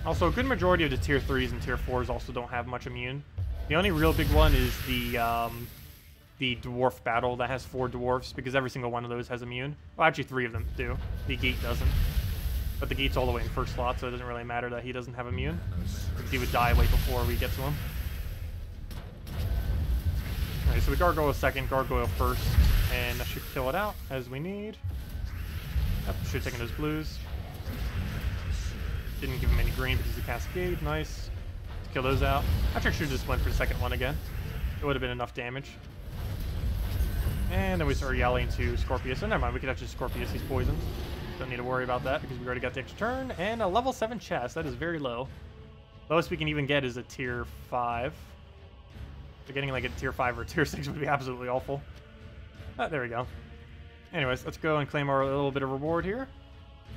Also, a good majority of the tier 3s and tier 4s also don't have much immune. The only real big one is the dwarf battle that has 4 dwarfs, because every single one of those has immune. Well, actually 3 of them do. The gate doesn't. But the gate's all the way in first slot, so it doesn't really matter that he doesn't have immune. Because he would die way before we get to him. Alright, so we gargoyle second, gargoyle first, and that should kill it out as we need. Yep, should have taken those blues. Didn't give him any green because of Cascade. Nice. Let's kill those out. Actually, I should have just went for the second one again. It would have been enough damage. And then we start yelling to Scorpius. And never mind, we could actually Scorpius these poisons. Don't need to worry about that because we already got the extra turn. And a level 7 chest. That is very low. Lowest we can even get is a tier 5. So getting like a tier 5 or a tier 6 would be absolutely awful. Ah, there we go. Anyways, let's go and claim our little bit of reward here.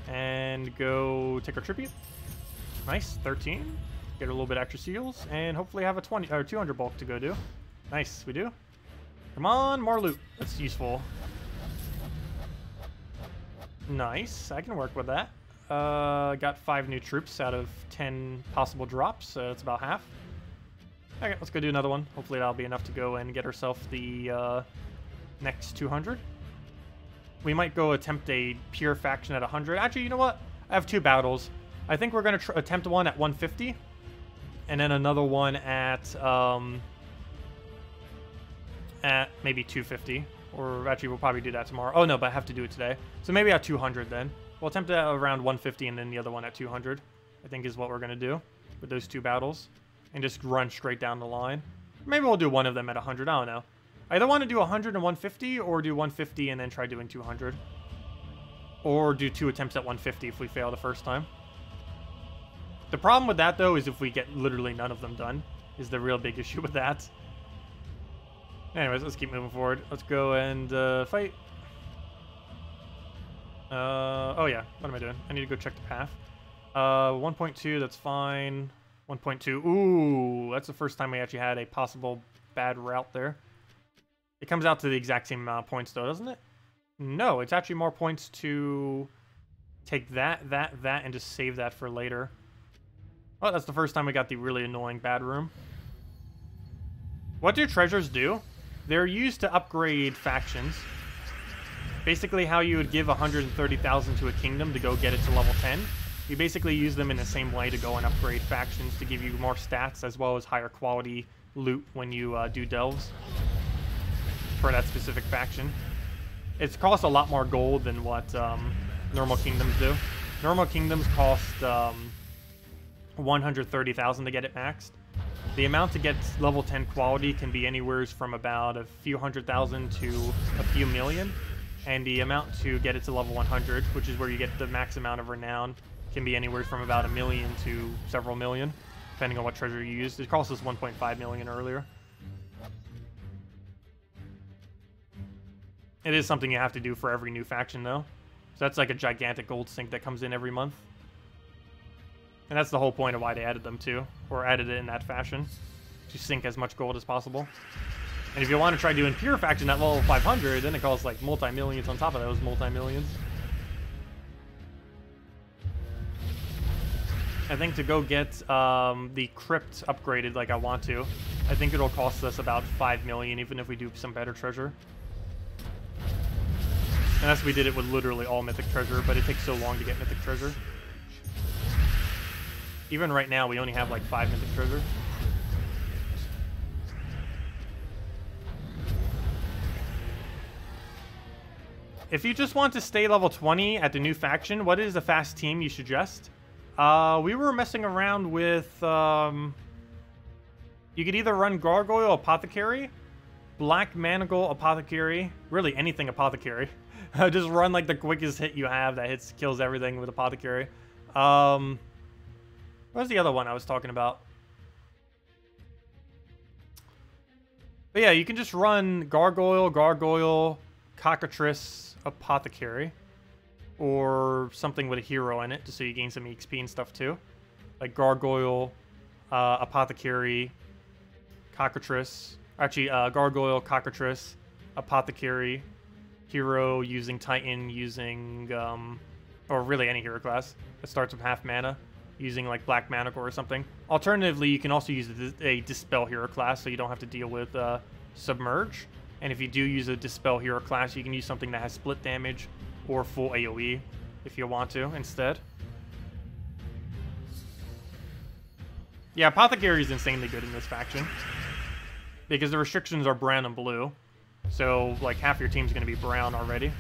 And go take our tribute. Nice, 13. Get a little bit extra seals. And hopefully have a 20 or 200 bulk to go do. Nice, we do. Come on, more loot. That's useful. Nice, I can work with that. Got 5 new troops out of 10 possible drops, so that's about half. Okay, let's go do another one. Hopefully that'll be enough to go and get ourselves the next 200. We might go attempt a pure faction at 100. Actually, you know what? I have 2 battles. I think we're going to attempt one at 150. And then another one at maybe 250. Or actually, we'll probably do that tomorrow. Oh, no, but I have to do it today. So maybe at 200 then. We'll attempt it at around 150 and then the other one at 200. I think is what we're going to do with those 2 battles. And just run straight down the line. Maybe we'll do one of them at 100. I don't know. I either want to do 100 and 150 or do 150 and then try doing 200. Or do 2 attempts at 150 if we fail the first time. The problem with that, though, is if we get literally none of them done. Is the real big issue with that. Anyways, let's keep moving forward. Let's go and fight. Oh yeah, what am I doing? I need to go check the path. 1.2, that's fine. 1.2, ooh, that's the first time we actually had a possible bad route there. It comes out to the exact same amount of points, though, doesn't it? No, it's actually more points to take that, and just save that for later. Oh, that's the first time we got the really annoying bad room. What do treasures do? They're used to upgrade factions. Basically how you would give 130,000 to a kingdom to go get it to level 10. You basically use them in the same way to go and upgrade factions to give you more stats as well as higher quality loot when you do delves for that specific faction. It costs a lot more gold than what normal kingdoms do. Normal kingdoms cost 130,000 to get it maxed. The amount to get level 10 quality can be anywhere from about a few 100,000 to a few million. And the amount to get it to level 100, which is where you get the max amount of renown, can be anywhere from about 1 million to several million, depending on what treasure you use. It cost us 1.5 million earlier. It is something you have to do for every new faction, though. So that's like a gigantic gold sink that comes in every month. And that's the whole point of why they added them, too. Or added it in that fashion. To sink as much gold as possible. And if you want to try doing pure faction at level 500, then it costs like multi-millions on top of those multi-millions. I think to go get the crypt upgraded like I want to, I think it'll cost us about 5 million, even if we do some better treasure. Unless we did it with literally all mythic treasure, but it takes so long to get mythic treasure. Even right now, we only have like 5 mythic treasure. If you just want to stay level 20 at the new faction, what is the fast team you suggest? We were messing around with... you could either run Gargoyle Apothecary, Black Manacle Apothecary, really anything Apothecary. Just run like the quickest hit you have that kills everything with Apothecary. What was the other one I was talking about? But yeah, you can just run Gargoyle, Cockatrice, Apothecary. Or something with a hero in it, just so you gain some EXP and stuff too. Like Gargoyle, Apothecary, Cockatrice. Actually, Gargoyle, Cockatrice, Apothecary, hero using Titan, using... or really any hero class that starts with half mana. using like Black Manacle or something. Alternatively, you can also use a Dispel hero class, so you don't have to deal with Submerge. And if you do use a Dispel hero class, you can use something that has split damage or full AoE if you want to instead. Yeah, Apothecary is insanely good in this faction because the restrictions are brown and blue. So, like, half your team's going to be brown already.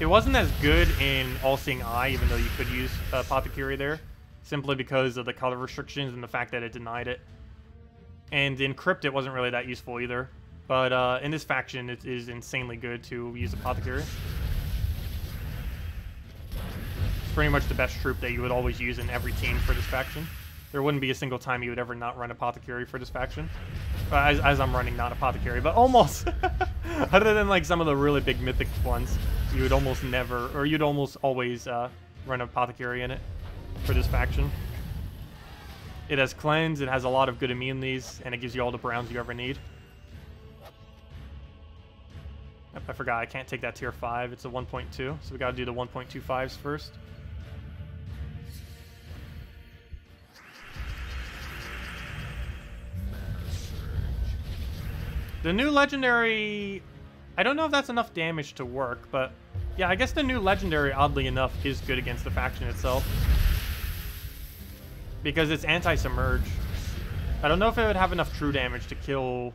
It wasn't as good in All-Seeing Eye, even though you could use Apothecary there, simply because of the color restrictions and the fact that it denied it. And in Crypt, it wasn't really that useful either. But in this faction, it is insanely good to use Apothecary. It's pretty much the best troop that you would always use in every team for this faction. There wouldn't be a single time you would ever not run Apothecary for this faction. As I'm running not Apothecary, but almost. Other than like some of the really big mythic ones, you would almost never, or you'd almost always run Apothecary in it for this faction. It has Cleanse, it has a lot of good immunities, and it gives you all the browns you ever need. Yep, I forgot, I can't take that tier 5, it's a 1.2, so we gotta do the 1.25s first. The new legendary, I don't know if that's enough damage to work, but yeah, I guess the new legendary, oddly enough, is good against the faction itself. Because it's anti-submerge. I don't know if it would have enough true damage to kill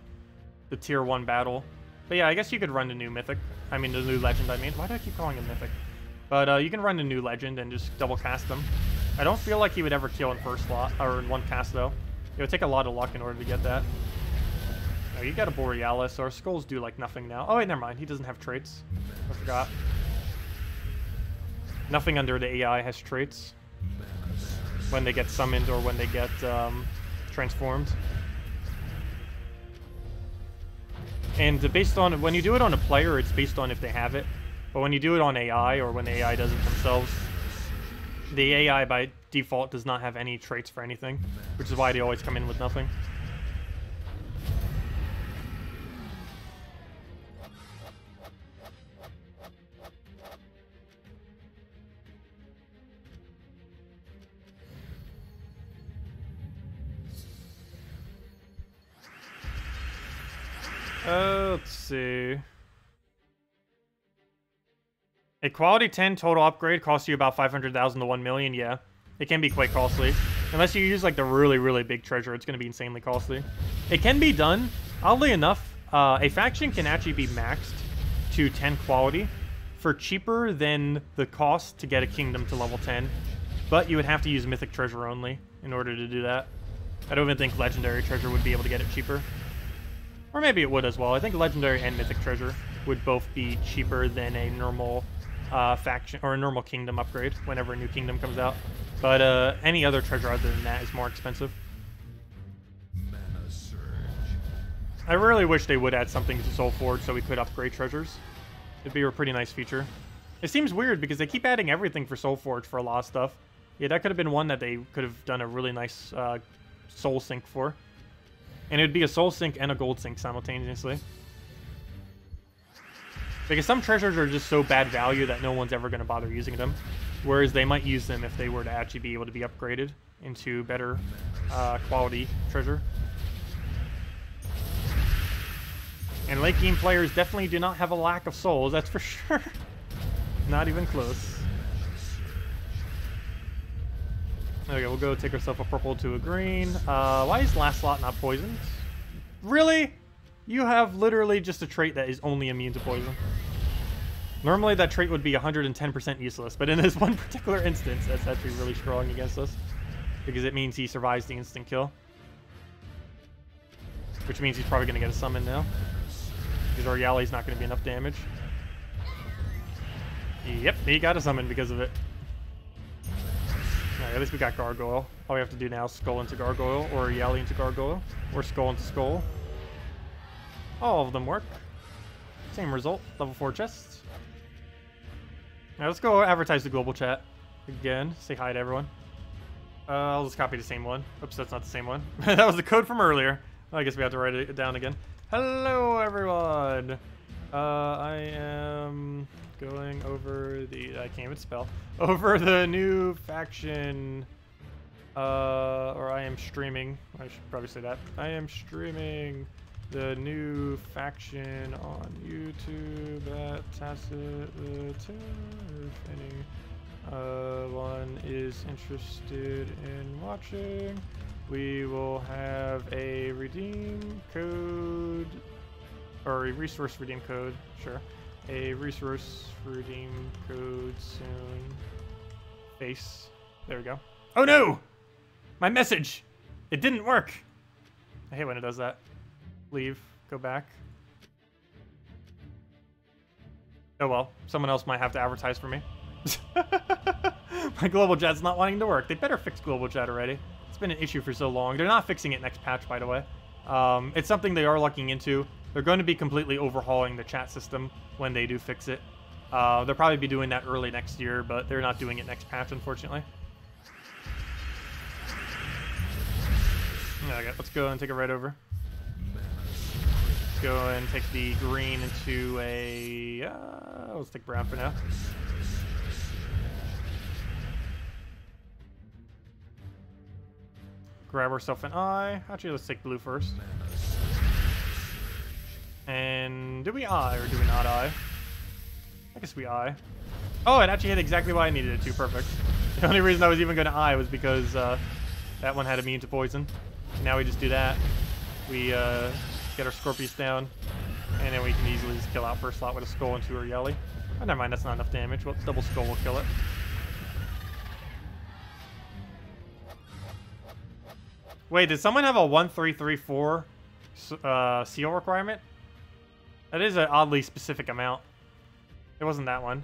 the tier 1 battle. But yeah, I guess you could run the new mythic. I mean, the new legend, I mean. Why do I keep calling him mythic? But you can run the new legend and just double cast them. I don't feel like he would ever kill in first slot, or in one cast, though. It would take a lot of luck in order to get that. Oh, you got a Borealis, or skulls do like nothing now. Oh wait, never mind. He doesn't have traits. I forgot. Nothing under the AI has traits when they get summoned or when they get transformed. And based on, when you do it on a player, it's based on if they have it. But when you do it on AI, or when the AI does it themselves, the AI by default does not have any traits for anything, which is why they always come in with nothing. Let's see. A quality 10 total upgrade costs you about 500,000 to 1 million. Yeah, it can be quite costly. Unless you use like the really, really big treasure, it's going to be insanely costly. It can be done. Oddly enough, a faction can actually be maxed to 10 quality for cheaper than the cost to get a kingdom to level 10. But you would have to use mythic treasure only in order to do that. I don't even think legendary treasure would be able to get it cheaper. Or maybe it would as well. I think legendary and mythic treasure would both be cheaper than a normal faction or a normal kingdom upgrade whenever a new kingdom comes out. But any other treasure other than that is more expensive. I really wish they would add something to Soul Forge so we could upgrade treasures. It'd be a pretty nice feature. It seems weird because they keep adding everything for Soul Forge for a lot of stuff. Yeah, that could have been one that they could have done a really nice soul sync for. And it'd be a soul sync and a gold sync simultaneously. Because some treasures are just so bad value that no one's ever going to bother using them. Whereas they might use them if they were to actually be able to be upgraded into better quality treasure. And late game players definitely do not have a lack of souls, that's for sure. Not even close. Okay, we'll go take ourselves a purple to a green. Why is last slot not poisoned? Really? You have literally just a trait that is only immune to poison. Normally that trait would be 110% useless, but in this one particular instance, that's actually really strong against us. Because it means he survives the instant kill. Which means he's probably going to get a summon now. Because Oriali's not going to be enough damage. Yep, he got a summon because of it. Alright, at least we got Gargoyle. All we have to do now is Skull into Gargoyle, or Yali into Gargoyle, or Skull into Skull. All of them work. Same result, level 4 chests. Alright, let's go advertise the global chat again. Say hi to everyone. I'll just copy the same one. Oops, that's not the same one. That was the code from earlier. I guess we have to write it down again. Hello, everyone. I am going over the, I can't even spell, over the new faction, or I am streaming, I should probably say that. I am streaming the new faction on YouTube at Tacet. If anyone is interested in watching, we will have a redeem code, or a resource redeem code, sure. A resource redeem code soon. Face. There we go. Oh no! My message! It didn't work! I hate when it does that. Leave. Go back. Oh well. Someone else might have to advertise for me. My global chat's not wanting to work. They better fix global chat already. It's been an issue for so long. They're not fixing it next patch, by the way. It's something they are looking into. They're going to be completely overhauling the chat system when they do fix it. They'll probably be doing that early next year, but they're not doing it next patch, unfortunately. Okay, let's go and take it right over. Let's go and take the green into a... let's take brown for now. Grab ourselves an eye. Actually, let's take blue first. And do we eye or do we not eye? I guess we eye. Oh, it actually hit exactly what I needed it to. Perfect. The only reason I was even going to eye was because that one had immune to poison. Now we just do that. We get our Scorpius down, and then we can easily just kill out first slot with a skull into her Yelly. Oh, never mind, that's not enough damage. Well, double skull will kill it. Wait, did someone have a 1-3-3-4 seal requirement? That is an oddly specific amount. It wasn't that one.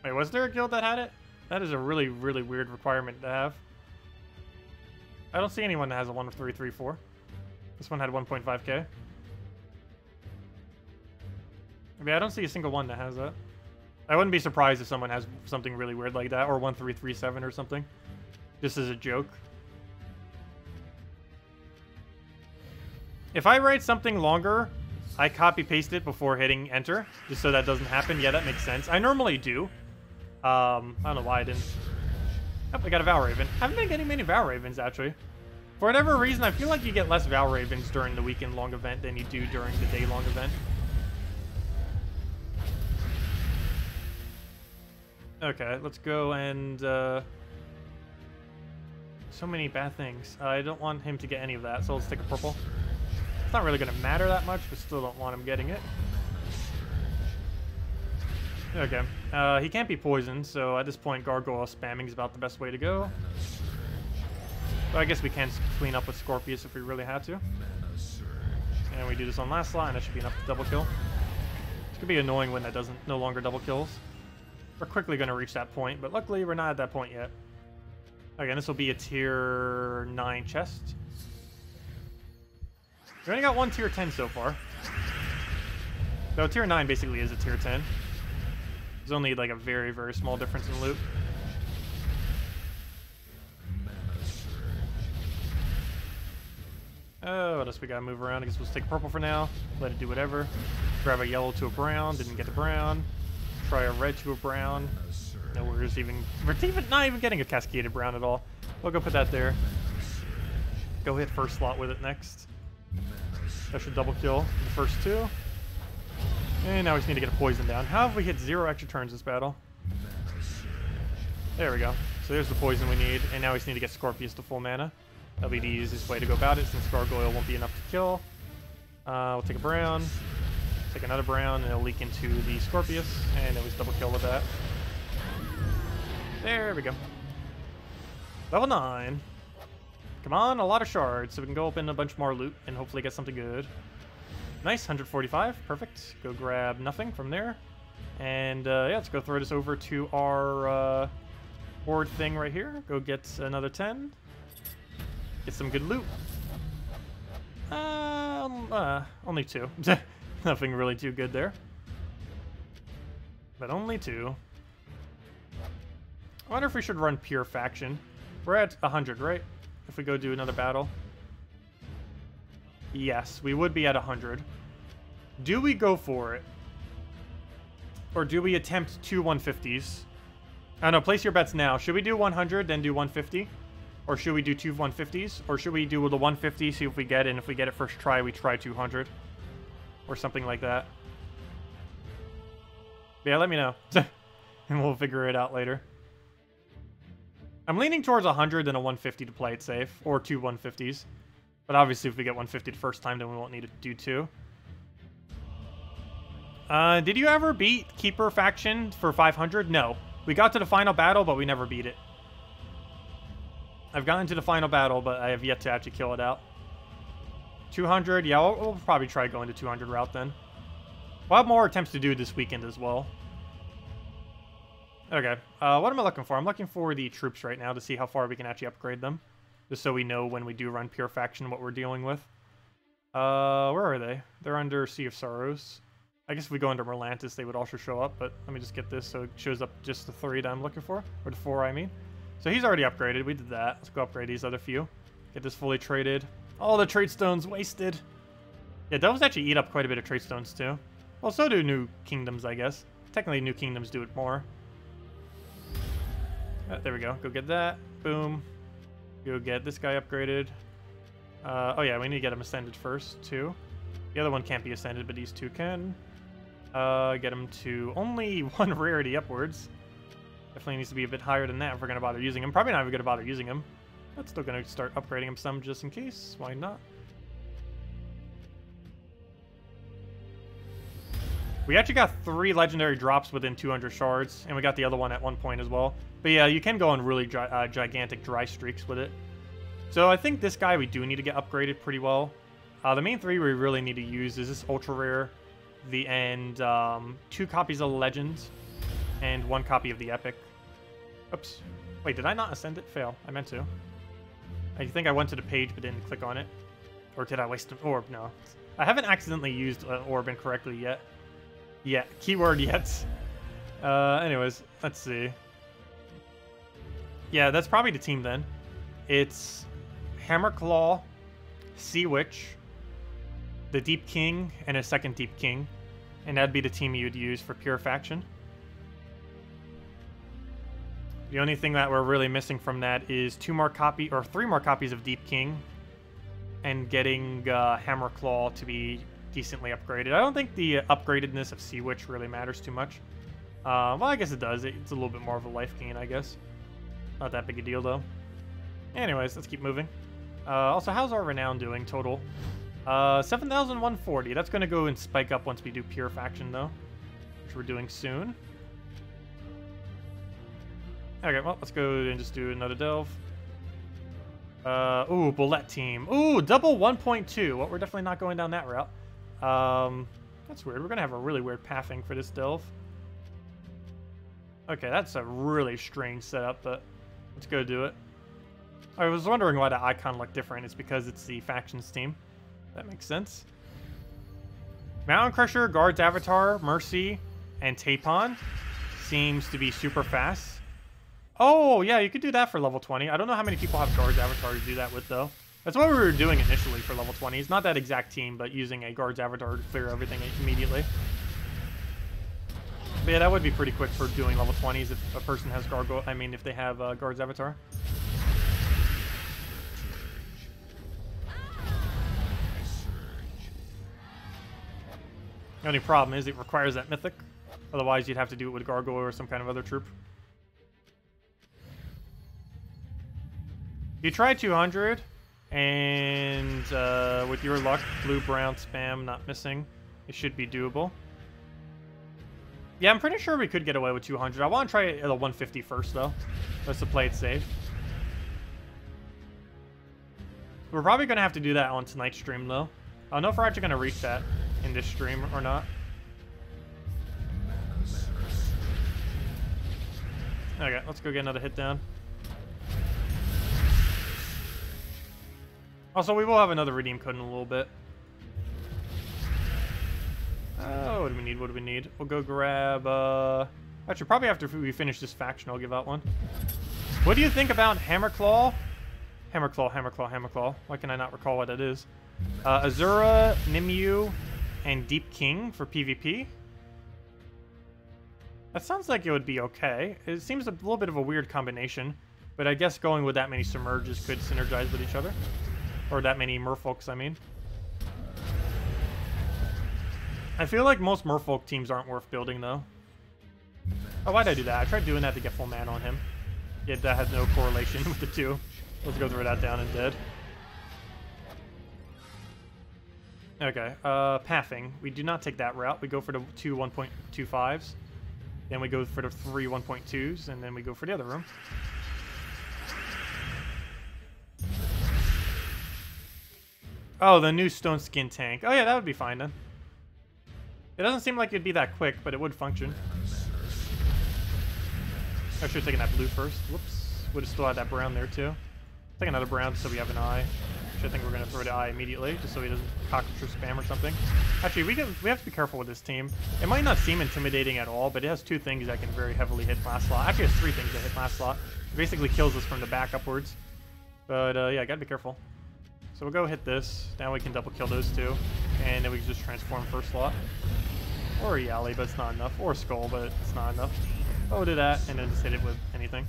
Wait, was there a guild that had it? That is a really, really weird requirement to have. I don't see anyone that has a 1-3-3-4. This one had 1.5k. I mean, I don't see a single one that has that. I wouldn't be surprised if someone has something really weird like that, or 1-3-3-7 or something. Just as a joke. If I write something longer, I copy-paste it before hitting enter, just so that doesn't happen. Yeah, that makes sense. I normally do. I don't know why I didn't. Oh, I got a Val Raven. I haven't been getting many Val Ravens, actually. For whatever reason, I feel like you get less Val Ravens during the weekend long event than you do during the day long event. Okay, let's go and... so many bad things. I don't want him to get any of that, so let's take a purple. It's not really going to matter that much, but still don't want him getting it. Okay. He can't be poisoned, so at this point, Gargoyle spamming is about the best way to go. But I guess we can clean up with Scorpius if we really had to. And we do this on last slot, and that should be enough to double kill. It's going to be annoying when that no longer double kills. We're quickly going to reach that point, but luckily we're not at that point yet. Again, this will be a tier 9 chest. We only got one tier 10 so far. Though tier 9 basically is a tier 10. There's only like a very, very small difference in loot. Oh, what else we gotta move around? I guess we'll just take purple for now. Let it do whatever. Grab a yellow to a brown. Didn't get the brown. Try a red to a brown. No, we're not even getting a cascaded brown at all. We'll go put that there. Go hit first slot with it next. That should double kill the first two. And now we just need to get a poison down. How have we hit 0 extra turns this battle? There we go. So there's the poison we need. And now we just need to get Scorpius to full mana. That'll be the easiest way to go about it since Gargoyle won't be enough to kill. We'll take a brown. Take another brown, and it'll leak into the Scorpius. And it was double kill with that. There we go. Level 9. Come on, a lot of shards, so we can go open a bunch more loot and hopefully get something good. Nice, 145, perfect. Go grab nothing from there. And yeah, let's go throw this over to our board thing right here. Go get another 10. Get some good loot. Only 2. Nothing really too good there. But only 2. I wonder if we should run pure faction. We're at 100, right? If we go do another battle. Yes, we would be at 100. Do we go for it? Or do we attempt 2 150s? I don't know, place your bets now. Should we do 100, then do 150? Or should we do 2 150s? Or should we do the 150, see if we get it, and if we get it first try, we try 200? Or something like that. Yeah, let me know. And we'll figure it out later. I'm leaning towards 100 and a 150 to play it safe. Or 2 150s. But obviously if we get 150 the first time, then we won't need to do 2. Did you ever beat Keeper Faction for 500? No. We got to the final battle, but we never beat it. I've gotten to the final battle, but I have yet to actually kill it out. 200, yeah, we'll probably try going to 200 route then. We'll have more attempts to do this weekend as well. Okay, what am I looking for? I'm looking for the troops right now to see how far we can actually upgrade them. Just so we know when we do run Pure Faction what we're dealing with. Where are they? They're under Sea of Sorrows. I guess if we go into Merlantis, they would also show up, but let me just get this so it shows up just the 3 that I'm looking for. Or the 4, I mean. So he's already upgraded. We did that. Let's go upgrade these other few. Get this fully traded. All the trade stones wasted. Yeah, those actually eat up quite a bit of trade stones too. Well, so do new kingdoms, I guess. Technically, new kingdoms do it more. There we go. Go get that. Boom. Go get this guy upgraded. Oh yeah, we need to get him ascended first, too. The other one can't be ascended, but these 2 can. Get him to only 1 rarity upwards. Definitely needs to be a bit higher than that if we're going to bother using him. Probably not even going to bother using him. But still going to start upgrading him some just in case. Why not? We actually got 3 legendary drops within 200 shards. And we got the other one at one point as well. But yeah, you can go on really gigantic dry streaks with it. So I think this guy we do need to get upgraded pretty well. The main 3 we really need to use is this ultra rare. And 2 copies of the Legends, and 1 copy of the Epic. Oops. Wait, did I not ascend it? Fail. I meant to. I think I went to the page but didn't click on it. Or did I waste an orb? No. I haven't accidentally used an orb incorrectly yet. Yeah, keyword yet. Anyways, let's see. Yeah, that's probably the team then. It's Hammerclaw, Sea Witch, the Deep King, and a second Deep King. And that'd be the team you'd use for Pure Faction. The only thing that we're really missing from that is 3 more copies of Deep King. And getting Hammerclaw to be decently upgraded. I don't think the upgradedness of Sea Witch really matters too much. Well, I guess it does. It's a little bit more of a life gain, I guess. Not that big a deal, though. Anyways, let's keep moving. Also, how's our Renown doing total? 7,140. That's going to go and spike up once we do Pure Faction, though. Which we're doing soon. Okay, well, let's go and just do another delve. Ooh, Bullet Team. Ooh, double 1.2. Well, we're definitely not going down that route. That's weird. We're going to have a really weird pathing for this delve. Okay, that's a really strange setup, but let's go do it. I was wondering why the icon looked different. It's because it's the Factions team. That makes sense. Mountain Crusher, Guard's Avatar, Mercy, and Tapon seems to be super fast. Oh, yeah, you could do that for level 20. I don't know how many people have Guard's Avatar to do that with, though. That's what we were doing initially for level 20s. Not that exact team, but using a Guard's Avatar to clear everything immediately. But yeah, that would be pretty quick for doing level 20s if a person has if they have Guard's Avatar. The only problem is it requires that Mythic. Otherwise, you'd have to do it with Gargoyle or some kind of other troop. You try 200, and with your luck, blue-brown spam not missing, it should be doable. Yeah, I'm pretty sure we could get away with 200. I want to try the 150 first, though, just to play it safe. We're probably going to have to do that on tonight's stream, though. I don't know if we're actually going to reach that in this stream or not. Okay, let's go get another hit down. Also, we will have another redeem code in a little bit. What do we need? What do we need? We'll go grab, actually, probably after we finish this faction, I'll give out one. What do you think about Hammerclaw? Hammerclaw. Why can I not recall what it is? Azura, Nimue, and Deep King for PvP. That sounds like it would be okay. It seems a little bit of a weird combination, but I guess going with that many submerges could synergize with each other. Or that many merfolks, I mean. I feel like most merfolk teams aren't worth building, though. Oh, why'd I do that? I tried doing that to get full mana on him. Yet that has no correlation with the two. Let's go throw that down and dead. Okay, pathing. We do not take that route. We go for the two 1.25s. Then we go for the three 1.2s, and then we go for the other room. Oh, the new stone skin tank. Oh yeah, that would be fine then. It doesn't seem like it'd be that quick, but it would function. I should have taken that blue first. Whoops. Would have still had that brown there too. Take another brown so we have an eye. Which I think we're going to throw the eye immediately, just so he doesn't cockroach or spam or something. Actually, we have to be careful with this team. It might not seem intimidating at all, but it has two things that can very heavily hit last slot. Actually, it has three things that hit last slot. It basically kills us from the back upwards. But yeah, gotta be careful. So we'll go hit this. Now we can double kill those two. And then we can just transform first slot. Or a Yali, but it's not enough. Or a Skull, but it's not enough. Oh, we'll do that, and then just hit it with anything.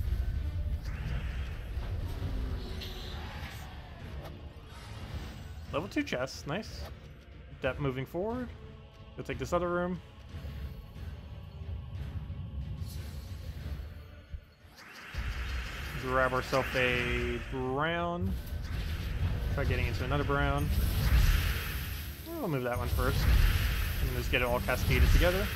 Level 2 chest, nice. That moving forward. We'll take this other room. Grab ourselves a brown. Try getting into another brown. We'll move that one first. And just get it all cascaded together.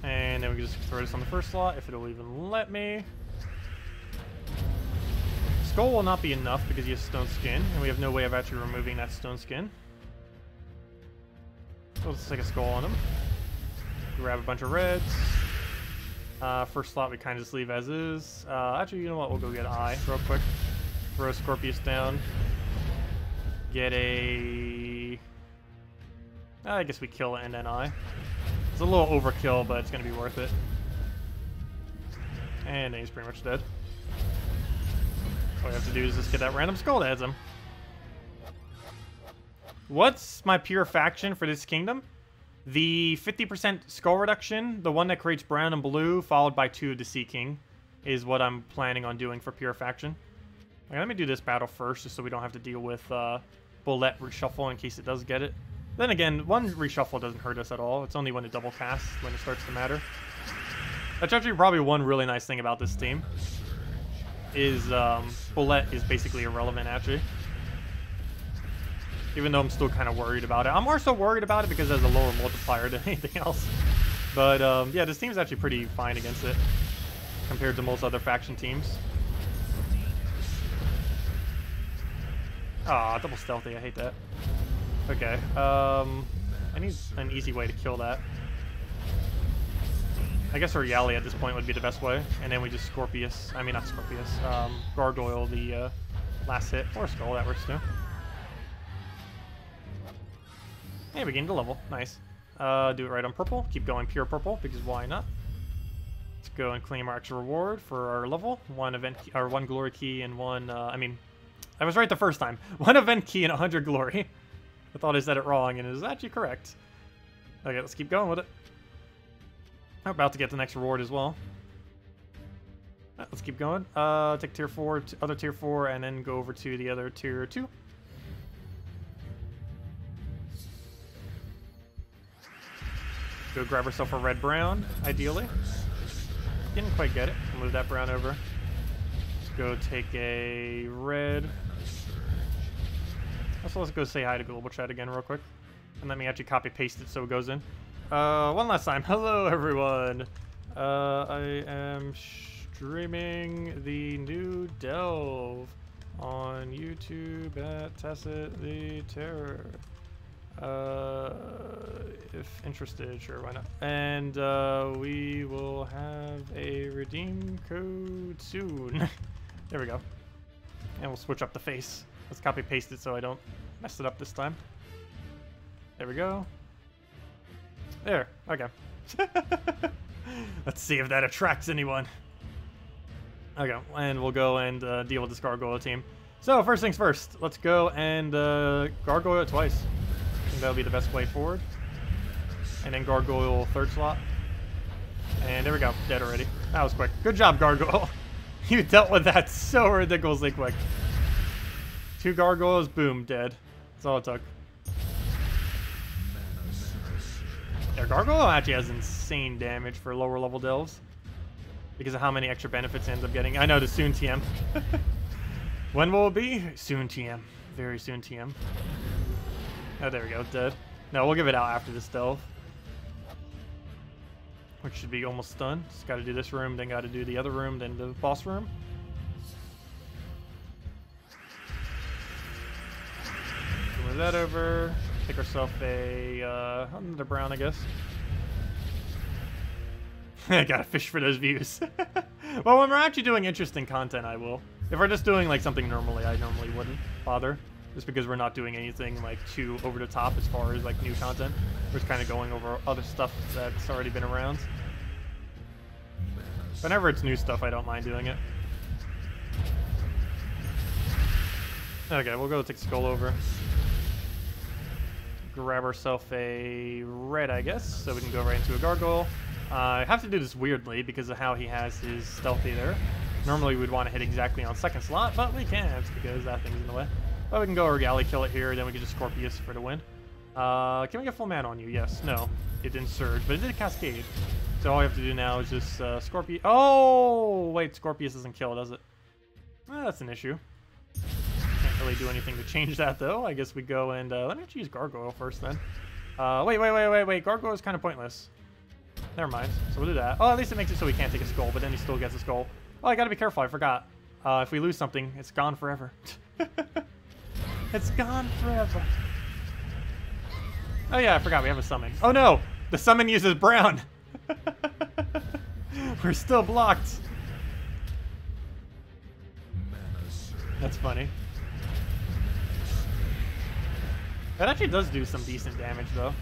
And then we can just throw this on the first slot if it'll even let me. Skull will not be enough because he has stone skin, and we have no way of actually removing that stone skin. So let's take a skull on him. Grab a bunch of reds. First slot we kind of just leave as is. Actually, you know what? We'll go get eye real quick. Throw Scorpius down. Get a... I guess we kill it and then eye. It's a little overkill, but it's going to be worth it. And then he's pretty much dead. All we have to do is just get that random skull that adds him. What's my pure faction for this kingdom? The 50% skull reduction, the one that creates brown and blue, followed by 2 of the Sea King, is what I'm planning on doing for pure faction. Okay, let me do this battle first, just so we don't have to deal with bullet reshuffle in case it does get it. Then again, one reshuffle doesn't hurt us at all. It's only when it double casts when it starts to matter. That's actually probably one really nice thing about this team. Is bullet is basically irrelevant actually. Even though I'm still kind of worried about it. I'm more so worried about it because it has a lower multiplier than anything else. But yeah, this team's actually pretty fine against it compared to most other faction teams. Ah, double stealthy, I hate that. Okay, I need an easy way to kill that. I guess our Yali at this point would be the best way, and then we just Scorpius, I mean not Scorpius, Gargoyle the last hit, or Skull, that works too. And we gained a level, nice. Do it right on purple, keep going pure purple, because why not? Let's go and claim our extra reward for our level. One event, or 1 glory key and 1, I mean, I was right the first time. 1 event key and 100 glory. I thought I said it wrong, and it is actually correct. Okay, let's keep going with it. I'm about to get the next reward as well. Right, let's keep going. Take tier 4, other tier 4, and then go over to the other tier 2. Go grab ourselves a red-brown, ideally. Didn't quite get it. Move that brown over. Let's go take a red. Also, let's go say hi to Global Chat again real quick. And let me actually copy-paste it so it goes in. One last time. Hello, everyone. I am streaming the new Delve on YouTube at Tacet the Terror. If interested, sure, why not? And we will have a redeem code soon. There we go. And we'll switch up the face. Let's copy-paste it so I don't mess it up this time. There we go. There, okay. Let's see if that attracts anyone. Okay, and we'll go and deal with this Gargoyle team. So, first things first, let's go and Gargoyle it twice. that'll be the best way forward. And then Gargoyle third slot. And there we go. Dead already. That was quick. Good job, Gargoyle. You dealt with that so ridiculously quick. 2 Gargoyles, boom, dead. That's all it took. Yeah, Gargoyle actually has insane damage for lower level delves. Because of how many extra benefits it ends up getting. I know, the soon TM. When will it be? Soon TM. Very soon TM. Oh, there we go. Dead. No, we'll give it out after this delve. Which should be almost done. Just got to do this room, then got to do the other room, then the boss room. Move that over. Take ourselves another brown, I guess. I gotta fish for those views. Well, when we're actually doing interesting content, I will. If we're just doing like something normally, I normally wouldn't bother. Just because we're not doing anything like too over the top as far as like new content. We're just kind of going over other stuff that's already been around. Whenever it's new stuff, I don't mind doing it. Okay, we'll go take Skull over. Grab ourselves a red, I guess, so we can go right into a Gargoyle. I have to do this weirdly because of how he has his stealthy there. Normally we'd want to hit exactly on second slot, but we can't because that thing's in the way. But we can go Regali, kill it here, then we can just Scorpius for the win. Can we get full mana on you? Yes. No. It didn't surge, but it did Cascade. So all we have to do now is just Scorpius. Oh! Wait, Scorpius doesn't kill, does it? That's an issue. Can't really do anything to change that, though. I guess we go and... let me use Gargoyle first, then. Wait. Gargoyle is kind of pointless. Never mind. So we'll do that. Oh, at least it makes it so we can't take a skull, but then he still gets a skull. Oh, I gotta be careful. I forgot. If we lose something, it's gone forever. It's gone forever. Oh yeah, I forgot we have a summon. Oh no! The summon uses brown! We're still blocked. That's funny. That actually does do some decent damage though.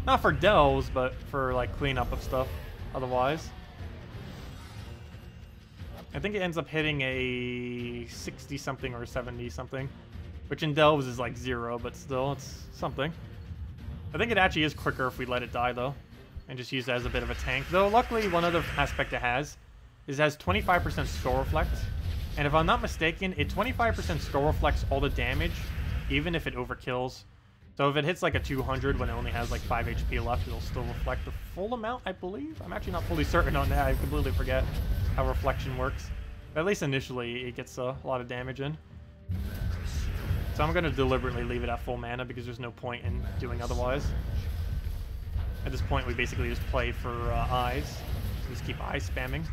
Not for delves, but for like cleanup of stuff otherwise. I think it ends up hitting a 60 something or 70 something. Which in delves is like 0, but still, it's something. I think it actually is quicker if we let it die, though. And just use it as a bit of a tank. Though, luckily, one other aspect it has is it has 25% skull reflect. And if I'm not mistaken, it 25% skull reflects all the damage, even if it overkills. So if it hits like a 200 when it only has like 5 HP left, it'll still reflect the full amount, I believe. I'm actually not fully certain on that. I completely forget how reflection works. But at least initially, it gets a lot of damage in. So I'm going to deliberately leave it at full mana because there's no point in doing otherwise. At this point, we basically just play for eyes. Just keep eye spamming.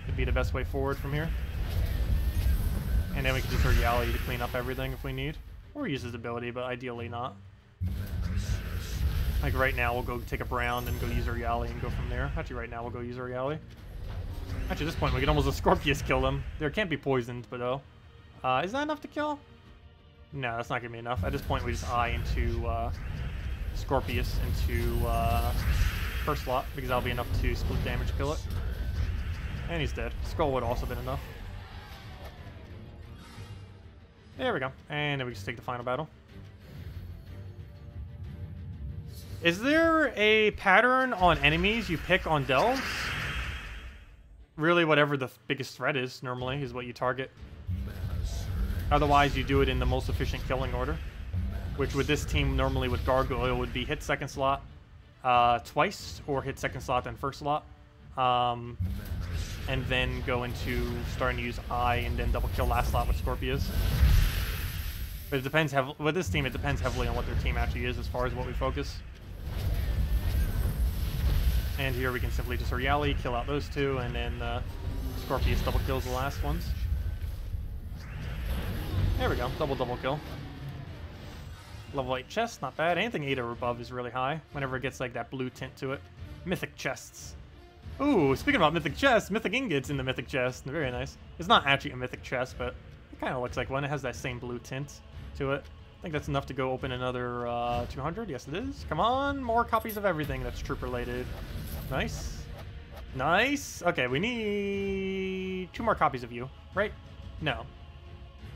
It'd be the best way forward from here. And then we can just Regali to clean up everything if we need. Or use his ability, but ideally not. Like right now, we'll go take a brown and go use Regali and go from there. Actually, right now, we'll go use Regali. Actually, at this point, we can almost a Scorpius kill them. There can't be poisoned, but oh. Is that enough to kill? No, that's not going to be enough. At this point, we just eye into Scorpius into first slot, because that'll be enough to split damage kill it. And he's dead. Skull would also been enough. There we go. And then we just take the final battle. Is there a pattern on enemies you pick on delves? Really, whatever the biggest threat is, normally, is what you target. Otherwise, you do it in the most efficient killing order. Which with this team, normally with Gargoyle, would be hit second slot twice, or hit second slot then first slot. And then go into starting to use Eye, and then double kill last slot with Scorpius. But it depends heavily, with this team, it depends heavily on what their team actually is as far as what we focus. And here we can simply just Regali, kill out those two, and then Scorpius double kills the last ones. There we go, double kill. Level 8 chest, not bad. Anything 8 or above is really high, whenever it gets like that blue tint to it. Mythic chests. Ooh, speaking about mythic chests, mythic ingots in the mythic chest. Very nice. It's not actually a mythic chest, but it kind of looks like one. It has that same blue tint to it. I think that's enough to go open another 200. Yes, it is. Come on, more copies of everything that's troop related. Nice. Nice. Okay, we need 2 more copies of you, right? No.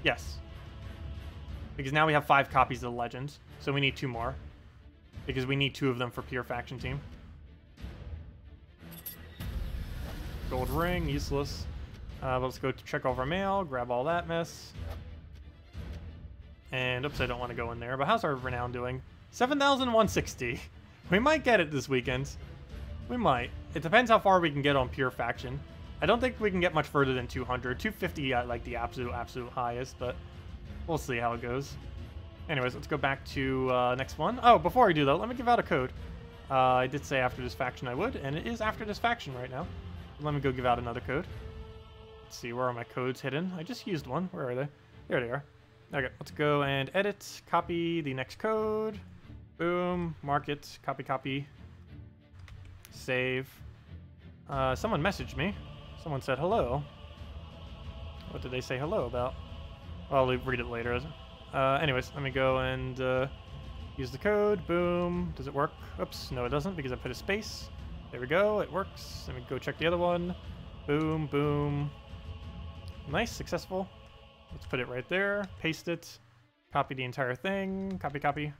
Yes. Because now we have 5 copies of the legend, so we need 2 more. because we need 2 of them for pure faction team. Gold ring, useless. Let's go check over mail, grab all that mess. And oops, I don't want to go in there. But how's our renown doing? 7,160. We might get it this weekend. We might. It depends how far we can get on pure faction. I don't think we can get much further than 200. 250 at like the absolute highest, but we'll see how it goes. Anyways, let's go back to next one. Oh, before I do though, let me give out a code. I did say after this faction I would, and it is after this faction right now. Let me go give out another code. Let's see, where are my codes hidden? I just used one. Where are they? There they are. Okay, let's go and edit, copy the next code. Boom, mark it, copy. Save. Someone messaged me. Someone said hello. What did they say hello about? Well, I'll read it later. Anyways, let me go and use the code. Boom. Does it work? Oops, no it doesn't because I put a space. There we go, it works. Let me go check the other one. Boom, boom. Nice, successful. Let's put it right there, paste it, copy the entire thing, copy.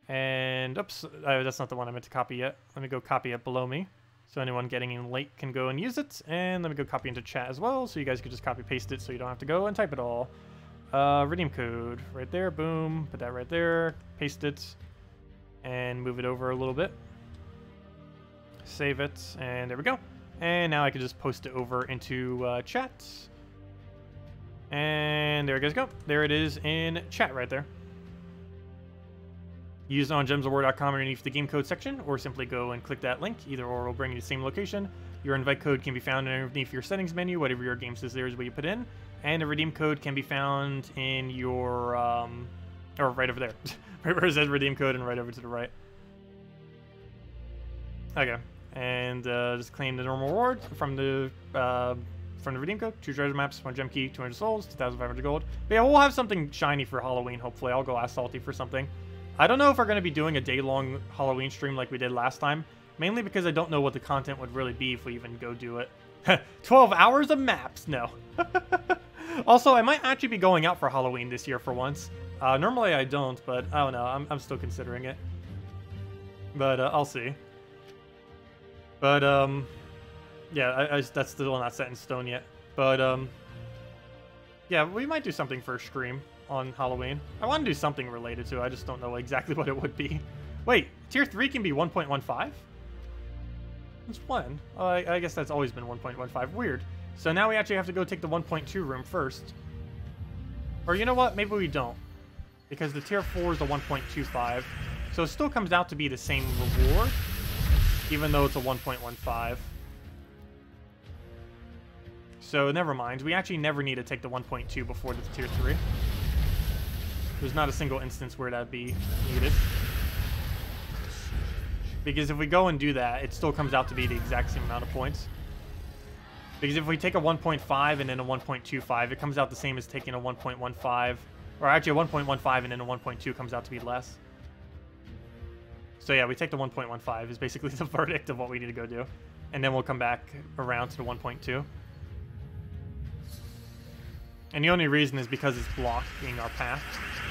And oops, that's not the one I meant to copy yet. Let me go copy it below me, so anyone getting in late can go and use it. And let me go copy into chat as well, so you guys can just copy paste it so you don't have to go and type it all. Redeem code, right there, boom, put that right there, paste it, and move it over a little bit. Save it, and there we go. And now I can just post it over into chat. And there you guys go. There it is in chat right there. Use it on gemsofwar.com underneath the game code section, or simply go and click that link. Either or will bring you to the same location. Your invite code can be found underneath your settings menu. Whatever your game says there is what you put in. And the redeem code can be found in your, or right over there. Right where it says redeem code and right over to the right. Okay. And just claim the normal reward from the redeem code. 2 treasure maps, 1 gem key, 200 souls, 2,500 gold. But yeah, we'll have something shiny for Halloween, hopefully. I'll go ask Salty for something. I don't know if we're going to be doing a day-long Halloween stream like we did last time. Mainly because I don't know what the content would really be if we even go do it. 12 hours of maps? No. Also, I might actually be going out for Halloween this year for once. Normally I don't, but I don't know. I'm still considering it. But I'll see. But, yeah, that's still not set in stone yet. But, yeah, we might do something for a stream on Halloween. I want to do something related to it. I just don't know exactly what it would be. Wait, tier 3 can be 1.15? Since when? I guess that's always been 1.15. Weird. So now we actually have to go take the 1.2 room first. Or you know what? Maybe we don't. Because the tier 4 is a 1.25. So it still comes out to be the same reward, even though it's a 1.15. So never mind. We actually never need to take the 1.2 before the tier 3. There's not a single instance where that'd be needed. Because if we go and do that, it still comes out to be the exact same amount of points. Because if we take a 1.5 and then a 1.25, it comes out the same as taking a 1.15. Or actually a 1.15 and then a 1.2 comes out to be less. So yeah, we take the 1.15 is basically the verdict of what we need to go do. And then we'll come back around to the 1.2. And the only reason is because it's blocking our path.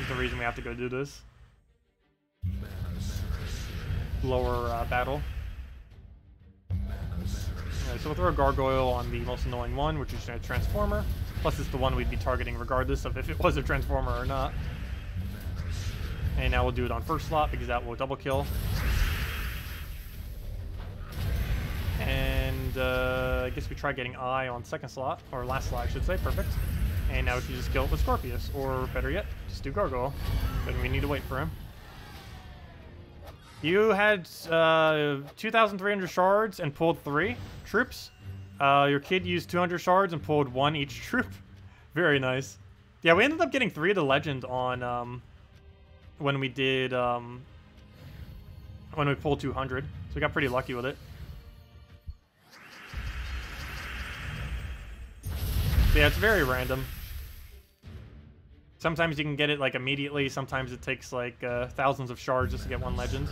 Is the reason we have to go do this. Lower battle. Alright, so we'll throw a gargoyle on the most annoying one, which is a transformer. Plus it's the one we'd be targeting regardless of if it was a transformer or not. And now we'll do it on first slot because that will double kill. And I guess we try getting eye on second slot, or last slot I should say, perfect. And now we can just kill it with Scorpius, or better yet, just do Gargoyle. But we need to wait for him. You had 2,300 shards and pulled 3 troops. Your kid used 200 shards and pulled 1 each troop. Very nice. Yeah, we ended up getting 3 of the legend on when we did when we pulled 200. So we got pretty lucky with it. But yeah, it's very random. Sometimes you can get it like immediately. Sometimes it takes like thousands of shards just to get 1 legend.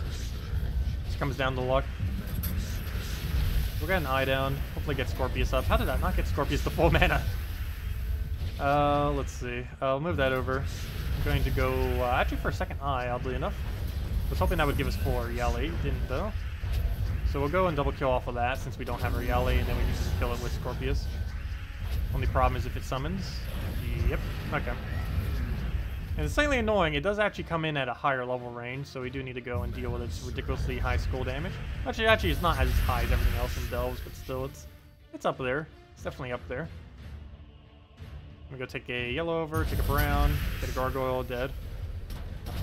Just comes down to luck. We'll get an eye down. Hopefully get Scorpius up. How did I not get Scorpius to full mana? Let's see. I'll move that over. I'm going to go actually for a second eye, oddly enough. Was hoping that would give us 4 Yali, didn't though. So we'll go and double kill off of that since we don't have our Yali, and then we can just kill it with Scorpius. Only problem is if it summons. Yep, okay. And it's slightly annoying, it does actually come in at a higher level range, so we do need to go and deal with its ridiculously high skull damage. Actually, it's not as high as everything else in Delves, but still, it's up there. It's definitely up there. I'm gonna go take a yellow over, take a brown, get a gargoyle, dead.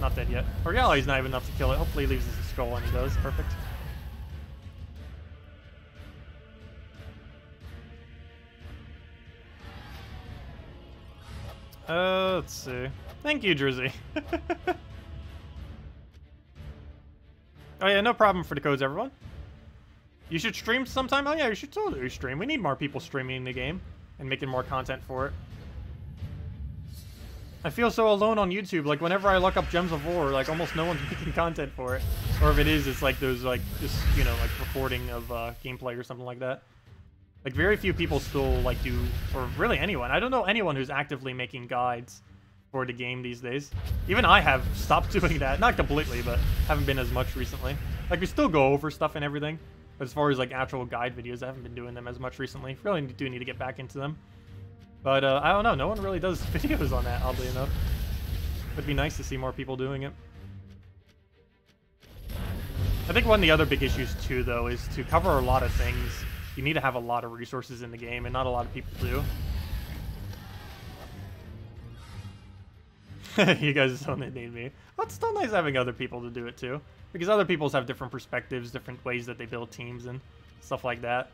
Not dead yet. Or Yali's not even enough to kill it. Hopefully he leaves us a skull, and he does. Perfect. Let's see. Thank you, Drizzy. Oh yeah, no problem for the codes, everyone. You should stream sometime. Oh yeah, you should totally stream. We need more people streaming the game and making more content for it. I feel so alone on YouTube. Like whenever I look up Gems of War, like almost no one's making content for it. Or if it is, it's like those like just like recording of gameplay or something like that. Like very few people still like do, or really anyone. I don't know anyone who's actively making guides for the game these days. Even I have stopped doing that. Not completely, but haven't been as much recently. Like we still go over stuff and everything. But as far as like actual guide videos, I haven't been doing them as much recently. Really do need to get back into them. But I don't know. No one really does videos on that, oddly enough. It'd be nice to see more people doing it. I think one of the other big issues too, though, is to cover a lot of things. You need to have a lot of resources in the game, and not a lot of people do. You guys don't need me. Well, it's still nice having other people to do it too, because other people have different perspectives, different ways that they build teams and stuff like that.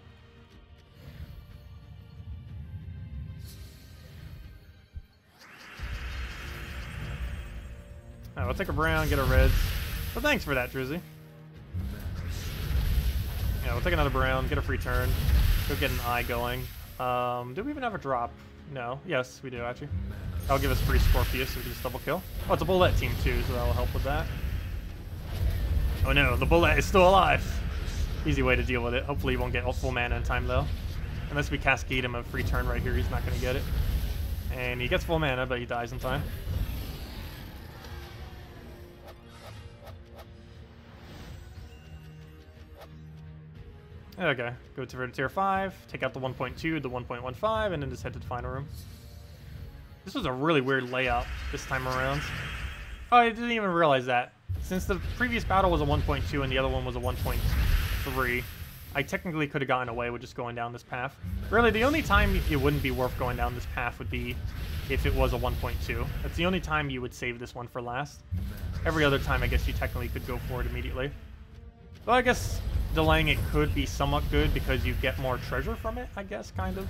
Alright, we'll take a brown, get a red. Well, thanks for that, Drizzy. Yeah, we'll take another brown, get a free turn, go get an eye going. Do we even have a drop? No. Yes, we do, actually. That'll give us free Scorpius, so we can just double kill. Oh, it's a bullet team, too, so that'll help with that. Oh no, the bullet is still alive! Easy way to deal with it. Hopefully he won't get full mana in time, though. Unless we cascade him a free turn right here, he's not going to get it. And he gets full mana, but he dies in time. Okay, go to tier 5, take out the 1.2, the 1.15, and then just head to the final room. This was a really weird layout this time around. Oh, I didn't even realize that. Since the previous battle was a 1.2 and the other one was a 1.3, I technically could have gotten away with just going down this path. Really, the only time it wouldn't be worth going down this path would be if it was a 1.2. That's the only time you would save this one for last. Every other time, I guess you technically could go for it immediately. Well, I guess delaying it could be somewhat good because you get more treasure from it, I guess, kind of.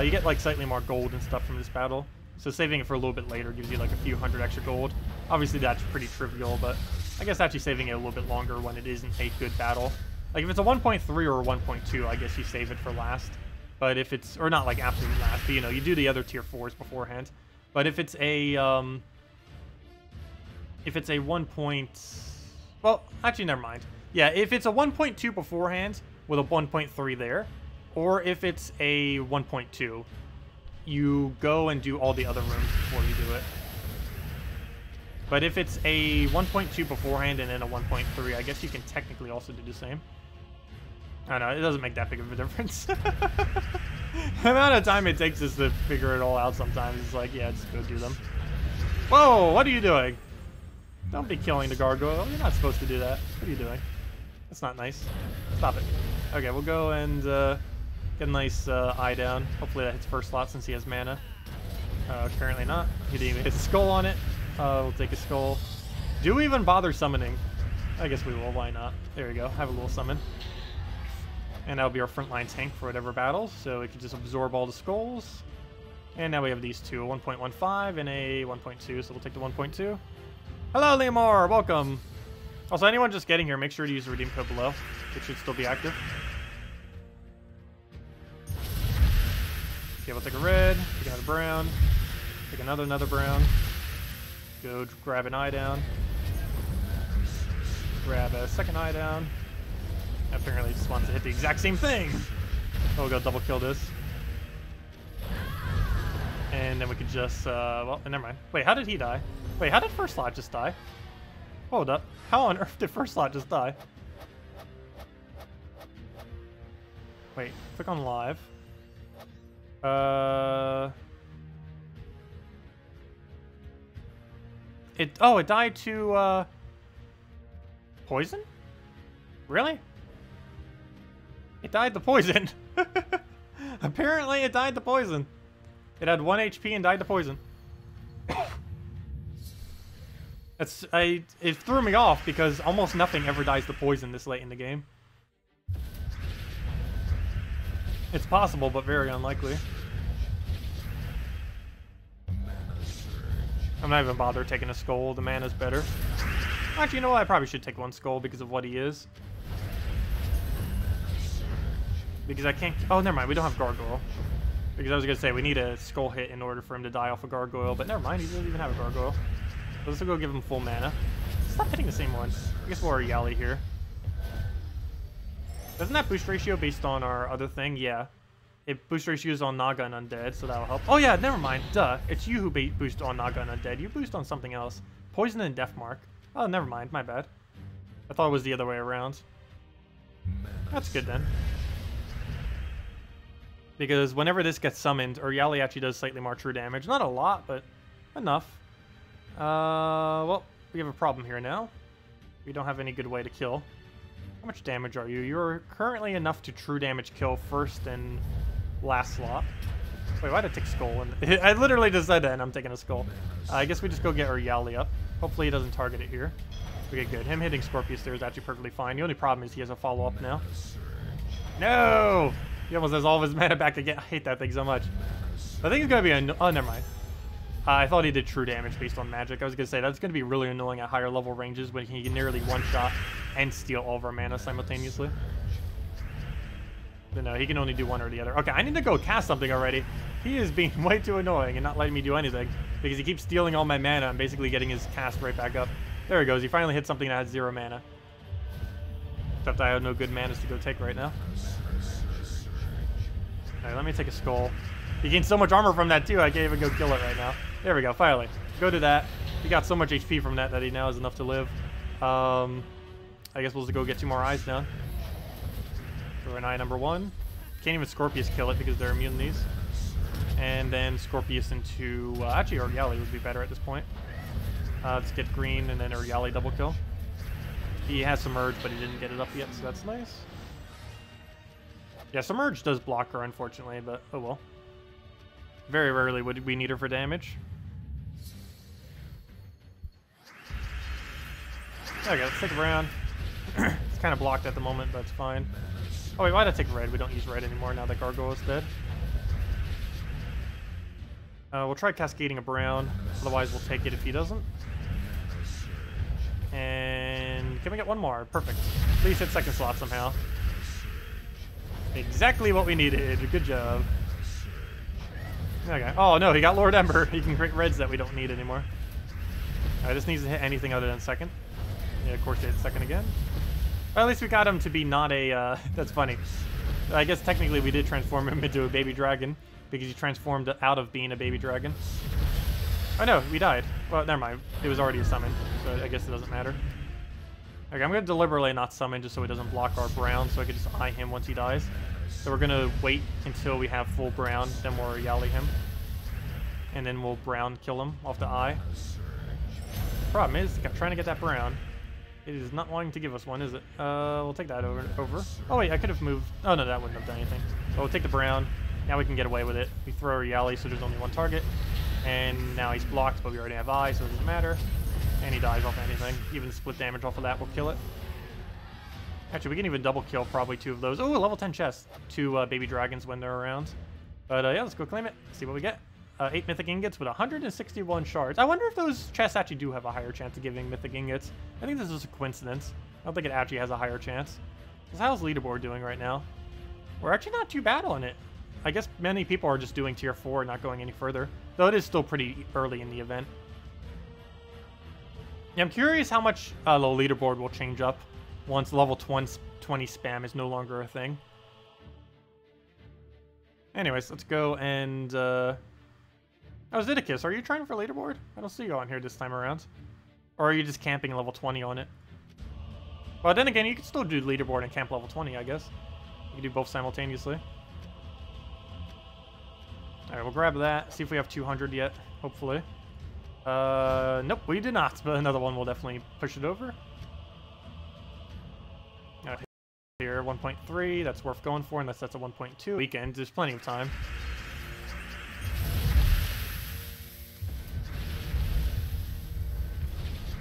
You get like slightly more gold and stuff from this battle. So saving it for a little bit later gives you like a few hundred extra gold. Obviously that's pretty trivial, but I guess actually saving it a little bit longer when it isn't a good battle. Like if it's a 1.3 or a 1.2, I guess you save it for last. But if it's, or not like absolute last, but you do the other tier 4s beforehand. But if it's a 1. Well, actually never mind. Yeah, if it's a 1.2 beforehand with a 1.3 there, or if it's a 1.2, you go and do all the other rooms before you do it. But if it's a 1.2 beforehand and then a 1.3, I guess you can technically also do the same. I don't know, it doesn't make that big of a difference. The amount of time it takes us to figure it all out sometimes is like, yeah, just go do them. Whoa, what are you doing? Don't be killing the gargoyle. You're not supposed to do that. What are you doing? That's not nice. Stop it. Okay, we'll go and get a nice eye down. Hopefully that hits first slot since he has mana. Currently not. He didn't even hit a skull on it. We'll take a skull. Do we even bother summoning? I guess we will. Why not? There we go. Have a little summon. And that'll be our frontline tank for whatever battle. So it can just absorb all the skulls. And now we have these two. A 1.15 and a 1.2. So we'll take the 1.2. Hello, Lemar. Welcome. Also, anyone just getting here, make sure to use the redeem code below. It should still be active. Okay, we'll take a red, take another brown, take another brown. Go grab an eye down. Grab a second eye down. Apparently just wants to hit the exact same thing. We'll go double kill this. And then we could just, well, never mind. Wait, how did he die? Wait, how did first slot just die? Hold up. How on earth did first slot just die? Wait, click on live. It died to poison? Really? It died to poison. Apparently it died to poison. It had 1 HP and died to poison. It threw me off because almost nothing ever dies to poison this late in the game. It's possible, but very unlikely. I'm not even bothered taking a skull. The mana's better. Actually, you know what? I probably should take one skull because of what he is. Because I can't... Oh, never mind. We don't have Gargoyle. Because I was going to say, we need a skull hit in order for him to die off a Gargoyle. But never mind. He doesn't even have a Gargoyle. So let's go give him full mana. Stop hitting the same one. I guess we'll Yali here. Doesn't that boost ratio based on our other thing? Yeah. It boost ratios on Naga and Undead, so that'll help. Oh yeah, never mind. Duh. It's you who boost on Naga and Undead. You boost on something else. Poison and Deathmark. Oh, never mind. My bad. I thought it was the other way around. That's good then. Because whenever this gets summoned, Yali actually does slightly more true damage. Not a lot, but enough. Well, we have a problem here now. We don't have any good way to kill. How much damage are you? You're currently enough to true damage kill first and last slot. Wait, why did I take skull? I literally just said that and I'm taking a skull. I guess we just go get Yali up. Hopefully he doesn't target it here. Okay, good. Him hitting Scorpius there is actually perfectly fine. The only problem is he has a follow-up now. No! He almost has all of his mana back again. I hate that thing so much. I think it's going to be a... Oh, never mind. I thought he did true damage based on magic. I was going to say, that's going to be really annoying at higher level ranges when he can nearly one-shot and steal all of our mana simultaneously. But no, he can only do one or the other. Okay, I need to go cast something already. He is being way too annoying and not letting me do anything because he keeps stealing all my mana and basically getting his cast right back up. There he goes. He finally hit something that had 0 mana. Except I have no good manas to go take right now. Alright, let me take a skull. He gained so much armor from that too, I can't even go kill it right now. There we go, finally. Go to that. He got so much HP from that he now has enough to live. I guess we'll just go get 2 more eyes down. Throw an eye number 1. Can't even Scorpius kill it because they're immune to these. And then Scorpius into... actually, Yali would be better at this point. Let's get green and then Yali double kill. He has Submerge, but he didn't get it up yet, so that's nice. Yeah, Submerge does block her, unfortunately, but oh well. Very rarely would we need her for damage. Okay, let's take a round. It's kind of blocked at the moment, but it's fine. Oh wait, why did I take red? We don't use red anymore now that Gargoyle is dead. We'll try cascading a brown, otherwise we'll take it if he doesn't. And can we get one more? Perfect. Please hit second slot somehow. Exactly what we needed. Good job. Okay. Oh no, he got Lord Ember. He can create reds that we don't need anymore. Alright, this needs to hit anything other than second. Yeah, of course it hit second again. Well, at least we got him to be not a, that's funny. I guess technically we did transform him into a baby dragon, because he transformed out of being a baby dragon. Oh no, we died. Well, never mind. It was already a summon, so I guess it doesn't matter. Okay, I'm going to deliberately not summon just so he doesn't block our brown, so I can just eye him once he dies. So we're going to wait until we have full brown, then we'll Yali him. And then we'll brown kill him off the eye. Problem is, trying to get that brown. It is not wanting to give us one, is it? We'll take that over. Oh wait, I could have moved. Oh no, that wouldn't have done anything. So we'll take the brown. Now we can get away with it. We throw our Yali, so there's only one target. And now he's blocked, but we already have eye, so it doesn't matter. And he dies off anything. Even split damage off of that will kill it. Actually, we can even double kill probably 2 of those. Oh, level 10 chests. 2 baby dragons when they're around. But yeah, let's go claim it. See what we get. 8 mythic ingots with 161 shards. I wonder if those chests actually do have a higher chance of giving mythic ingots. I think this is a coincidence. I don't think it actually has a higher chance. Because how's leaderboard doing right now? We're actually not too bad on it. I guess many people are just doing tier 4 and not going any further. Though it is still pretty early in the event. Yeah, I'm curious how much the leaderboard will change up once level 20 spam is no longer a thing. Anyways, let's go and... Oh, Zeddicus, are you trying for leaderboard? I don't see you on here this time around. Or are you just camping level 20 on it? Well, then again, you can still do leaderboard and camp level 20, I guess. You can do both simultaneously. Alright, we'll grab that. See if we have 200 yet, hopefully. Nope, we did not, but another one will definitely push it over. Here, 1.3, that's worth going for, unless that's a 1.2. Weekend, there's plenty of time.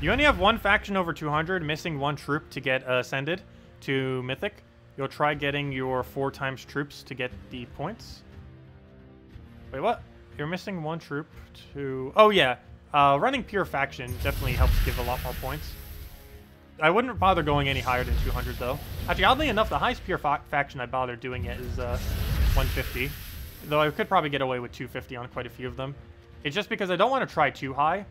You only have one faction over 200, missing one troop to get ascended to Mythic. You'll try getting your 4 times troops to get the points. Wait, what? You're missing one troop to... Oh, yeah. Running pure faction definitely helps give a lot more points. I wouldn't bother going any higher than 200, though. Actually, oddly enough, the highest pure faction I bothered doing it is 150. Though I could probably get away with 250 on quite a few of them. It's just because I don't want to try too high.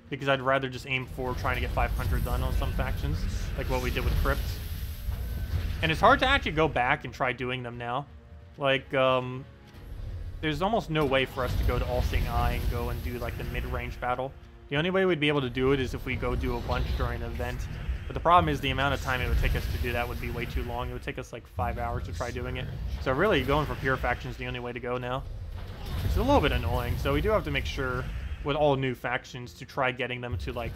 Because I'd rather just aim for trying to get 500 done on some factions. Like what we did with Crypts. And it's hard to actually go back and try doing them now. Like, there's almost no way for us to go to All-Seeing Eye and go and do, like, the mid-range battle. The only way we'd be able to do it is if we go do a bunch during an event. But the problem is the amount of time it would take us to do that would be way too long. It would take us, like, 5 hours to try doing it. So really, going for pure faction is the only way to go now. Which is a little bit annoying. So we do have to make sure, with all new factions, to try getting them to, like,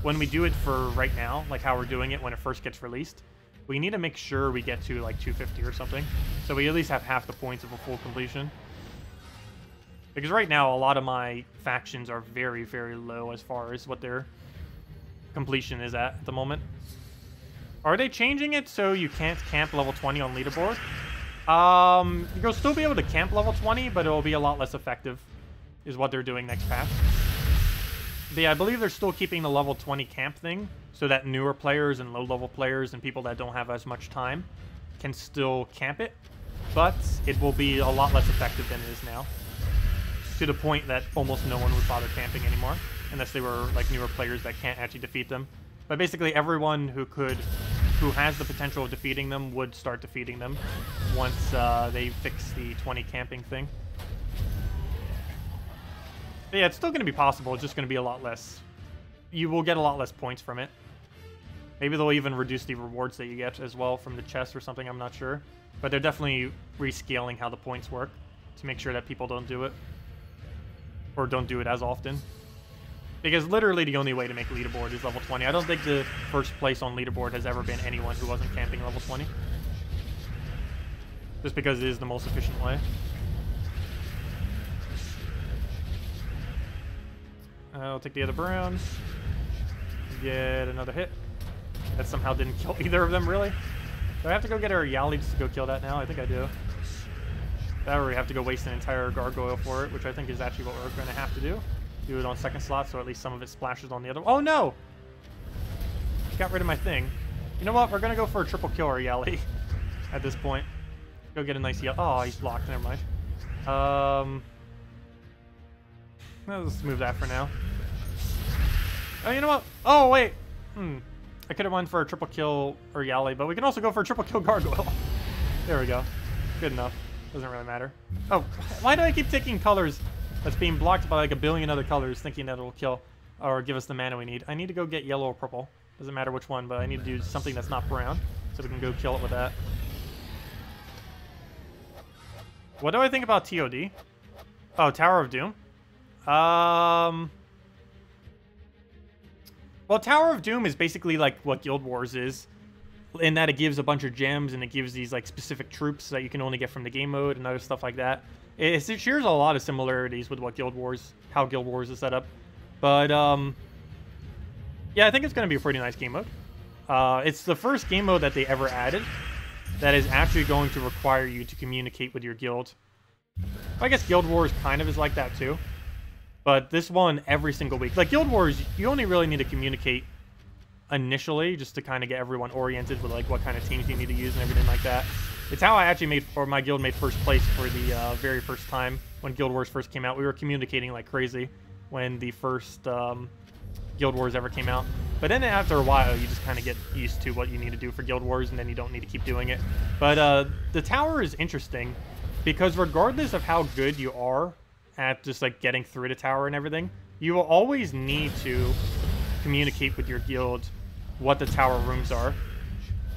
when we do it for right now, like how we're doing it when it first gets released, we need to make sure we get to, like, 250 or something. So we at least have half the points of a full completion. Because right now, a lot of my factions are very, very low as far as what their completion is at the moment. Are they changing it so you can't camp level 20 on leaderboard? You'll still be able to camp level 20, but it'll be a lot less effective, is what they're doing next patch. I believe they're still keeping the level 20 camp thing, so that newer players and low-level players and people that don't have as much time can still camp it, but it will be a lot less effective than it is now. To the point that almost no one would bother camping anymore, unless they were like newer players that can't actually defeat them. But basically everyone who has the potential of defeating them would start defeating them once they fix the 20 camping thing. But yeah, it's still going to be possible, it's just going to be a lot less. You will get a lot less points from it. Maybe they'll even reduce the rewards that you get as well from the chest or something, I'm not sure. But they're definitely rescaling how the points work to make sure that people don't do it. Or don't do it as often. Because literally the only way to make leaderboard is level 20. I don't think the first place on leaderboard has ever been anyone who wasn't camping level 20. Just because it is the most efficient way. I'll take the other brown. Get another hit. That somehow didn't kill either of them, really. Do I have to go get our Yali just to go kill that now? I think I do. That or we have to go waste an entire gargoyle for it, which I think is actually what we're going to have to do. Do it on second slot, so at least some of it splashes on the other. Oh no! Got rid of my thing. You know what? We're going to go for a triple kill or Yali at this point. Go get a nice yell. Oh, he's blocked. Never mind. Let's move that for now. Oh, you know what? Oh, wait. I could have went for a triple kill or Yali, but we can also go for a triple kill gargoyle. There we go. Good enough. Doesn't really matter. Oh, why do I keep taking colors that's being blocked by like a billion other colors thinking that it'll kill or give us the mana we need? I need to go get yellow or purple. Doesn't matter which one, but I need to do something that's not brown so we can go kill it with that. What do I think about TOD? Oh, Tower of Doom. Well, Tower of Doom is basically like what Guild Wars is. In that it gives a bunch of gems and it gives these like specific troops that you can only get from the game mode and other stuff like that. It shares a lot of similarities with what how Guild Wars is set up. But yeah, I think it's going to be a pretty nice game mode. It's the first game mode that they ever added that is actually going to require you to communicate with your guild. I guess Guild Wars kind of is like that too. But this one every single week. Like Guild Wars, you only really need to communicate initially just to kind of get everyone oriented with like what kind of teams you need to use and everything like that. It's how I actually my guild made first place for the very first time when Guild Wars first came out. We were communicating like crazy when the first Guild Wars ever came out. But then after a while, you just kind of get used to what you need to do for Guild Wars, and then you don't need to keep doing it. But the tower is interesting because regardless of how good you are at just like getting through the tower and everything, you will always need to communicate with your guild what the tower rooms are,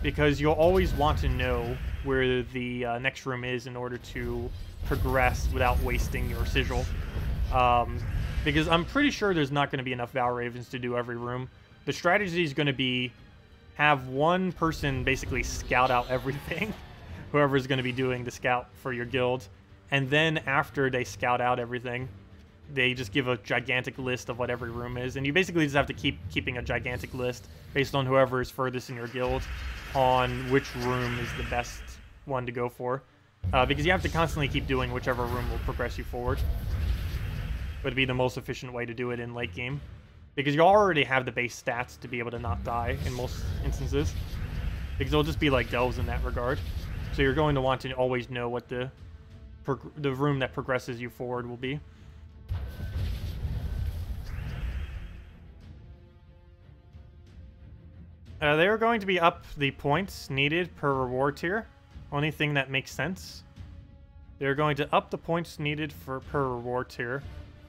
because you'll always want to know where the next room is in order to progress without wasting your sigil. Because I'm pretty sure there's not going to be enough Val Ravens to do every room. The strategy is going to be have one person basically scout out everything, whoever's going to be doing the scout for your guild, and then after they scout out everything, they just give a gigantic list of what every room is, and you basically just have to keep keeping a gigantic list based on whoever is furthest in your guild on which room is the best one to go for. Because you have to constantly keep doing whichever room will progress you forward. But it'd be the most efficient way to do it in late game. Because you already have the base stats to be able to not die in most instances. Because it'll just be like delves in that regard. So you're going to want to always know what the room that progresses you forward will be. They're going to be up the points needed per reward tier. Only thing that makes sense. They're going to up the points needed per reward tier.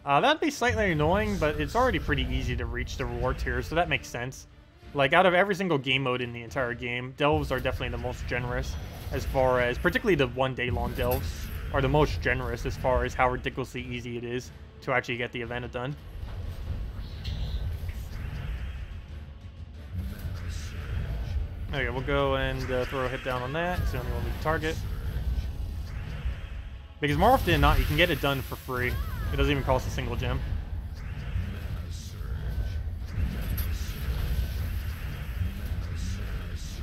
That'd be slightly annoying, but it's already pretty easy to reach the reward tier, so that makes sense. Like, out of every single game mode in the entire game, delves are definitely the most generous as far as, particularly the one-day-long delves, are the most generous as far as how ridiculously easy it is to actually get the event done. Okay, we'll go and throw a hit down on that. It's the only one we can target. Because more often than not, you can get it done for free. It doesn't even cost a single gem.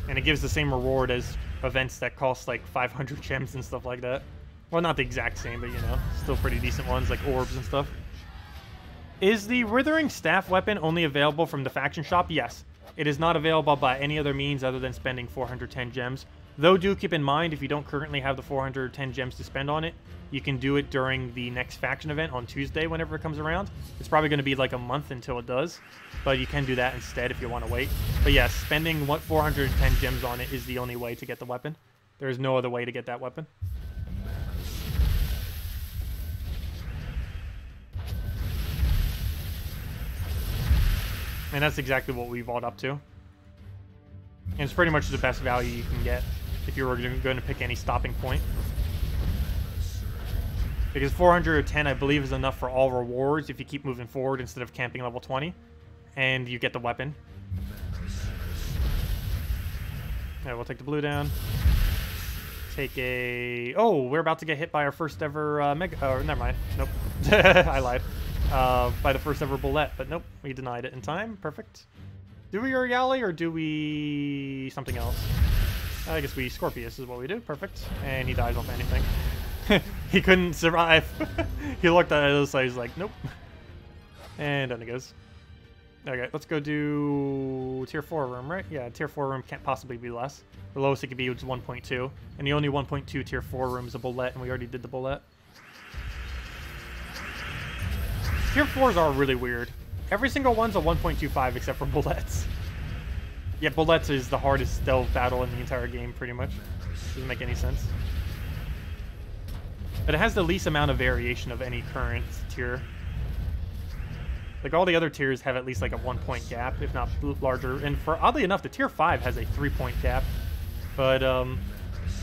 And it gives the same reward as events that cost like 500 gems and stuff like that. Well, not the exact same, but you know, still pretty decent ones like orbs and stuff. Is the Withering Staff weapon only available from the faction shop? Yes. It is not available by any other means other than spending 410 gems. Though do keep in mind, if you don't currently have the 410 gems to spend on it, you can do it during the next faction event on Tuesday whenever it comes around. It's probably going to be like a month until it does, but you can do that instead if you want to wait. But yes, spending 410 gems on it is the only way to get the weapon. There is no other way to get that weapon. And that's exactly what we vault up to. And it's pretty much the best value you can get if you were going to pick any stopping point. Because 410, I believe, is enough for all rewards if you keep moving forward instead of camping level 20. And you get the weapon. Alright, we'll take the blue down. Take a... Oh, we're about to get hit by our first ever mega... Oh, never mind. Nope. I lied. By the first ever bullet, but nope, we denied it in time. Perfect. Do we Uriali or do we something else? I guess we Scorpius is what we do. Perfect. And he dies off anything. He couldn't survive. He looked at the other side, he's like, nope. And down it goes. Okay, let's go do tier 4 room, right? Yeah, tier 4 room can't possibly be less. The lowest it could be is 1.2. And the only 1.2 tier 4 room is a bullet, and we already did the bullet. Tier 4s are really weird. Every single one's a 1.25 except for bullets. Yeah, bullets is the hardest stealth battle in the entire game, pretty much. Doesn't make any sense. But it has the least amount of variation of any current tier. Like, all the other tiers have at least like a 1-point gap, if not larger. And for, oddly enough, the tier 5 has a 3-point gap. But,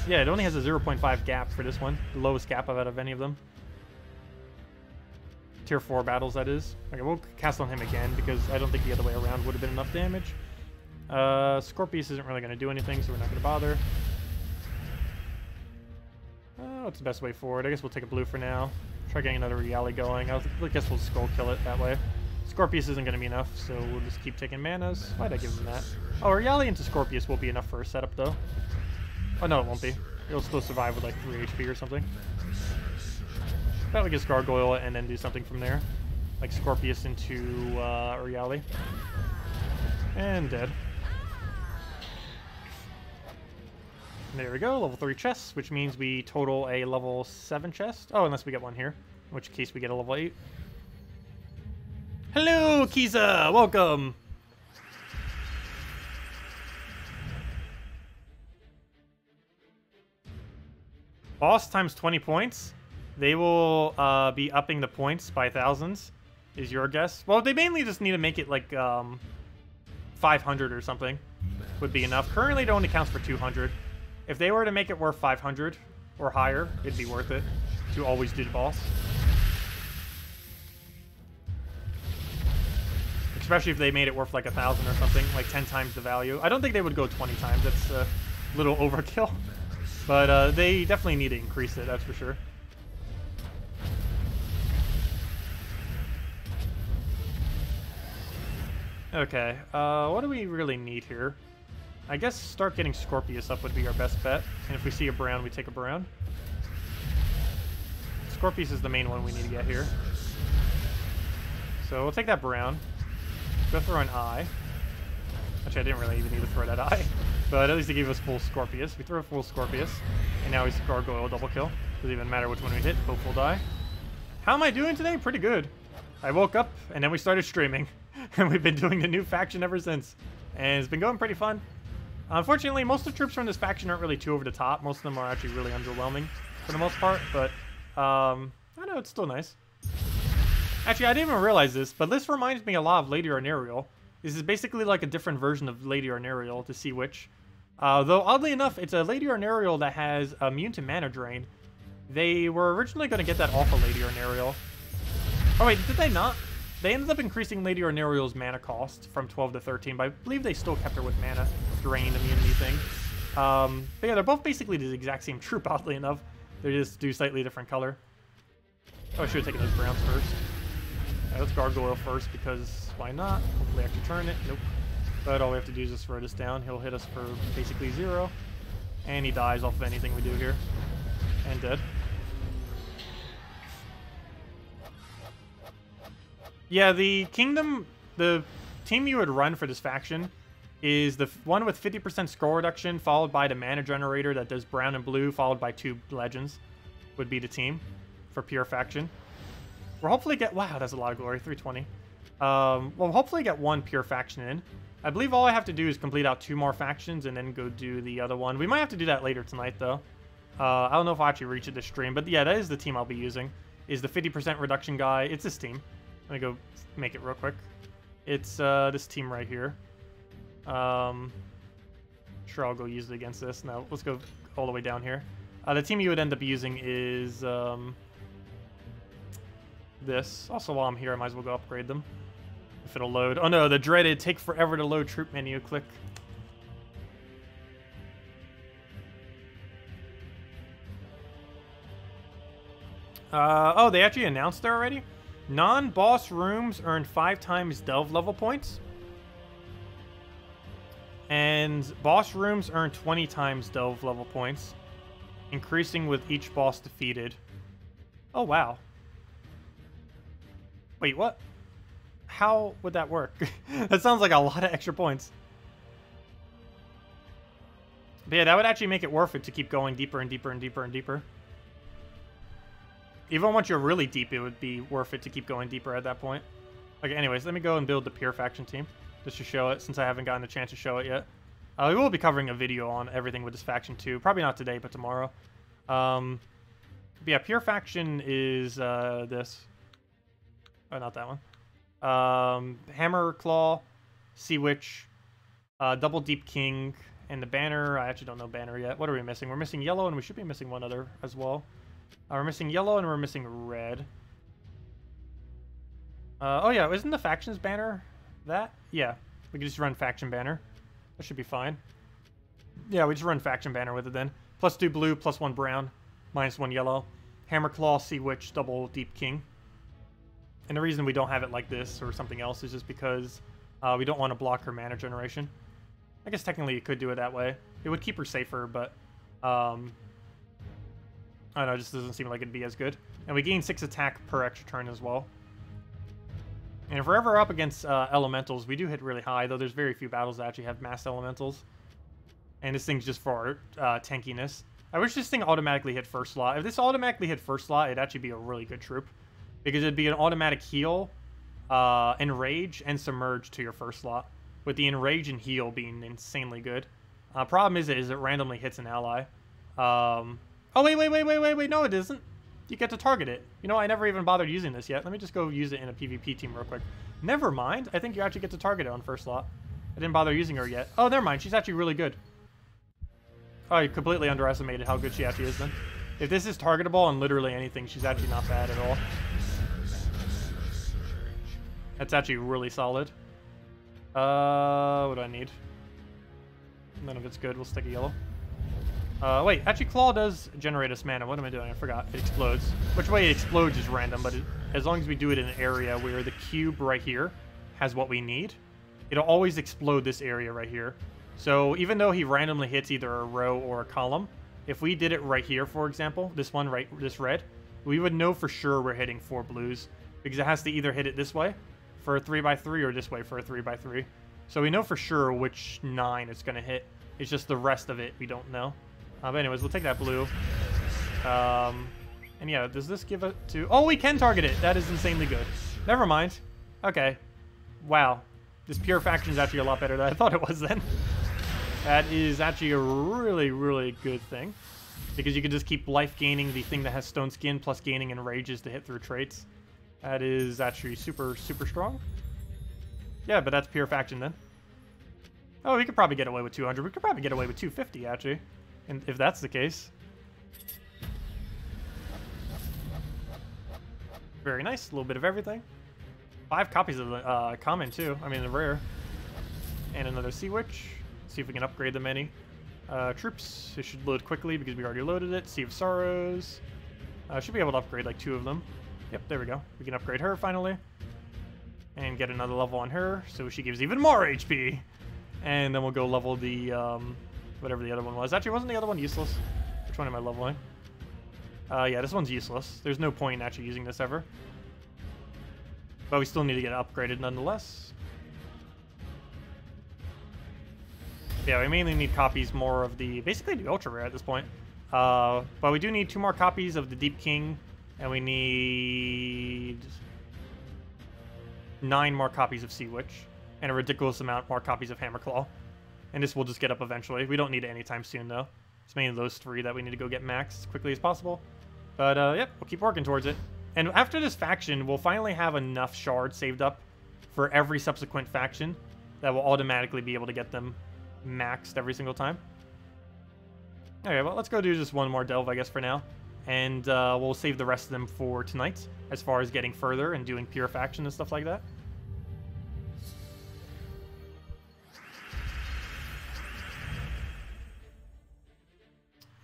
yeah, it only has a 0.5 gap for this one. The lowest gap out of any of them. Tier 4 battles, that is. Okay, we'll cast on him again, because I don't think the other way around would have been enough damage. Scorpius isn't really going to do anything, so we're not going to bother. What's the best way forward? I guess we'll take a blue for now. Try getting another Reali going. I guess we'll skull kill it that way. Scorpius isn't going to be enough, so we'll just keep taking manas. Why'd I give him that? Oh, Reali into Scorpius will be enough for a setup, though. Oh, no, it won't be. It'll still survive with like 3 HP or something. That we just gargoyle it and then do something from there. Like Scorpius into Reali. And dead. There we go, level 3 chest, which means we total a level 7 chest. Oh, unless we get one here, in which case we get a level 8. Hello, Kiza! Welcome! Boss times 20 points. They will be upping the points by thousands, is your guess. Well, they mainly just need to make it like 500 or something would be enough. Currently, it only counts for 200. If they were to make it worth 500 or higher, it'd be worth it to always do the boss. Especially if they made it worth like 1,000 or something, like 10 times the value. I don't think they would go 20 times. That's a little overkill. But they definitely need to increase it, that's for sure. Okay, what do we really need here? I guess start getting Scorpius up would be our best bet. And if we see a brown, we take a brown. Scorpius is the main one we need to get here. So we'll take that brown. Go throw an eye. Actually, I didn't really even need to throw that eye. But at least it gave us full Scorpius. We throw a full Scorpius. And now he's Gargoyle double kill. Doesn't even matter which one we hit. Both will die. How am I doing today? Pretty good. I woke up and then we started streaming. And we've been doing the new faction ever since. And it's been going pretty fun. Unfortunately, most of the troops from this faction aren't really too over the top. Most of them are actually really underwhelming for the most part. But, I know, it's still nice. Actually, I didn't even realize this, but this reminds me a lot of Lady Arnariel. This is basically like a different version of Lady Arnariel, to see which. Though, oddly enough, it's a Lady Arnariel that has immune to mana drain. They were originally going to get that off of Lady Arnariel. Oh wait, did they not? They ended up increasing Lady Arnariel's mana cost from 12 to 13, but I believe they still kept her with mana drain immunity thing. But yeah, they're both basically the exact same troop, oddly enough. They just do slightly different color. Oh, I should have taken those browns first. Yeah, let's Gargoyle first, because why not? Hopefully I can turn it. Nope. But all we have to do is just throw this down. He'll hit us for basically 0. And he dies off of anything we do here. And dead. Yeah, the kingdom, the team you would run for this faction is the one with 50% score reduction, followed by the mana generator that does brown and blue, followed by 2 legends, would be the team for pure faction. We'll hopefully get, wow, that's a lot of glory, 320. We'll hopefully get 1 pure faction in. I believe all I have to do is complete out 2 more factions and then go do the other one. We might have to do that later tonight, though. I don't know if I'll actually reach it this stream, but yeah, that is the team I'll be using, is the 50% reduction guy. It's this team. Let me go make it real quick. It's this team right here. Sure, I'll go use it against this. Now, let's go all the way down here. The team you would end up using is this. Also, while I'm here, I might as well go upgrade them. If it'll load. Oh no, the dreaded take forever to load troop menu. Click. Oh, they actually announced it already? Non-boss rooms earn 5 times delve level points. And boss rooms earn 20 times delve level points, increasing with each boss defeated. Oh, wow. Wait, what? How would that work? That sounds like a lot of extra points. But yeah, that would actually make it worth it to keep going deeper and deeper and deeper and deeper. Even once you're really deep, it would be worth it to keep going deeper at that point. Okay, anyways, let me go and build the pure faction team, just to show it, since I haven't gotten a chance to show it yet. We will be covering a video on everything with this faction too. Probably not today, but tomorrow. But yeah, pure faction is this. Oh, not that one. Hammer Claw, Sea Witch, Double Deep King, and the banner. I actually don't know banner yet. What are we missing? We're missing yellow, and we should be missing one other as well. We're missing yellow and we're missing red. Oh yeah, isn't the factions banner that? Yeah, we can just run faction banner. That should be fine. Yeah, we just run faction banner with it then. +2 blue, +1 brown, -1 yellow. Hammerclaw, Sea Witch, Double Deep King. And the reason we don't have it like this or something else is just because we don't want to block her mana generation. I guess technically you could do it that way. It would keep her safer, but I don't know, it just doesn't seem like it'd be as good. And we gain 6 attack per extra turn as well. And if we're ever up against elementals, we do hit really high, though there's very few battles that actually have mass elementals. And this thing's just for tankiness. I wish this thing automatically hit first slot. If this automatically hit first slot, it'd actually be a really good troop. Because it'd be an automatic heal, enrage, and submerge to your first slot. With the enrage and heal being insanely good. Problem is it randomly hits an ally. Oh, wait, no it isn't. You get to target it. You know, I never even bothered using this yet. Let me just go use it in a PvP team real quick. Never mind. I think you actually get to target it on first slot. I didn't bother using her yet. Oh, never mind. She's actually really good. Oh, I completely underestimated how good she actually is then. If this is targetable on literally anything, she's actually not bad at all. That's actually really solid. What do I need? None of it's good. We'll stick a yellow. Wait, actually Claw does generate us mana. What am I doing? I forgot. It explodes. Which way it explodes is random, but as long as we do it in an area where the cube right here has what we need, it'll always explode this area right here. So even though he randomly hits either a row or a column, if we did it right here, for example, this one, right, this red, we would know for sure we're hitting 4 blues, because it has to either hit it this way for a 3x3 or this way for a 3x3. So we know for sure which 9 it's going to hit. It's just the rest of it we don't know. But anyways, we'll take that blue. And yeah, does this give it to... Oh, we can target it. That is insanely good. Never mind. Okay. Wow. This pure faction is actually a lot better than I thought it was then. That is actually a really, really good thing. Because you can just keep life gaining the thing that has stone skin plus gaining enrages to hit through traits. That is actually super, super strong. Yeah, but that's pure faction then. Oh, we could probably get away with 200. We could probably get away with 250, actually. And if that's the case. Very nice. A little bit of everything. 5 copies of the common, too. I mean, the rare. And another Sea Witch. See if we can upgrade them any. Troops. It should load quickly because we already loaded it. Sea of Sorrows. Should be able to upgrade like 2 of them. Yep, there we go. We can upgrade her finally. And get another level on her, so she gives even more HP. And then we'll go level the, whatever the other one was. Actually, wasn't the other one useless? Which one am I leveling? Yeah, this one's useless. There's no point in actually using this ever. But we still need to get upgraded nonetheless. Yeah, we mainly need copies more of the, basically the ultra rare at this point. But we do need 2 more copies of the Deep King, and we need 9 more copies of Sea Witch, and a ridiculous amount more copies of Hammerclaw. And this will just get up eventually. We don't need it anytime soon, though. It's mainly those 3 that we need to go get maxed as quickly as possible. But, yep, we'll keep working towards it. And after this faction, we'll finally have enough shards saved up for every subsequent faction that will automatically be able to get them maxed every single time. Okay, well, let's go do just one more delve, I guess, for now. And we'll save the rest of them for tonight, as far as getting further and doing pure faction and stuff like that.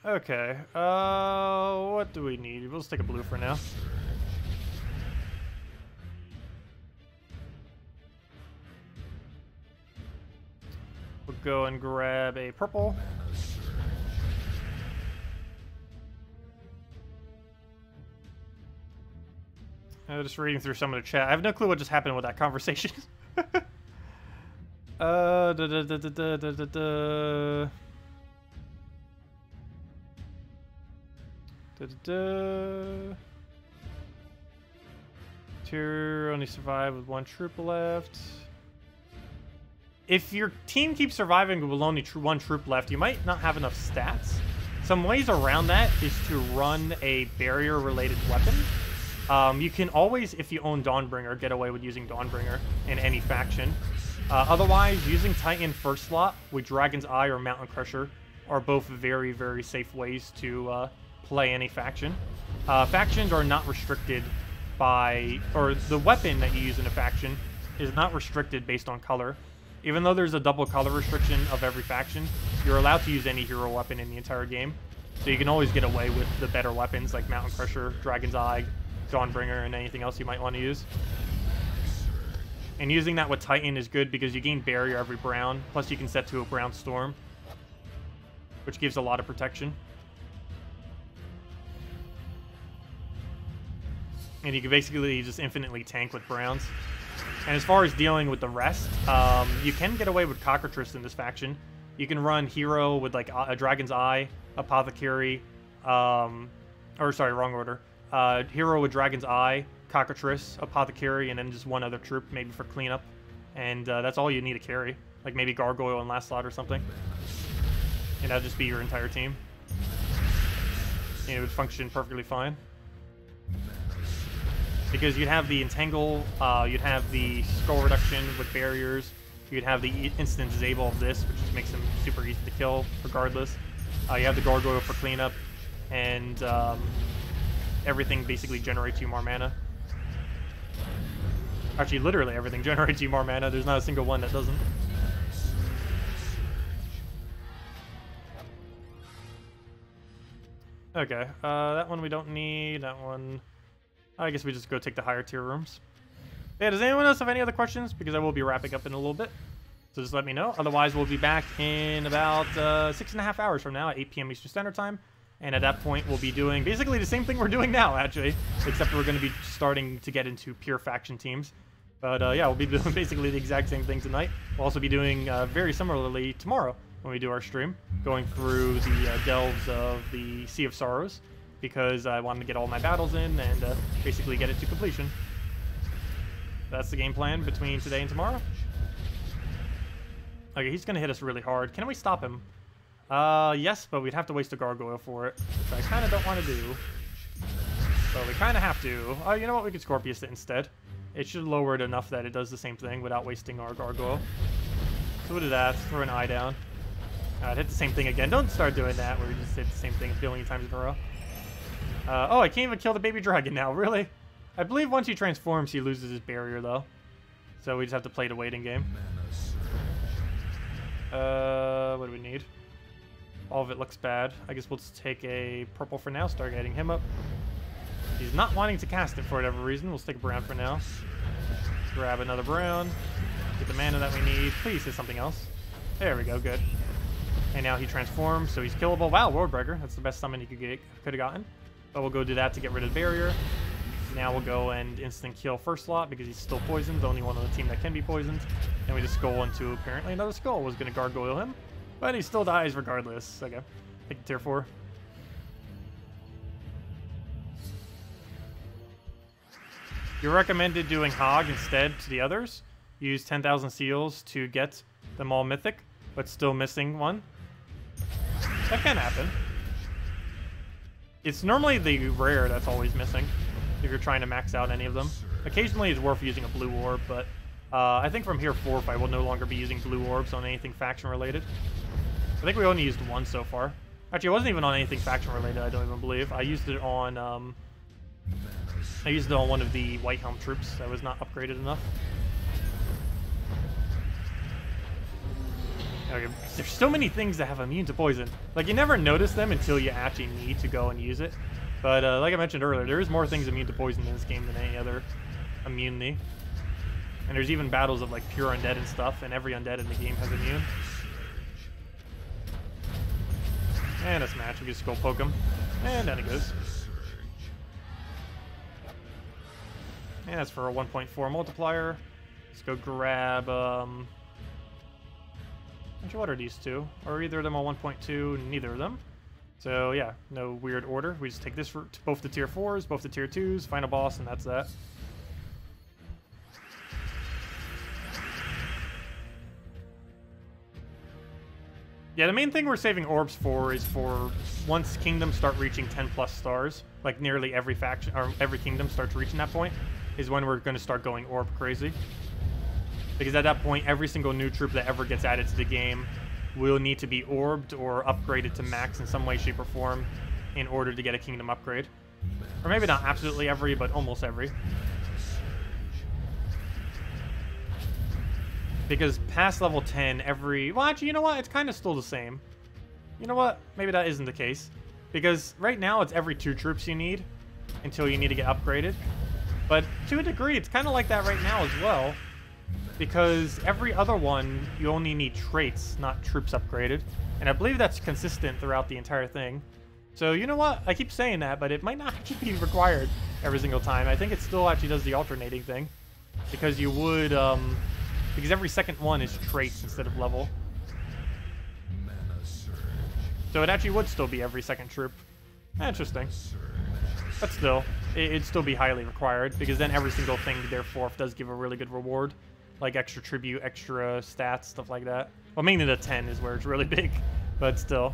Okay, what do we need? We'll just take a blue for now. We'll go and grab a purple. Just reading through some of the chat. I have no clue what just happened with that conversation. Tier only survive with 1 troop left. If your team keeps surviving with only 1 troop left, you might not have enough stats. Some ways around that is to run a barrier-related weapon. You can always, if you own Dawnbringer, get away with using Dawnbringer in any faction. Otherwise, using Titan first slot with Dragon's Eye or Mountain Crusher are both very, very safe ways to play any faction. Factions are not restricted by, or the weapon that you use in a faction is not restricted based on color. Even though there's a double color restriction of every faction, you're allowed to use any hero weapon in the entire game. So you can always get away with the better weapons like Mountain Crusher, Dragon's Eye, Dawnbringer, and anything else you might want to use. And using that with Titan is good because you gain barrier every brown, plus you can set to a brown storm, which gives a lot of protection. And you can basically just infinitely tank with browns. And as far as dealing with the rest, you can get away with Cockatrice in this faction. You can run hero with like a Dragon's Eye, Apothecary, or sorry, wrong order. Hero with Dragon's Eye, Cockatrice, Apothecary, and then just 1 other troop, maybe for cleanup. And that's all you need to carry. Like maybe Gargoyle in last slot or something. And that'll just be your entire team. And it would function perfectly fine. Because you'd have the Entangle, you'd have the Skull Reduction with barriers, You'd have the instant disable of this, which just makes him super easy to kill regardless. You have the gargoyle for cleanup, and everything basically generates you more mana. Actually, literally everything generates you more mana. There's not a single one that doesn't. Okay, that one we don't need. That one, I guess we just go take the higher tier rooms. Yeah, does anyone else have any other questions? Because I will be wrapping up in a little bit. So just let me know. Otherwise, we'll be back in about 6.5 hours from now at 8 p.m. Eastern Standard Time. And at that point, we'll be doing basically the same thing we're doing now, actually. Except we're going to be starting to get into pure faction teams. But yeah, we'll be doing basically the exact same thing tonight. We'll also be doing very similarly tomorrow when we do our stream. Going through the delves of the Sea of Sorrows. Because I wanted to get all my battles in and basically get it to completion. That's the game plan between today and tomorrow. Okay, he's going to hit us really hard. Can we stop him? Yes, but we'd have to waste a gargoyle for it, which I kind of don't want to do. So we kind of have to. Oh, you know what? We could Scorpius it instead. It should lower it enough that it does the same thing without wasting our gargoyle. So we'll do that. Throw an eye down. It hit the same thing again. Don't start doing that where you just hit the same thing a billion times in a row. Oh, I can't even kill the baby dragon now. Really? I believe once he transforms, he loses his barrier, though. So we just have to play the waiting game. What do we need? All of it looks bad. I guess we'll just take a purple for now, start getting him up. He's not wanting to cast it for whatever reason. We'll stick a brown for now. Grab another brown. Get the mana that we need. Please hit something else. There we go, good. And now he transforms, so he's killable. Wow, Worldbreaker. That's the best summon he could have gotten. But we'll go do that to get rid of the barrier. Now we'll go and instant kill first slot because he's still poisoned. The only one on the team that can be poisoned. And we just skull into apparently another skull. Was going to gargoyle him. But he still dies regardless. Okay. Take the tier 4. You recommended doing Hog instead to the others. Use 10,000 seals to get them all mythic, but still missing one. That can happen. It's normally the rare that's always missing if you're trying to max out any of them. Occasionally it's worth using a blue orb, but I think from here forth I will no longer be using blue orbs on anything faction related. I think we only used one so far. Actually, it wasn't even on anything faction related, I don't even believe. I used it on one of the White Helm troops that was not upgraded enough. Okay, there's so many things that have immune to poison. Like, you never notice them until you actually need to go and use it. But like I mentioned earlier, there is more things immune to poison in this game than any other immunity. And there's even battles of like pure undead and stuff, and every undead in the game has immune. And a smash, we can skull poke him. And down he goes. And that's for a 1.4 multiplier. Let's go grab actually, what are these two? Are either of them a 1.2? Neither of them. So yeah, no weird order. We just take this for both the tier 4s, both the tier 2s, final boss, and that's that. Yeah, the main thing we're saving orbs for is for once kingdoms start reaching 10+ stars, like nearly every faction or every kingdom starts reaching that point, is when we're going to start going orb crazy. Because at that point, every single new troop that ever gets added to the game will need to be orbed or upgraded to max in some way, shape, or form in order to get a kingdom upgrade. Or maybe not absolutely every, but almost every. Because past level 10, every... Well, actually, you know what? It's kind of still the same. You know what? Maybe that isn't the case. Because right now, it's every 2 troops you need until you need to get upgraded. But to a degree, it's kind of like that right now as well. Because every other one, you only need traits, not troops upgraded. And I believe that's consistent throughout the entire thing. So, you know what? I keep saying that, but it might not actually be required every single time. I think it still actually does the alternating thing. Because you would, because every second one is traits instead of level. So it actually would still be every second troop. Interesting. But still, it'd still be highly required, because then every single thing, therefore, does give a really good reward. Like extra tribute, extra stats, stuff like that. Well, mainly the 10 is where it's really big, but still.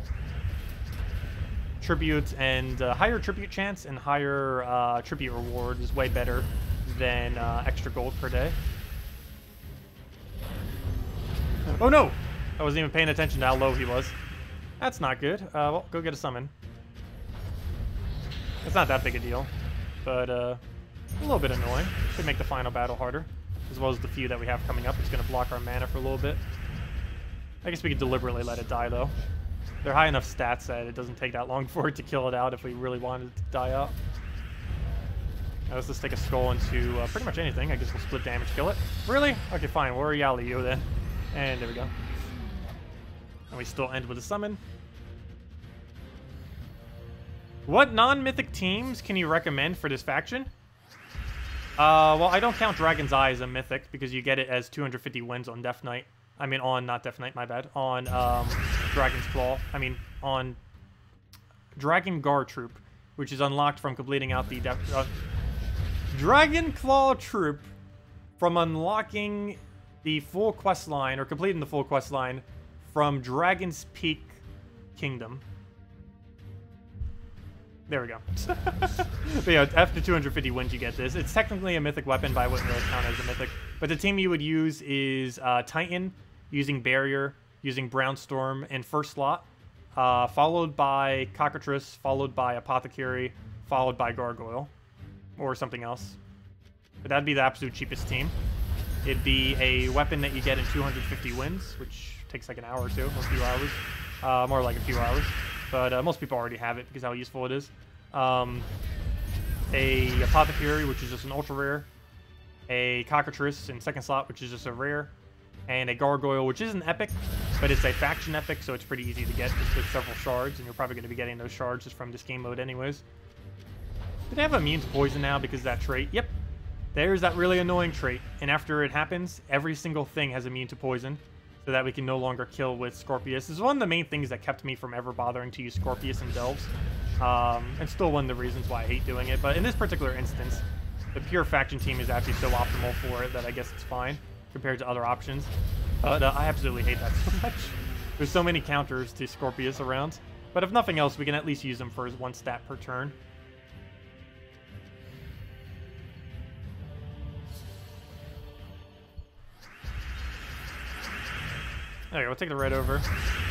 Tribute and higher tribute chance and higher tribute reward is way better than extra gold per day. Oh no! I wasn't even paying attention to how low he was. That's not good. Well, go get a summon. It's not that big a deal, but a little bit annoying. Should make the final battle harder, as well as the few that we have coming up. It's going to block our mana for a little bit. I guess we could deliberately let it die, though. They're high enough stats that it doesn't take that long for it to kill it out if we really wanted it to die out. Now, let's just take a skull into pretty much anything. I guess we'll split damage, kill it. Really? Okay, fine. We'll rally you then. And there we go. And we still end with a summon. What non-mythic teams can you recommend for this faction? Well, I don't count Dragon's Eye as a mythic because you get it as 250 wins on Death Knight. I mean, not Death Knight, my bad. On Dragon's Claw. I mean, on Dragon Guard Troop, which is unlocked from completing out the Dragon Claw Troop from unlocking the full quest line, or completing the full quest line from Dragon's Peak Kingdom. There we go. But yeah, after 250 wins, you get this. It's technically a mythic weapon, but I wouldn't really count it as a mythic. But the team you would use is Titan, using Barrier, using Brownstorm in first slot, followed by Cockatrice, followed by Apothecary, followed by Gargoyle, or something else. But that'd be the absolute cheapest team. It'd be a weapon that you get in 250 wins, which takes like an hour or two, or a few hours. More like a few hours. But most people already have it because how useful it is. A Apothecary, which is just an ultra rare. A Cockatrice in second slot, which is just a rare. And a Gargoyle, which isn't epic, but it's a faction epic, so it's pretty easy to get just with several shards, and you're probably going to be getting those shards just from this game mode anyways. Do they have immune to poison now because of that trait? Yep. There's that really annoying trait. And after it happens, every single thing has immune to poison, so that we can no longer kill with Scorpius. This is one of the main things that kept me from ever bothering to use Scorpius and Delves. And still one of the reasons why I hate doing it. But in this particular instance, the pure faction team is actually so optimal for it that I guess it's fine compared to other options. But I absolutely hate that so much. There's so many counters to Scorpius around. But if nothing else, we can at least use them for one stat per turn. There you go, we'll take the red over,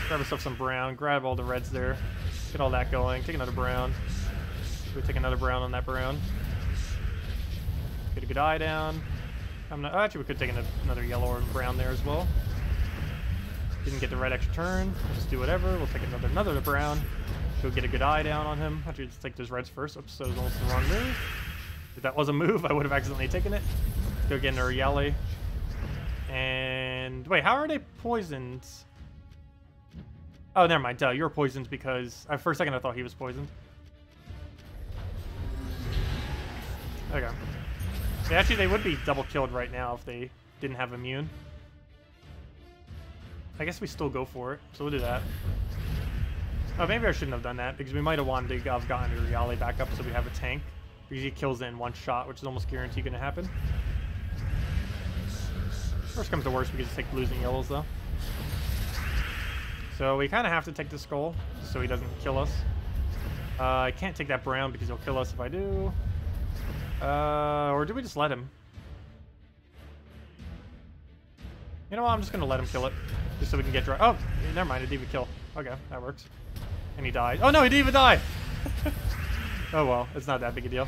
grab ourselves some brown, grab all the reds there, get all that going, take another brown. We take another brown on that brown. Get a good eye down. Actually, we could take another yellow or brown there as well. Didn't get the red extra turn, just do whatever. We'll take another brown, go get a good eye down on him. Actually, let's take those reds first. Oops, that was almost the wrong move. If that was a move, I would have accidentally taken it. Let's go get another yellow. And wait, how are they poisoned? Oh, never mind. Duh, you're poisoned because for a second I thought he was poisoned. Okay. Yeah, actually, they would be double killed right now if they didn't have immune. I guess we still go for it, so we'll do that. Oh, maybe I shouldn't have done that because we might have wanted to have gotten Yali back up so we have a tank because he kills it in one shot, which is almost guaranteed going to happen. Worst comes to worst, we can just take blues and yellows, though. So we kind of have to take the skull, just so he doesn't kill us. I can't take that brown because he'll kill us if I do. Or do we just let him? You know what, I'm just going to let him kill it, just so we can get dry. Oh, never mind, it didn't even kill. Okay, that works. And he died. Oh no, he didn't even die! Oh well, it's not that big a deal.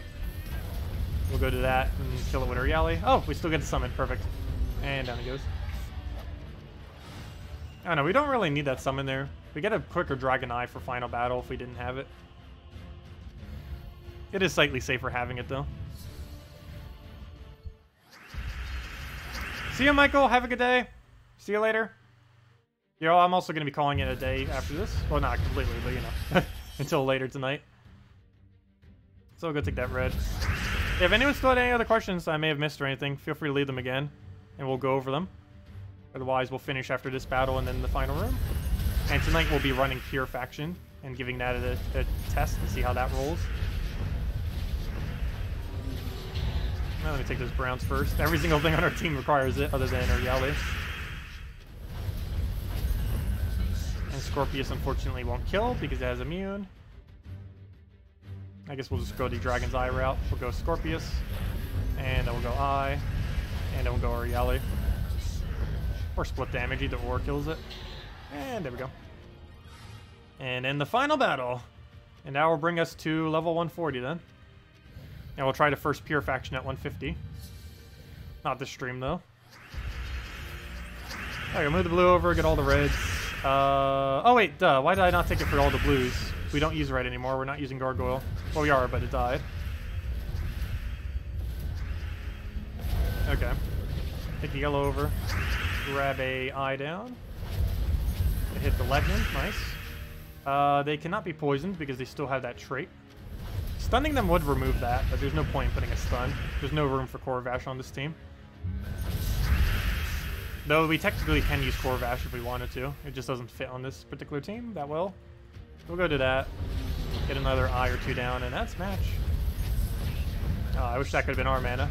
We'll go to that and kill it with our Yali. Oh, we still get to summon, perfect. And down he goes. I don't know, we don't really need that summon there. We get a quicker Dragon Eye for final battle if we didn't have it. It is slightly safer having it, though. See you, Michael. Have a good day. See you later. Yo, I'm also going to be calling it a day after this. Well, not completely, but, you know, until later tonight. So we'll go take that red. If anyone still had any other questions I may have missed or anything, feel free to leave them again, and we'll go over them. Otherwise, we'll finish after this battle and then the final room. And tonight we'll be running Pure Faction and giving that a test to see how that rolls. Now, let me take those browns first. Every single thing on our team requires it, other than our Yali. And Scorpius, unfortunately, won't kill because it has immune. I guess we'll just go the Dragon's Eye route. We'll go Scorpius, and then we'll go Eye, and then we'll go Ariali. Or split damage, either or kills it. And there we go. And in the final battle. And that will bring us to level 140 then. And we'll try the first pure faction at 150. Not this stream though. Okay, move the blue over, get all the reds. Oh wait, duh. Why did I not take it for all the blues? We don't use red anymore. We're not using gargoyle. Well, we are, but it died. Okay. Take a yellow over. Grab a eye down. Hit the legend. Nice. They cannot be poisoned because they still have that trait. Stunning them would remove that, but there's no point in putting a stun. There's no room for Corvash on this team. Though we technically can use Corvash if we wanted to. It just doesn't fit on this particular team that well. We'll go to that. Get another eye or two down, and that's match. Oh, I wish that could have been our mana.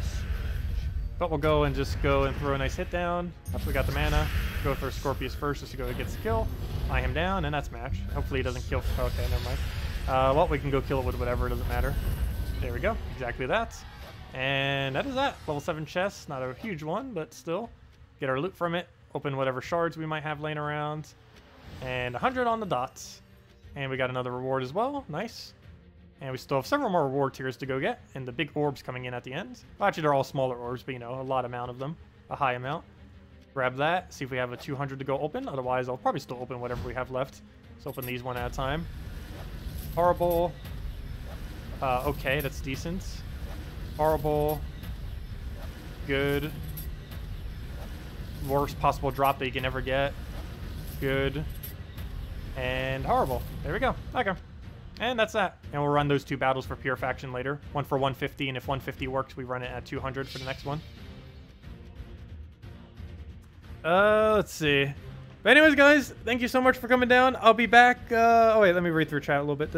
But we'll go and just go and throw a nice hit down. We got the mana. Go for Scorpius first just to go get the kill. Eye him down, and that's match. Hopefully he doesn't kill. Okay, never mind. Well, we can go kill it with whatever. It doesn't matter. There we go. Exactly that. And that is that. Level 7 chest. Not a huge one, but still. Get our loot from it. Open whatever shards we might have laying around. And 100 on the dots. And we got another reward as well. Nice. And we still have several more reward tiers to go get. And the big orbs coming in at the end. Well, actually, they're all smaller orbs, but, you know, a lot amount of them. A high amount. Grab that. See if we have a 200 to go open. Otherwise, I'll probably still open whatever we have left. Let's open these one at a time. Horrible. Okay, that's decent. Horrible. Good. Worst possible drop that you can ever get. Good. And horrible. There we go. Okay. And that's that. And we'll run those two battles for pure faction later. One for 150, and if 150 works, we run it at 200 for the next one. Let's see. But anyways, guys, thank you so much for coming down. I'll be back. Oh, wait, let me read through chat a little bit.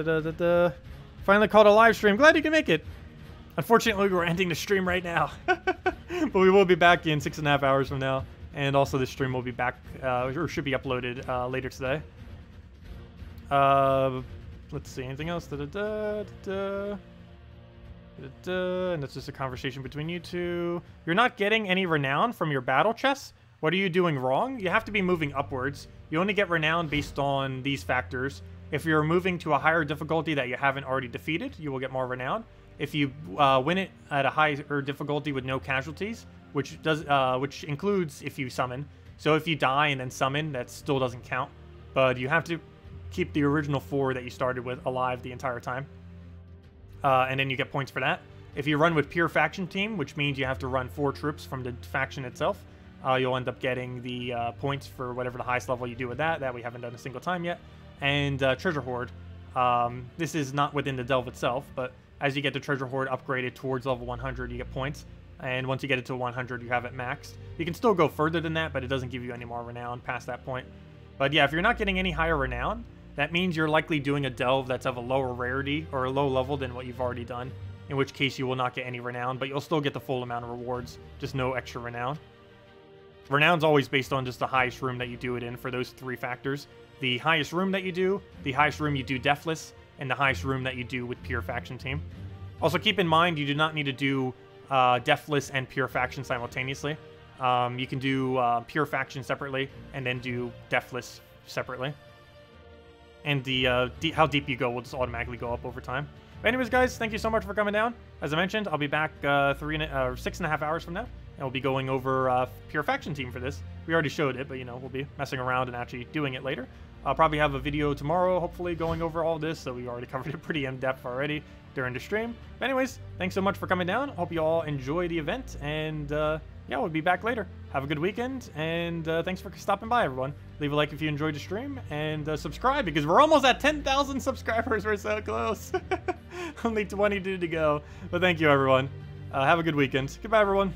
Finally called a live stream. Glad you can make it. Unfortunately, we're ending the stream right now. But we will be back in 6.5 hours from now. And also this stream will be back, or should be uploaded later today. Let's see, anything else? And that's just a conversation between you two. You're not getting any renown from your battle chests. What are you doing wrong? You have to be moving upwards. You only get renown based on these factors. If you're moving to a higher difficulty that you haven't already defeated, you will get more renown. If you win it at a higher difficulty with no casualties, which includes if you summon. So if you die and then summon, that still doesn't count. But you have to keep the original 4 that you started with alive the entire time. And then you get points for that. If you run with pure faction team, which means you have to run 4 troops from the faction itself, you'll end up getting the points for whatever the highest level you do with that we haven't done a single time yet. And Treasure Hoard. This is not within the delve itself, but as you get the Treasure Hoard upgraded towards level 100, you get points. And once you get it to 100, you have it maxed. You can still go further than that, but it doesn't give you any more renown past that point. But yeah, if you're not getting any higher renown, that means you're likely doing a delve that's of a lower rarity or a low level than what you've already done, in which case you will not get any renown, but you'll still get the full amount of rewards, just no extra renown. Renown's always based on just the highest room that you do it in for those 3 factors. The highest room that you do, the highest room you do deathless, and the highest room that you do with pure faction team. Also keep in mind, you do not need to do deathless and pure faction simultaneously. You can do pure faction separately and then do deathless separately. And the how deep you go will just automatically go up over time. But anyways, guys, thank you so much for coming down. As I mentioned, I'll be back 6.5 hours from now, and we'll be going over pure faction team for this. We already showed it, but you know, we'll be messing around and actually doing it later. I'll probably have a video tomorrow, hopefully, going over all this, so we already covered it pretty in-depth already during the stream. But anyways, thanks so much for coming down. Hope you all enjoy the event, and yeah, we'll be back later. Have a good weekend, and thanks for stopping by, everyone. Leave a like if you enjoyed the stream, and subscribe, because we're almost at 10,000 subscribers. We're so close. Only 22 to go. But thank you, everyone. Have a good weekend. Goodbye, everyone.